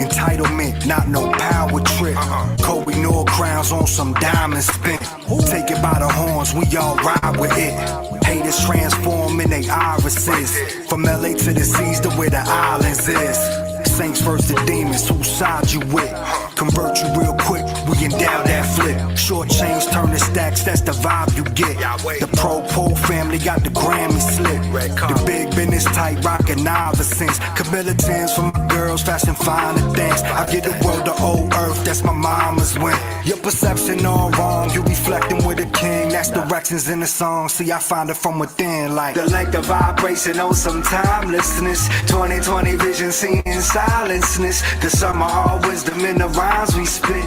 Entitlement, not no power trip. Kobe Noor crowns on some diamond spin. Take it by the horns, we all ride with it. Haters transform in they irises. From LA to the seas to where the islands is. Saints versus the demons, whose side you with? Convert you real quick, we endow that flip. Short change, turn the stacks, that's the vibe you get. The ProQuo family got the Grammy slip. The big business tight, rockin' novices. Camilitans for my girls, fashion finer things. I get the world to old earth, that's my mama's win. Your perception all wrong, you reflecting with a king. That's directions in the song, see I find it from within. Like the length of vibration on some timelessness. 2020 vision seen in silenceness. The summer all wisdom in the rhymes we spit.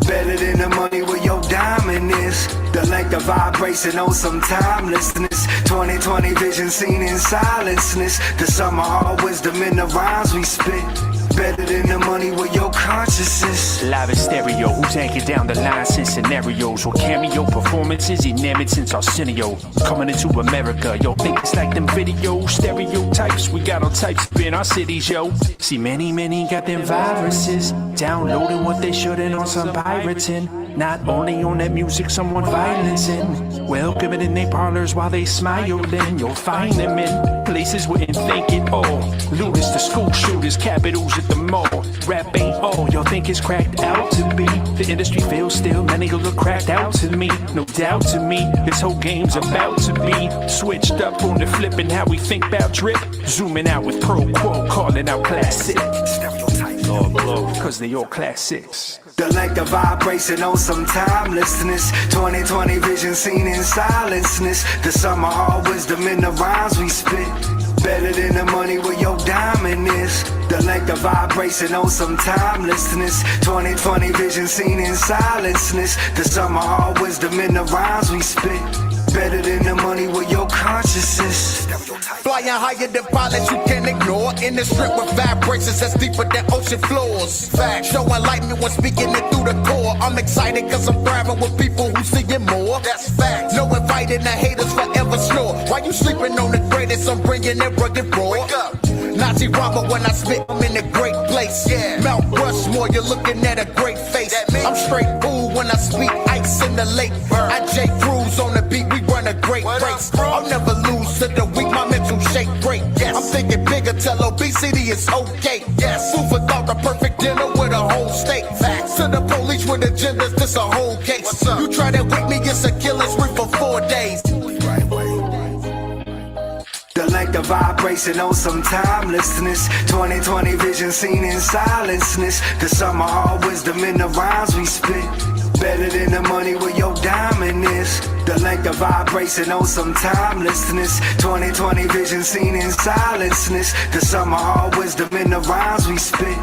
Better than the money where your diamond is. The length of vibration on some timelessness. 2020 vision seen in silenceness. The summer all wisdom in the rhymes we spit. Better than the money where your conscience is. Live in stereo, who's anchored down the lines in scenarios or cameo performances, enamoured since Arsenio. Coming into America, yo, think it's like them video stereotypes. We got all types in our cities, yo. See, many got them viruses. Downloading what they shouldn't on some pirating. Not only on that music, someone violencing. Welcoming in their parlors while they smiling. You'll find them in places where you think it all. Looters to school shooters, capitals at the mall. Rap ain't all y'all think it's cracked out to be. The industry feels still, many look cracked out to me. No doubt to me, this whole game's about to be switched up on the flip and how we think about drip. Zooming out with ProQuo, calling out classic. Cause they all classics. The length of vibration on some timelessness. 2020 vision seen in silenceness. The summer all wisdom in the rhymes we spit. Better than the money where your diamond is. The length of vibration on some timelessness. 2020 vision seen in silenceness. The summer all wisdom in the rhymes we spit. Better than the money where your conscience is. Flying higher than pilots you can't ignore. In the strip with vibrations that's deeper than ocean floors. Fact, show enlightenment when speaking it through the core. I'm excited cause I'm thriving with people who see it more. That's fact. No inviting the haters forever snore. Why you sleeping on the greatest? I'm bringing it rugged raw. Wake up. Nazi rama when I spit, I'm in a great place. Yeah. Mount Rushmore, you're looking at a great face. I'm straight cool when I speak, ice in the lake. I J Cruz on the beat, we run a great race. I'll never lose to the weak, my mental shape great. Yes. I'm thinking bigger, tell obesity is okay. Yes. Food for thought, a perfect dinner with a whole steak. Facts to the police with agendas, this a whole case. You try that with me, it's a killing spree for 4 days. The length of vibration on some timelessness. 2020 vision seen in silenceness. The summer all wisdom in the rhymes we spit. Better than the money where your diamond is. The length of vibration on some timelessness. 2020 vision seen in silenceness. The summer all wisdom in the rhymes we spit.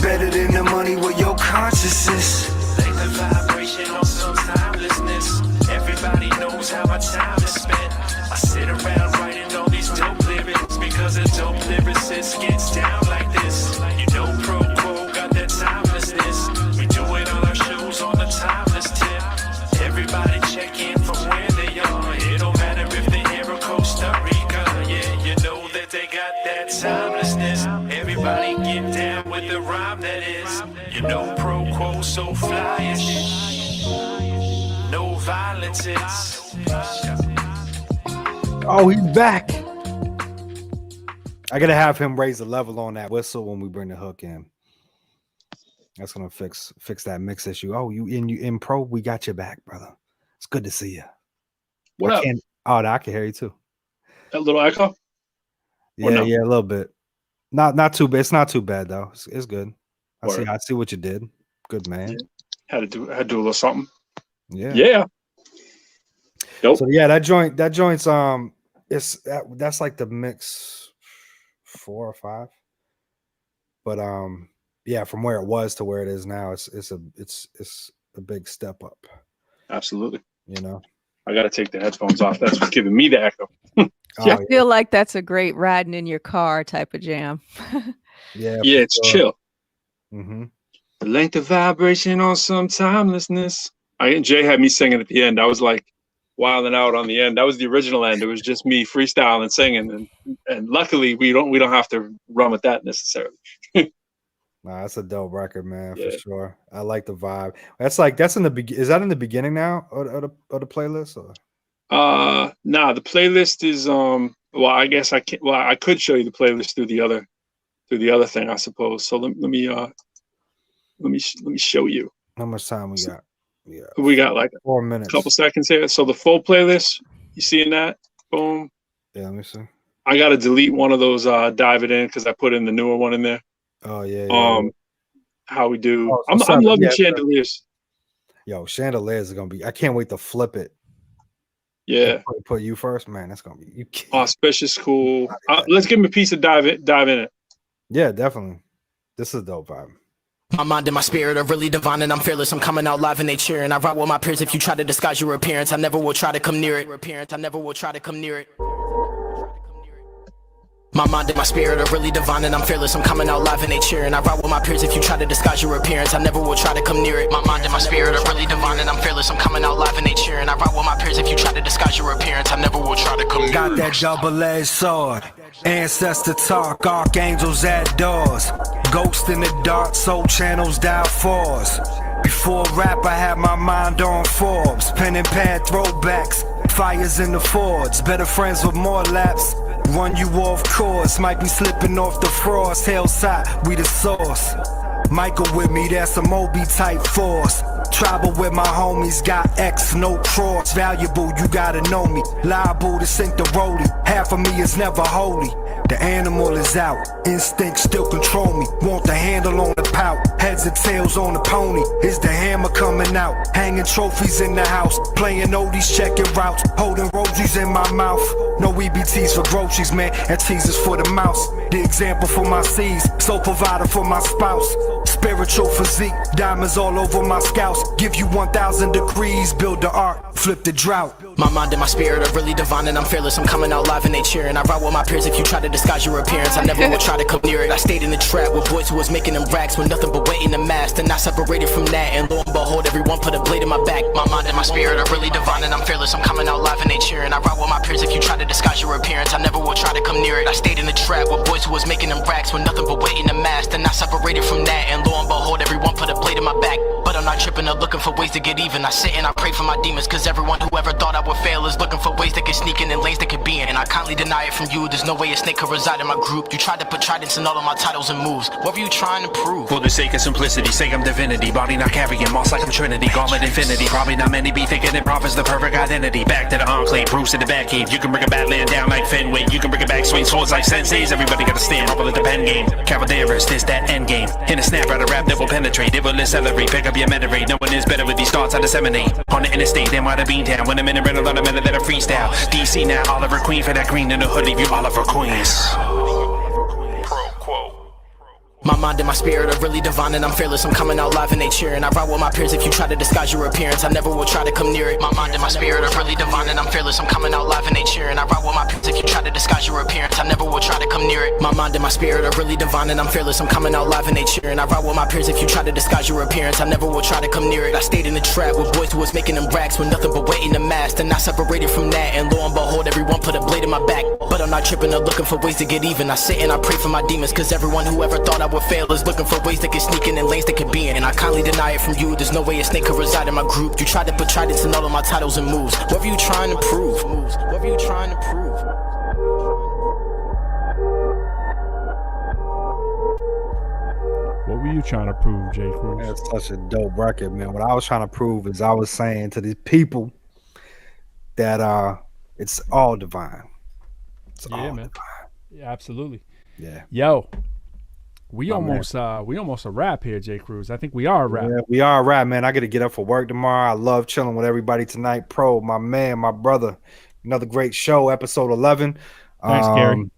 Better than the money where your conscience is. Length of vibration on some timelessness. Everybody knows how my time is spent. I sit around writing all these dope lyrics because a dope lyricist gets down like this. You know ProQuo got that timelessness. We do it on our shows on the timeless tip. Everybody check in from where they are. It don't matter if they're here or Costa Rica. Yeah, you know that they got that timelessness. Everybody get down with the rhyme that is. You know ProQuo so flyish. No violence is. Oh, he's back. I gotta have him raise the level on that whistle when we bring the hook in. That's gonna fix that mix issue. Oh, you in pro? We got your back, brother. It's good to see you. What up? I can hear you too. That little echo? Yeah, no? Yeah, a little bit. Not too bad. It's not too bad though. It's good. I see what you did. Good man. Had to do a little something. Yeah. Yeah. Nope. So yeah, that joint's that's like the mix 4 or 5. But yeah, from where it was to where it is now, it's a big step up. Absolutely. You know, I got to take the headphones off. That's what's giving me the echo. I feel like that's a great riding in your car type of jam. Yeah, it's chill. Mm-hmm. The length of vibration on some timelessness. Jay had me singing at the end. I was like, wilding out on the end. That was the original end. It was just me freestyling and singing, and luckily we don't have to run with that necessarily. Nah, that's a dope record, man, Yeah. for sure. I like the vibe. That's in the is that in the beginning now of the playlist? Or? Nah, the playlist is well, I guess I can. Well, I could show you the playlist through the other thing, I suppose. So let me show you. How much time we got? Yeah, We got like 4 minutes. a couple seconds here. So the full playlist, you seeing that? Boom. Yeah, let me see. I gotta delete one of those dive it in because I put in the newer one in there. Oh yeah. How we do? Oh, so I'm loving yeah, chandeliers. Yo, chandeliers are gonna be. I can't wait to flip it. Yeah. Put you first, man. That's gonna be you. Auspicious, cool. Let's give him a piece of dive in it. Yeah, definitely. This is a dope vibe. My mind and my spirit are really divine and I'm fearless. I'm coming out live and they cheering. I ride with my peers. If you try to disguise your appearance, I never will try to come near it. I never will try to come near it. My mind and my spirit are really divine and I'm fearless. I'm coming out live and they cheering. I ride with my peers. If you try to disguise your appearance, I never will try to come near it. My mind and my spirit are really divine and I'm fearless. I'm coming out live and they cheering. I ride with my peers. If you try to disguise your appearance, I never will try to come near it. Got that double-edged sword. Ancestor talk, archangels at doors. Ghost in the dark, soul channels dial fours. Before rap, I had my mind on Forbes. Pen and pad throwbacks, fires in the Fords. Better friends with more laps. Run you off course, might be slipping off the frost. Hillside, we the source. Michael with me, that's a Moby type force. Tribal with my homies, got X, no cross. Valuable, you gotta know me. Liable to sink the rollie. Half of me is never holy. The animal is out, instinct still control me. Want the handle on the pout, heads and tails on the pony. Is the hammer coming out? Hanging trophies in the house, playing oldies, checking routes, holding rosies in my mouth. No EBTs for groceries, man, and teasers for the mouse. The example for my C's, sole provider for my spouse. Spiritual physique, diamonds all over my scouts. Give you 1,000 degrees, build the ark, flip the drought. My mind and my spirit are really divine and I'm fearless. I'm coming out live and they cheering. I ride with my peers. If you try to disguise your appearance, I never will try to come near it. I stayed in the trap with boys who was making them racks with nothing but weight in the mask. Then I separated from that and lo and behold, everyone put a blade in my back. My mind and my spirit are really divine and I'm fearless. I'm coming out live and they cheering. I ride with my peers. If you try to disguise your appearance, I never will try to come near it. I stayed in the trap with boys who was making them racks with nothing but weight in the mask. Then I separated from that and lo and behold, everyone put a blade in my back. But I'm not tripping or looking for ways to get even. I sit and I pray for my demons, cause everyone who ever thought I would fail is looking for ways that can sneak in and lanes that could be in. And I kindly deny it from you. There's no way a snake could reside in my group. You tried to put tridents in all of my titles and moves. What were you trying to prove? For the sake of simplicity, say I'm divinity. Body not carrying, moss like I'm Trinity. Gauntlet infinity, probably not many be thinking it proffers the perfect identity. Back to the enclave, Bruce in the back cave. You can bring a badland down like Fenway. You can bring it back, swing swords like senseis. Everybody gotta stand, rumble at the pen game. Cavalieros, this that end game. In a snap out of rap that will penetrate. It will accelerate, pick up your meta rate. No one is better with these thoughts I disseminate. On the interstate, then why the bean down. When I'm in a rental on a minute that I freestyle. DC now, Oliver Queen for that green in the hood, leave you Oliver Queens. My mind and my spirit are really divine and I'm fearless. I'm coming out live and they cheering. I ride with my peers. If you try to disguise your appearance, I never will try to come near it. My mind and my spirit are really divine and I'm fearless. I'm coming out live and they cheering. I ride with my peers. If you try to disguise your appearance, I never will try to come near it. My mind and my spirit are really divine and I'm fearless. I'm coming out live and they cheering. I ride with my peers. If you try to disguise your appearance, I never will try to come near it. I stayed in the trap with boys who was making them racks with nothing but weight in the mask. Then I separated from that and lo and behold, everyone put a blade in my back. But I'm not tripping or looking for ways to get even. I sit and I pray for my demons, cause everyone who ever thought I would fail is looking for ways that can sneak in and lanes that can be in. And I kindly deny it from you. There's no way a snake could reside in my group. You tried to put tridents in all of my titles and moves. What were you trying to prove? What were you trying to prove? What were you trying to prove, J. Cruz? That's such a dope record, man. What I was trying to prove is I was saying to these people that it's all divine. It's all man. divine. Yeah, absolutely. Yeah. Yo, we My almost a wrap here, J. Cruz. I think we are a wrap. Yeah, we are right, man. I got to get up for work tomorrow. I love chilling with everybody tonight. Pro, my man, my brother. Another great show, episode 11. Thanks, Gary.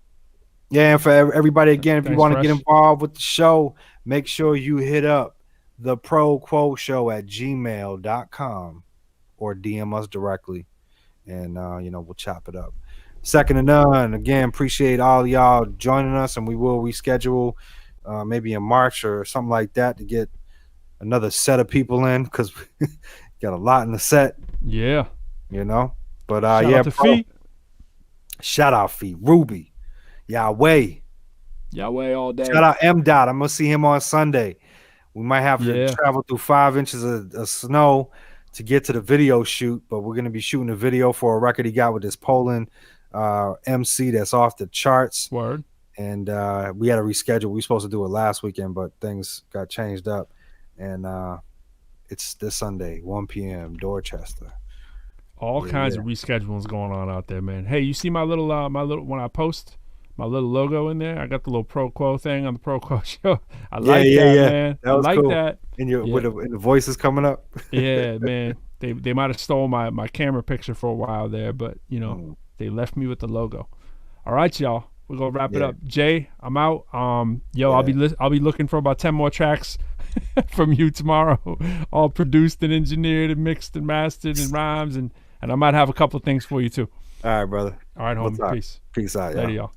Yeah, and for everybody, again, if you Thanks, want to get Rush. involved with the show, make sure you hit up the ProQuo show at gmail.com or DM us directly, and we'll chop it up. Second to none. Again, appreciate all y'all joining us, and we will reschedule maybe in March or something like that to get another set of people in, because we got a lot in the set. Yeah. But Shout yeah, out to bro. Fee. Shout out Fee, Ruby, Yahweh. Yahweh all day. Shout out M. Dot. I'm gonna see him on Sunday. We might have to Yeah. travel through 5 inches of snow to get to the video shoot, but we're gonna be shooting a video for a record he got with this Poland MC that's off the charts. Word. And we had to reschedule. We were supposed to do it last weekend, but things got changed up. And it's this Sunday, 1 p.m. Dorchester. All kinds of reschedulings going on out there, man. Hey, you see my little when I post my little logo in there? I got the little ProQuo thing on the ProQuo show. I like that, man. That was I like cool. that. And with the voices coming up. Yeah, man. They might have stole my camera picture for a while there, but they left me with the logo. All right, y'all. We're gonna wrap it up. Jay, I'm out. I'll be looking for about 10 more tracks from you tomorrow, all produced and engineered and mixed and mastered and rhymes, and I might have a couple of things for you too. All right, brother. All right, homie. Peace. Peace out, Later, y'all.